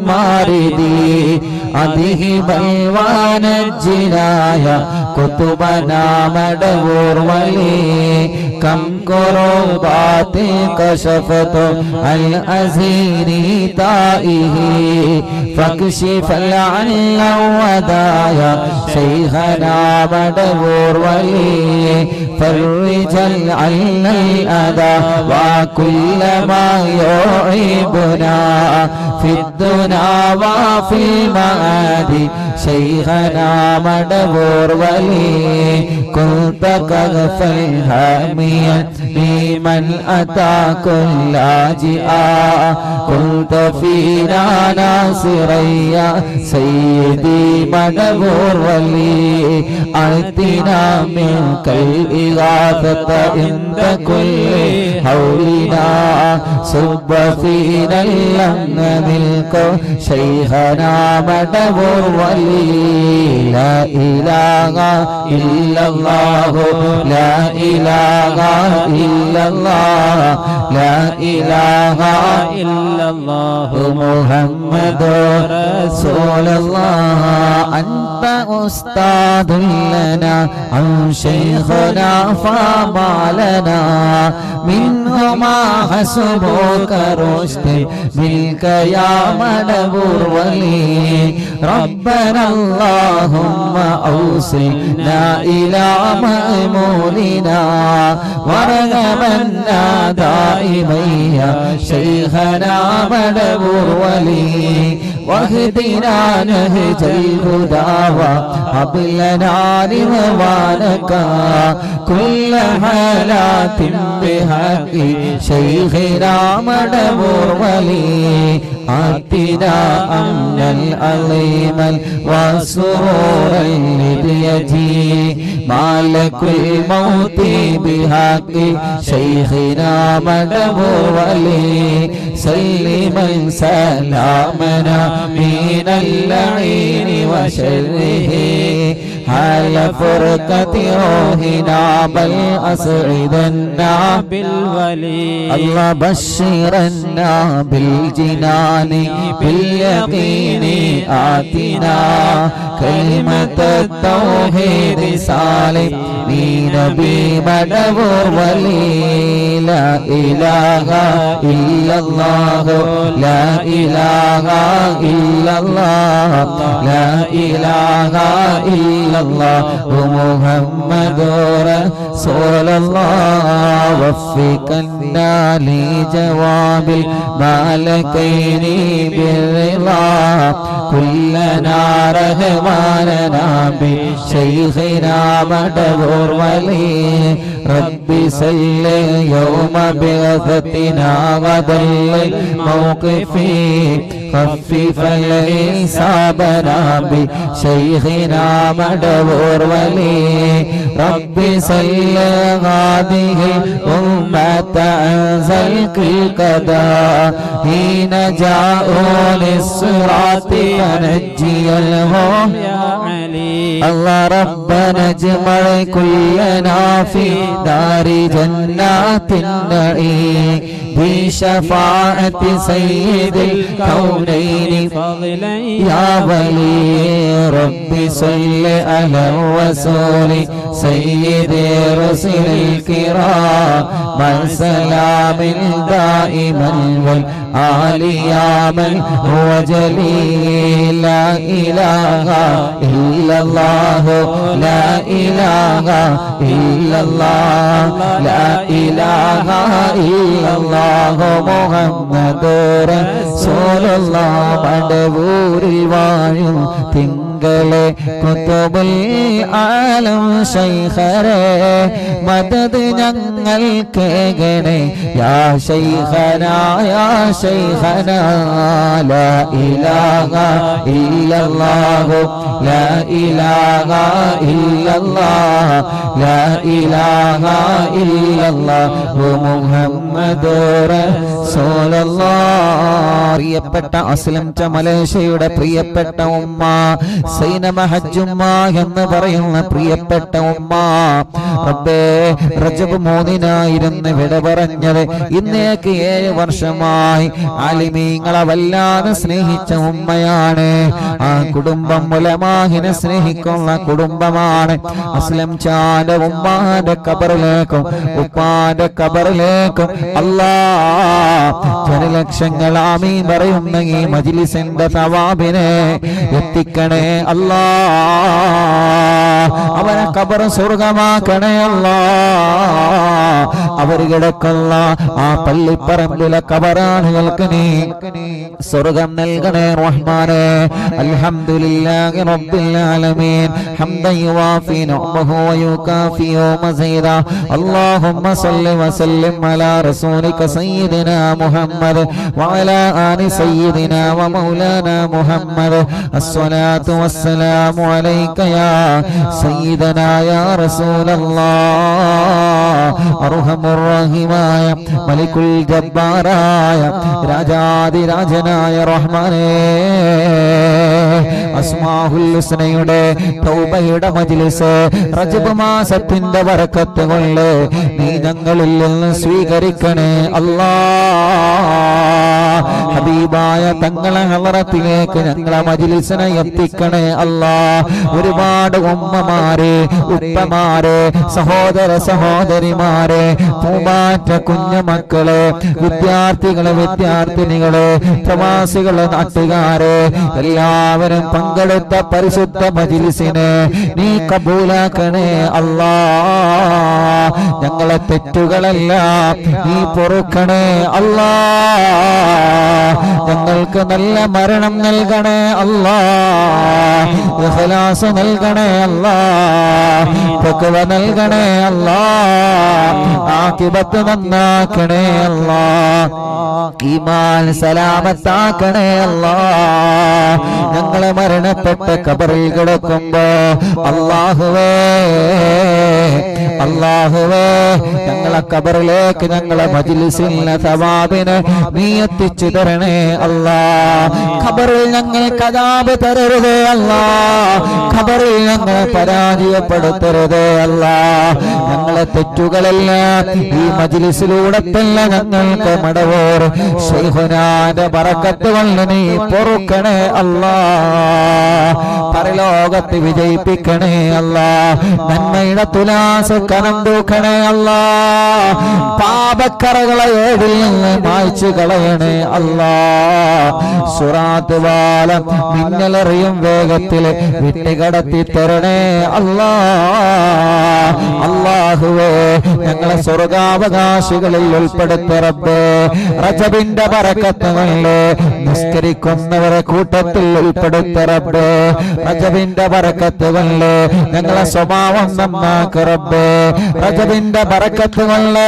ماردي أذهب الوانجنا يا كتبنا مدبور ولي. كم كربات كشفت الأزير تائه فاكشف العل ودايا شيخنا مدبور ولي. فرج العل الأذى وكل ما يعيبنا في الدنا وفي المعاد شيخنا مدبور ولي. كنت كغفا هاميا لمن أتاكم لاجئا كنت فينا ناصريا سيدي مدبور ولي. أعطنا منك الإغاثة عند كل حولنا صب فينا اللمن منك شيخنا مدبور ولي. لا إله إلا الله، لا إله إلا الله، لا إله إلا الله محمد رسول الله. أنت أستاذ لنا عن شيخ خلقنا فما لنا منهما حسبك رشد منك يا مدبور ولي ربنا اللهم أوصلنا إلى مأمولنا ورغبنا دائما يا شيخنا مدبور ولي واهدنا نهج الهدى وهب لنا رضوانك كل حالات بحق شيخنا مدبور ولي آتنا أمنا العظيما وسرورا لديتي مالك الموت بحق شيخنا مدبور ولي سلما سلامنا من اللعين وشره حال فرقة روحنا بل أسعدنا بالولي الله بشرنا بالجنان باليقين آتنا كلمة التوحيد سالم نبي مدبور ولي لا إله إلا الله لا إله إلا الله لا إله إلا الله محمد رسول الله وفقنا لجواب الملكين بالرضا كلنا رحماننا بشيخنا مدبور ولي ربي صل يوم بعثتنا وذل الموقف خفف الحسابنا بشيخنا مدبور ولي ربي صل هذه الأمة أنزل القضاء حين جاءوا للصراط فنجي الهم يا علي الله ربنا اجمع كلنا في دار جنات النعيم بشفاعة سيد الكونين يا ولي ربي صل على الرسول سيد رسل الكرام من سلام دائما والآل يا من هو جليل لا إله إلا الله لا إله إلا الله لا إله إلا الله محمد رسول الله മടവൂരിൽ വാഴും തിങ്കളെ കുതുബുൽ ആലം ശൈഖരെ മദദ് ഞങ്ങൾ കേകണേ യാ ശൈഖനാ യാ ശൈഖനാ ലാ ഇലാഹ ഇല്ലല്ലാഹു ലാ ഇലാഹ ഇല്ലല്ലാഹ് ലാ ഇലാഹ ഇല്ലല്ലാഹു മുഹമ്മദുർ റസൂലുള്ളാഹ് പ്രിയപ്പെട്ട അസ്ലം മലേഷ്യയുടെ പ്രിയപ്പെട്ട ഉമ്മ സൈനബ ഹജ്ജുമ്മ എന്ന് പറയുന്ന പ്രിയപ്പെട്ട ഉമ്മ റബ്ബേ റജബ് 3 വിട പറഞ്ഞത് ഇന്നേക്ക് 7 വർഷമായി ആലിമീങ്ങളെ വല്ലാതെ സ്നേഹിച്ച ഉമ്മയാണ് ആ കുടുംബം ഉലമാഹിനെ സ്നേഹിക്കുന്ന കുടുംബമാണ് അസ്ലം ചാന്റെ ഉമ്മാന്റെ ഖബറിലേക്കും ഉപ്പാന്റെ ഖബറിലേക്കും അല്ലാഹ് ജനലക്ഷങ്ങൾ ആമീൻ പറയുന്ന ഈ മജ്ലിസിന്റെ സവാബിനെ എത്തിക്കണേ അല്ലാഹ് അവരെ ഖബർ സ്വർഗമാക്കണേ അല്ലാഹ് അവർ കിടക്കുന്ന ആ പള്ളിപ്പറമ്പിലെ ഖബറാനുകൾക്ക് നീ സ്വർഗം നൽകണേ റഹ്മാനേ അൽഹംദുലില്ലാഹി റബ്ബിൽ ആലമീൻ ഹംദൻ യുവാഫി നിഅമഹു വയുകാഫി മസീദാ അല്ലാഹുമ്മ സല്ലി വസല്ലിം അലാ റസൂലിക സയ്യിദിനാ മുഹമ്മദ് വഅലാ ആലി സയ്യിദിനാ വമൗലാനാ മുഹമ്മദ് അസ്സലാത്തു വസ്സലാമു അലൈക യാ സയ്യിദനാ യാ റസൂലല്ലാഹ് അർഹമുർ റഹീമായ മലിക്കുൽ ജബ്ബാറായ രാജാതിരാജനായ റഹ്മാനേ, അസ്മാഉൽ ഹുസ്നയുടെ തൗബയുടെ മജ്ലിസ് റജബ് മാസത്തിന്റെ ബറക്കത്ത് കൊണ്ട് നീ ഞങ്ങളിൽ നിന്ന് സ്വീകരിക്കണേ അല്ലാഹ്. ഹബീബായ തങ്ങളെ ഹളറത്തിലേക്ക് ഞങ്ങളെ മജ്ലിസിനെ എത്തിക്കണേ അല്ലാഹ്. ഒരുപാട് ഉമ്മമാരെ, ഉപ്പമാരെ, സഹോദര സഹോദരിമാരെ, പൂമാറ്റ കുഞ്ഞുമക്കളെ, വിദ്യാർത്ഥികളെ, വിദ്യാർത്ഥിനികളെ, പ്രവാസികളെ, നാട്ടുകാരെ എല്ലാവരും പങ്കെടുത്ത പരിശുദ്ധ മജ്ലിസിനെ നീ കബൂലാക്കണേ അല്ലാഹ്. ഞങ്ങളെ തെറ്റുകളെല്ലാം നീ പൊറുക്കണേ അല്ലാഹ്. ഞങ്ങൾക്ക് നല്ല മരണം നൽകണേ അല്ലാഹ്. ഇഖ്ലാസ് നൽകണേ അല്ലാഹ്. തഖ്വ നൽകണേ അല്ലാഹ്. ആഖിബത്ത് നന്നാക്കണേ അല്ലാഹ്. ഈമാൻ സലാമത്താക്കണേ അല്ലാഹ്. ഞങ്ങളെ മരണപ്പെട്ട ഖബറിൽ കിടക്കുമ്പോ അല്ലാഹുവേ, അല്ലാഹുവേ, ഞങ്ങളെ ഖബറിലേക്ക് ഞങ്ങളെ മജ്ലിസിലെ സവാബിനെ നീ എത്തിച്ചു തരണേ അല്ലാഹ്. ഖബറിൽ ഞങ്ങൾക്ക് അദാബ് തരരുതേ അല്ലാഹ്. ഖബറിൽ ഞങ്ങളെ പരാജയപ്പെടുത്തരുതേ അല്ലാഹ്. ഞങ്ങളെ തെറ്റുകളെല്ലാം ഈ മജ്ലിസിലൂടെ തന്നെ ഞങ്ങൾക്ക് മടവോർ ശൈഖുനാന്റെ ബറക്കത്ത് കൊണ്ട് നീ പൊറുക്കണേ അല്ലാഹ്. പരലോകത്ത് വിജയിപ്പിക്കണേ അല്ലാഹ്. നന്മയുടെ തുലാസ് കനം തൂക്കണേ അല്ലാഹ്. പാപക്കറകളെ ഏടിൽ നിന്ന് മായ്ച്ചു കളയണേ അല്ലാഹ്. സുറാത്ത് വാലം മിന്നലെറിയും വേഗത്തിൽ വിട്ടുകടത്തി തരണേ അല്ലാഹ്. അല്ലാഹുവേ, ഞങ്ങളെ സ്വർഗാവകാശികളിൽ ഉൾപ്പെടുത്ത റബ്ബേ. റജബിന്റെ ബറക്കത്ത് കൊണ്ട് നിസ്കരിക്കുന്നവരെ കൂട്ടത്തിൽ ഉൾപ്പെടുത്ത റബ്ബേ. റജബിന്റെ ബറക്കത്ത് കൊണ്ട് ഞങ്ങളെ സ്വഭാവം നന്നാക്ക റബ്ബേ. റജബിന്റെ ബറക്കത്ത് കൊണ്ട്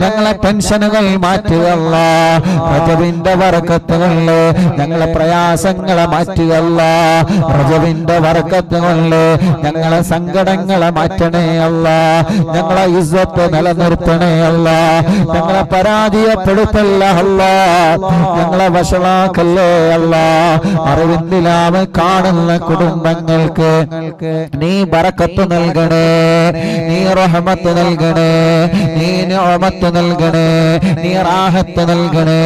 ഞങ്ങളെ ടെൻഷനുകൾ മാറ്റുക അല്ലാഹ്. റജബിന്റെ ബറക്കത്ത് കൊണ്ട് ഞങ്ങളെ പ്രയാസങ്ങളെ മാറ്റുക അല്ലാഹ്. റജബിന്റെ ബറക്കത്ത് കൊണ്ട് ഞങ്ങളെ സങ്കടങ്ങളെ മാറ്റണേ അല്ലാഹ്. ഞങ്ങളെ ഇസ്സത്ത് നിലനിർത്തണേ അല്ലാഹ്. ഞങ്ങളെ പരാജയപ്പെടുത്തല്ല അല്ലാഹ്. ഞങ്ങളെ വഷളാക്കല്ലേ അല്ലാഹ്. അറിവിന്ദിലാവ് കാണുന്ന കുടുംബങ്ങൾക്ക് നീ ബറക്കത്ത് നൽകണേ, നീ റഹ്മത്ത് നൽകണേ, നീ നിഅമത്ത് നൽകണേ, നീ റാഹത്ത് നൽകണേ.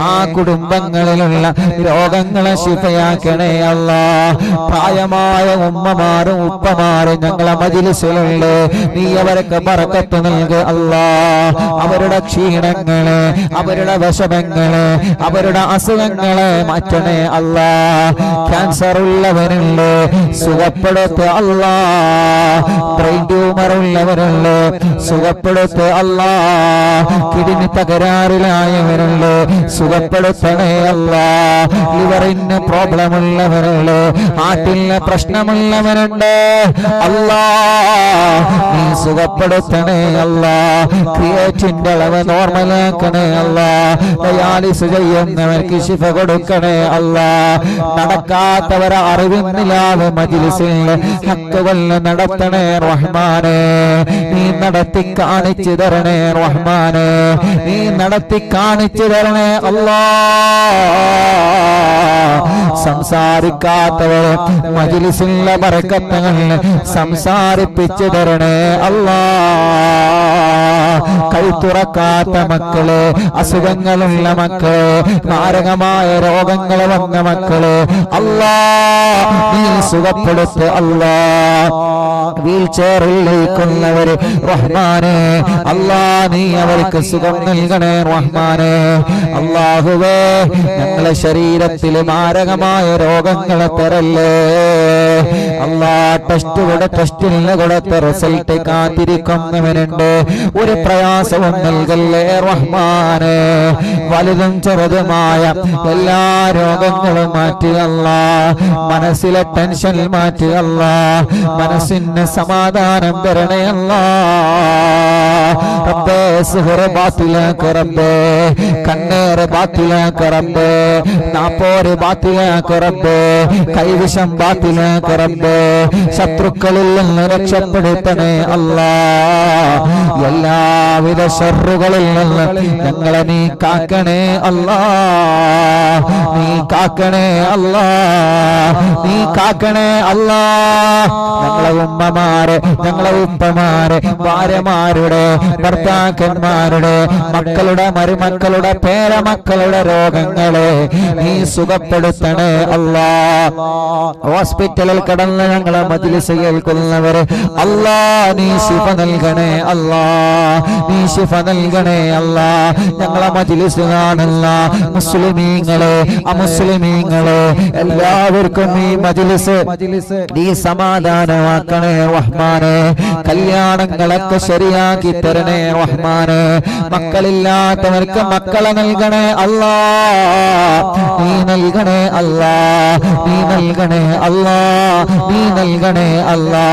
ആ കുടുംബങ്ങളിലുള്ള രോഗങ്ങളെ ശിഫയാക്കണേ അല്ലാഹ്. പ്രായമായ ഉമ്മമാരും ഉപ്പമാരും ഞങ്ങളെ മജ്ലിസിലുണ്ട്, നീ അവർക്ക് ബറക്കത്ത് നൽകുക അല്ലാഹ്. അവരുടെ ക്ഷീണങ്ങളെ, അവരുടെ വിഷമങ്ങളെ, അവരുടെ അസുഖങ്ങളെ മാറ്റണേ അല്ലാഹ്. ക്യാൻസർ ഉള്ളവരുണ്ട്, സുഖപ്പെടുത്ത് അല്ലാഹ്. ബ്രെയിൻ ട്യൂമർ ഉള്ളവരുണ്ട്, സുഖപ്പെടുത്ത് അല്ലാഹ്. കിഡ്നി തകരാറിലായവരുണ്ട്, സുഖപ്പെടുത്തണേ അല്ലാഹ്. ലിവറിന് പ്രോബ്ലം ഉള്ളവരുണ്ട്, ഹാർട്ടിന് പ്രശ്നമുള്ളവരുണ്ട് അല്ലാഹ്, നീ സുഖപ്പെടുത്തണേ അല്ലാഹ്. ക്രിയേറ്റിന്റെ അളവ് നോർമലാക്കണേ അല്ലാഹ്. ഡയാലിസ് ചെയ്യുന്നവർക്ക് ശിഫ കൊടുക്കണേ അല്ലാഹ്. നടക്കാത്തവരെ അറിവിന്നില്ലാതെ മജ്ലിസിൽ ഹക്കുകൾ നടത്തണേ റഹ്മാനേ. നീ നടത്തി കാണിച്ചു തരണേ റഹ്മാനേ. നീ നടത്തി കാണിച്ചു തരണേ അല്ലാഹ്. സംസാരിക്കാത്തവരെ മജ്ലിസിലെ ബറക്കത്തുകൾ സംസാരിപ്പിച്ചു തരണേ അല്ലാഹ്. കൈ തുറക്കാത്ത മക്കള്, അസുഖങ്ങളുള്ള മക്കള്, മാരകമായ രോഗങ്ങൾ വന്ന മക്കള് അല്ലാഹ് നീ സുഖപ്പെടുത്ത് അല്ലാഹ്. വീൽ ചെയറിലേക്കുള്ളവര് റഹ്മാനേ അല്ലാഹ് നീ അവർക്ക് സുഖം നൽകണേ റഹ്മാനേ. അല്ലാഹുവേ, ഞങ്ങളെ ശരീരത്തിൽ മാരകമായ രോഗങ്ങളെ തരല്ലേ അല്ലാഹ്. ടെസ്റ്റിന് കൊടുത്ത റിസൾട്ട് കാത്തിരിക്കുന്നവനുണ്ട്, ഒരു പ്രയാസവും നൽകല്ലേ റഹ്മാനേ. വലുതും ചെറുതുമായ എല്ലാ രോഗങ്ങളും മാറ്റുക അല്ലാഹ്. മനസ്സിലെ ടെൻഷൻ മാറ്റുക അല്ലാഹ്. മനസ്സിന് സമാധാനം തരണേ അല്ലാഹ്. റബ്ബേ, സിഹ്റ് ബാത്തിലാക്ക് റബ്ബേ. കണ്ണേറ് ബാത്തിലാക്ക് റബ്ബേ, നാപ്പോര് ബാത്തിലാക്ക് റബ്ബേ, കൈവിഷം ബാത്തിലാക്ക് റബ്ബേ, ശത്രുക്കളിൽ നിന്ന് രക്ഷപ്പെടുത്തണേ അല്ലാ. എല്ലാവിധ ശർറുകളിൽ നിന്ന് ഞങ്ങളെ നീ കാക്കണേ അല്ലാ, നീ കാക്കണേ അല്ലാ, നീ കാക്കണേ അല്ലാ. ഞങ്ങളെ ഉമ്മമാരെ, ഞങ്ങളെ ഉപ്പമാരെ, ഭാര്യമാരുടെ, ഭർത്താക്കന്മാരുടെ, മക്കളുടെ, മരുമക്കളുടെ, പേരമക്കളുടെ രോഗങ്ങളെ നീ സുഖപ്പെടുത്തണേ അല്ലാ. ഹോസ്പിറ്റലിൽ കടന്ന് ഞങ്ങളെ മജ്‌ലിസ് കേൾക്കുന്നവര് അല്ലാ നീ ശിഫ നൽകണേ അല്ലാ, നീ ശിഫ നൽകണേ അല്ലാ. ഞങ്ങളെ മജ്‌ലിസ് കാണുന്ന മുസ്ലിമീങ്ങളെ, അമുസ്ലിമീങ്ങളെ എല്ലാവർക്കും ഈ മജ്‌ലിസ് നീ സമാധാനമാക്കണേ റഹ്മാനെ. കല്യാണങ്ങളൊക്കെ ശരിയാക്കി തരണേ റഹ്മാനെ. മക്കളില്ലാത്തവർക്ക് മക്കളെ നൽകണേ അല്ലാ, നീ നൽകണേ അല്ലാ, നീ നൽകണേ അല്ലാ, നീ നൽകണേ അല്ലാ.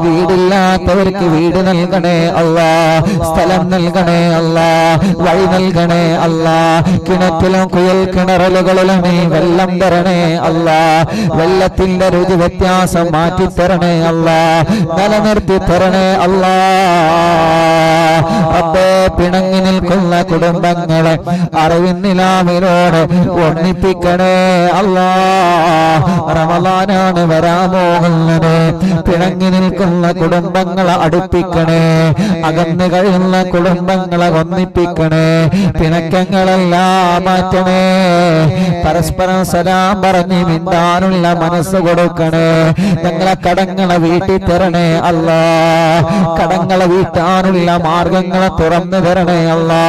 വീടില്ലാത്തവർക്ക് വീട് നൽകണേ അല്ലാ, സ്ഥലം നൽകണേ അല്ലാ, വഴി നൽകണേ അല്ലാ. കിണറ്റിലും കുയൽ കിണറലുകളിലും നീ വെള്ളം തരണേ അല്ലാ. വെള്ളത്തിന്റെ രുചി വ്യത്യാസം മാറ്റിത്തരണേ അല്ലാ, നിലനിർത്തി തരണേ അല്ലാ. റബ്ബേ, പിണങ്ങി നിൽക്കുന്ന കുടുംബങ്ങളെ അറിവിന്നിലാവിനോട് ഒന്നിപ്പിക്കണേ അല്ലാ. റമളാനാണ് വരാൻ പോകുന്നത്, പിണങ്ങി നിൽക്കുന്ന കുടുംബങ്ങളെ അടുപ്പിക്കണേ, അകന്നു കഴിയുന്ന കുടുംബങ്ങളെ ഒന്നിപ്പിക്കണേ, പിണക്കങ്ങളെല്ലാം മാറ്റണേ. പരസ്പരം സലാം പറഞ്ഞ് മിണ്ടാനുള്ള മനസ്സ് കൊടുക്കണേ. ഞങ്ങളെ കടങ്ങളെ വീട്ടി തരണേ അല്ലാ, കടങ്ങളെ വീട്ടാനുള്ള മാർഗങ്ങളെ തുറന്നു തരണേ അല്ലാ.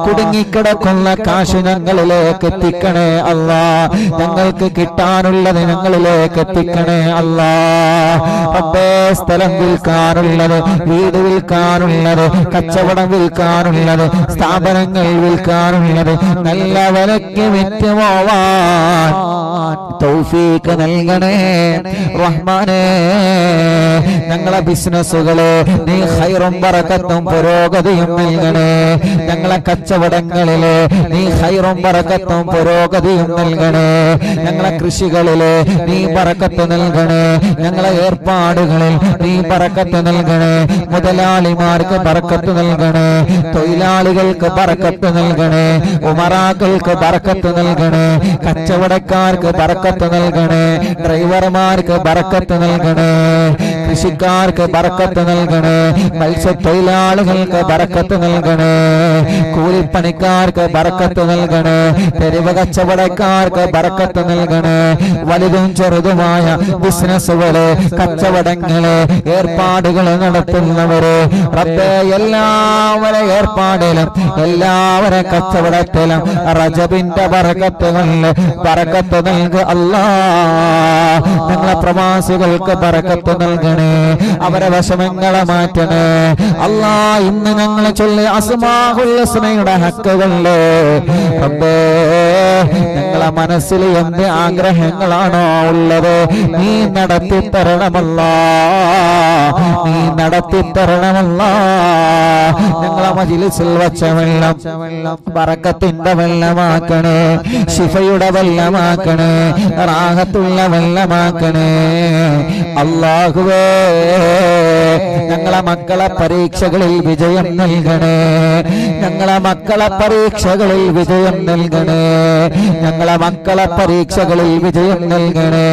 കുടുങ്ങിക്കിടക്കുന്ന കാശ് ഞങ്ങളിലേക്ക് എത്തിക്കണേ അല്ലാ, ഞങ്ങൾക്ക് കിട്ടാനുള്ളത് ഞങ്ങളിലേക്ക് എത്തിക്കണേ അല്ലാ. റബ്ബേ, സ്ഥലം വിൽക്കാനുള്ളത്, വീട് വിൽക്കാനുള്ളത്, കച്ചവടം വിൽക്കാനുള്ളത്, സ്ഥാപനങ്ങൾ വിൽക്കാനുള്ളത് നല്ല വിലയ്ക്ക് വിറ്റുപോവാൻ തൗഫീഖ് നൽകണേ റഹ്മാനേ. ഞങ്ങളെ ബിസിനസ്സുകളെ നീ ഖൈറും ബറക്കത്തും പുരോഗതിയും നൽകണേ. ഞങ്ങളെ കച്ചവടങ്ങളിലെ നീ ഖൈറും ബറക്കത്തും പുരോഗതിയും നൽകണേ. ഞങ്ങളെ കൃഷികളിലെ നീ ബറക്കത്ത് നൽകണേ. ഞങ്ങളെ ഏർപ്പാടുകളിൽ നീ ബറക്കത്ത് നൽകണേ. മുതലാളിമാർക്ക് ബറക്കത്ത് നൽകണേ, തൊഴിലാളികൾക്ക് ബറക്കത്ത് നൽകണേ, ഉമറാക്കൾക്ക് ബറക്കത്ത് നൽകണേ, കച്ചവടക്കാർക്ക് ബറക്കത്ത് നൽകണേ, ഡ്രൈവർമാർക്ക് ബറക്കത്ത് നൽകണേ, കൃഷിക്കാർക്ക് ബറക്കത്ത് നൽകണേ, മത്സ്യത്തൊഴിലാളികൾക്ക് ബറക്കത്ത് നൽകണേ, കൂലിപ്പണിക്കാർക്ക് ബറക്കത്ത് നൽകണേ, തെരുവ് കച്ചവടക്കാർക്ക് ബറക്കത്ത് നൽകണേ. വലുതും ചെറുതുമായ ബിസിനസ്സുകള്, കച്ചവടങ്ങള്, ഏർപ്പാടുകൾ നടത്തുന്നവര് റബ്ബേ, എല്ലാവരെ ഏർപ്പാടിലും എല്ലാവരെ കച്ചവടത്തിലും റജബിന്റെ ബറക്കത്തുകളിൽ ബറക്കത്ത് നൽകുക അല്ലാ. ഞങ്ങളെ പ്രവാസികൾക്ക് ബറക്കത്ത് നൽകണേ, അവരെ വിഷമങ്ങളെ മാറ്റണേ അല്ലാ. ഇന്ന് ഞങ്ങൾ ചൊല്ലി അസ്മാഉൽ ഹുസ്നയുടെ ഹക്കുകളില് റബ്ബേ, ഞങ്ങളെ മനസ്സിൽ എന്ത് ആഗ്രഹങ്ങളാണോ ഉള്ളത് നീ നടത്തി തരണമല്ലാ, നീ നടത്തി തരണമല്ലാ. ഞങ്ങളെ മജ്‌ലിസിൽ വച്ച വെള്ളം ബറക്കത്തിന്റെ വെള്ളമാക്കണേ, ശിഫയുടെ വെള്ളമാക്കണേ, റാഹത്തുള്ള വെള്ളമാക്കണേ അല്ലാഹുവേ. ഞങ്ങളെ മക്കളെ പരീക്ഷകളിൽ വിജയം നൽകണേ, ഞങ്ങളെ മക്കളെ പരീക്ഷകളിൽ വിജയം നൽകണേ, ഞങ്ങളെ മക്കളെ പരീക്ഷകളിൽ വിജയം നൽകണേ.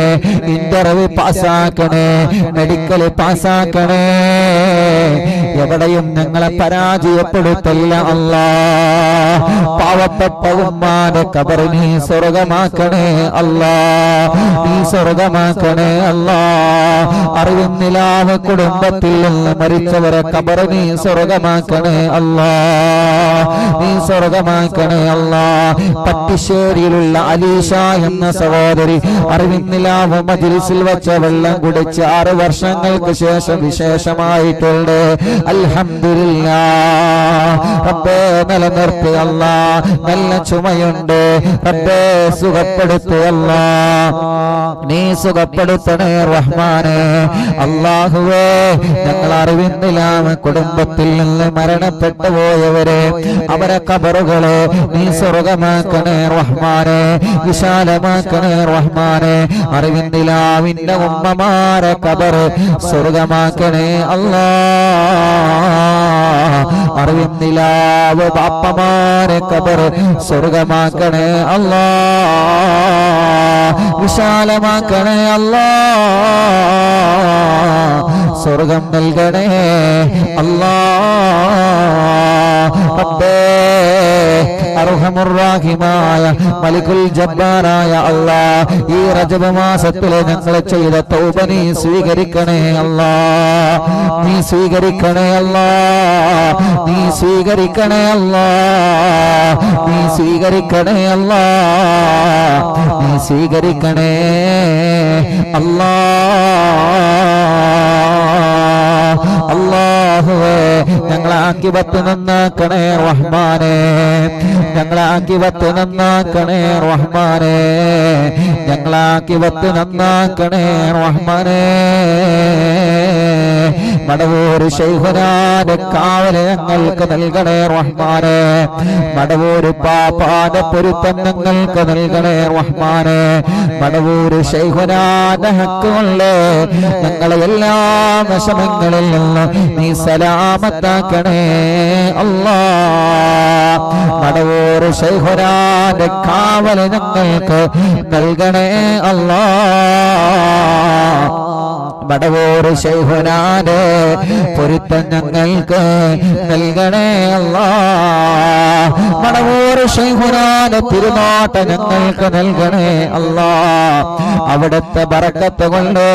ഇന്റർവ്യൂ പാസ്സാക്കണേ, മെഡിക്കൽ പാസ്സാക്കണേ. എവിടെയും ഞങ്ങളെ പരാജയപ്പെടുത്തല്ല അല്ലാ. പാവപ്പെട്ട ഉമ്മാന്റെ ഖബർ നീ സ്വർഗമാക്കണേ അല്ലാ, നീ സ്വർഗമാക്കണേ അല്ലാ. അറിവിന്നിലാവ് കുടുംബത്തിൽ നിന്ന് മരിച്ചവരെ ഖബർ നീ സ്വർഗമാക്കണേ അല്ലാ, നീ സ്വർഗമാക്കണേ അല്ലാ. പട്ടിശ്ശേരിയിലുള്ള അലീഷ എന്ന സഹോദരി അറിവിന്നിലാവ് മജ്‌ലിസിൽ വെച്ച വെള്ളം കുടിച്ച് 6 വർഷങ്ങൾക്ക് ശേഷം വിശേഷമായിട്ടുണ്ട്. അൽഹംദുലില്ലാഹ് റബ്ബേ, നിലനിർത്തി അല്ലാ. നല്ല ചുമയുണ്ട് റബ്ബേ, സുഖപ്പെടുത്തി അല്ലാ, നീ സുഖപ്പെടുത്തണേ റഹ്മാനേ. അല്ലാ അല്ലാഹുവേ ഞങ്ങൾ അറിവിന്നില്ലാമ കുടുംബത്തിൽ നിന്ന് മരണപ്പെട്ടു പോയവരെ അവരെ ഖബറുകളെ നീ സ്വർഗമാക്കണേ റഹ്മാനെ, വിശാലമാക്കണേ റഹ്മാനെ. അറിവിന്നിലാവിന്റെ ഉമ്മമാരെ ഖബർ സ്വർഗമാക്കണേ അല്ലാ. അറിവിന്നിലാവ് ബാപ്പമാരെ ഖബർ സ്വർഗമാക്കണേ അല്ലാ, വിശാലമാക്കണേ അല്ലാ. സ്വർഗം നൽകണേ അല്ലാ. റബ്ബേ അർഹമുർ-റഹീമായ മലികുൽ ജബ്ബാറായ അല്ലാ, ഈ റജബ് മാസത്തിലെ ഞങ്ങൾ ചെയ്ത തൗബ നീ സ്വീകരിക്കണേ അല്ലാ, നീ സ്വീകരിക്കണേ അല്ലാ, നീ സ്വീകരിക്കണേ അല്ലാ, നീ സ്വീകരിക്കണേ അല്ലാ, നീ സ്വീകരിക്കണേ അല്ലാ. അല്ലാഹുവേ ഞങ്ങളെ ആഖിബത്ത് നന്നാക്കണേ റഹ്മാനേ, ഞങ്ങളെ ആഖിബത്ത് നന്നാക്കണേ റഹ്മാനേ, ഞങ്ങളെ ആഖിബത്ത് നന്നാക്കണേ റഹ്മാനേ. മടവൂർ ശൈഖുനാന്റെ കാവല് ഞങ്ങൾക്ക് നൽകണേ റഹ്മാനേ, മടവൂർ പാപ്പാന്റെ പൊരുത്തം ഞങ്ങൾക്ക് നൽകണേ റഹ്മാനേ. മടവൂർ ശൈഖുനാന്റെ ഹക്ക് കൊണ്ട് ഞങ്ങളെ എല്ലാ വിഷമങ്ങളിൽ നിന്ന് നീ സലാമത്താക്കണേ അല്ലാ. മടവൂർ ശൈഖുനാന്റെ കാവല് ഞങ്ങൾക്ക് നൽകണേ അല്ലാ. മടവൂർ ശൈഖുനാന്റെ പൊരുത്തം ഞങ്ങൾക്ക് നൽകണേ അല്ലാ. മടവൂർ ശൈഖുനാന്റെ തിരുനോട്ട ഞങ്ങൾക്ക് നൽകണേ അല്ലാ. അവിടുത്തെ ബറക്കത്ത് കൊണ്ട്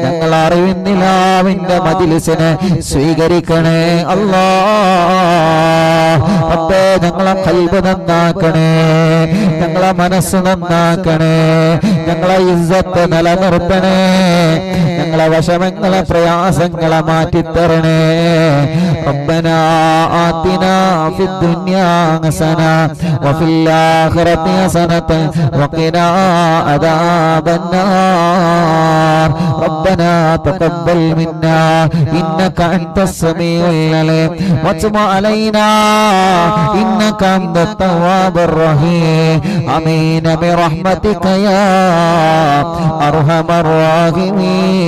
ഞങ്ങൾ അറിവിന്നിലാവിന്റെ മജ്‌ലിസിനെ സ്വീകരിക്കണേ അല്ലാ. റബ്ബേ ഞങ്ങളെ ഖൽബ് നന്നാക്കണേ, ഞങ്ങളെ മനസ്സ് നന്നാക്കണേ, ഞങ്ങളെ ഇസ്സത്ത് നിലനിർത്തണേ, ഞങ്ങളെ വിഷമങ്ങളെ പ്രയാസങ്ങളെ മാറ്റിത്തരണേ. റബ്ബനാ ആതിനാ ഫിദ്ദുനിയാ ഹസന വഫിൽ ആഖിറതി ഹസനതൻ വഖിനാ അദാബന്നാർ. റബ്ബനാ തഖബ്ബൽ മിന്നാ ഇന്നക അൻതസ് സമീഉൽ അലീം വതുബ് അലൈനാ ഇന്നക അൻതത് തവ്വാബുർ റഹീം. ആമീൻ ബിറഹ്മതിക യാ അർഹമർ റഹീമീൻ.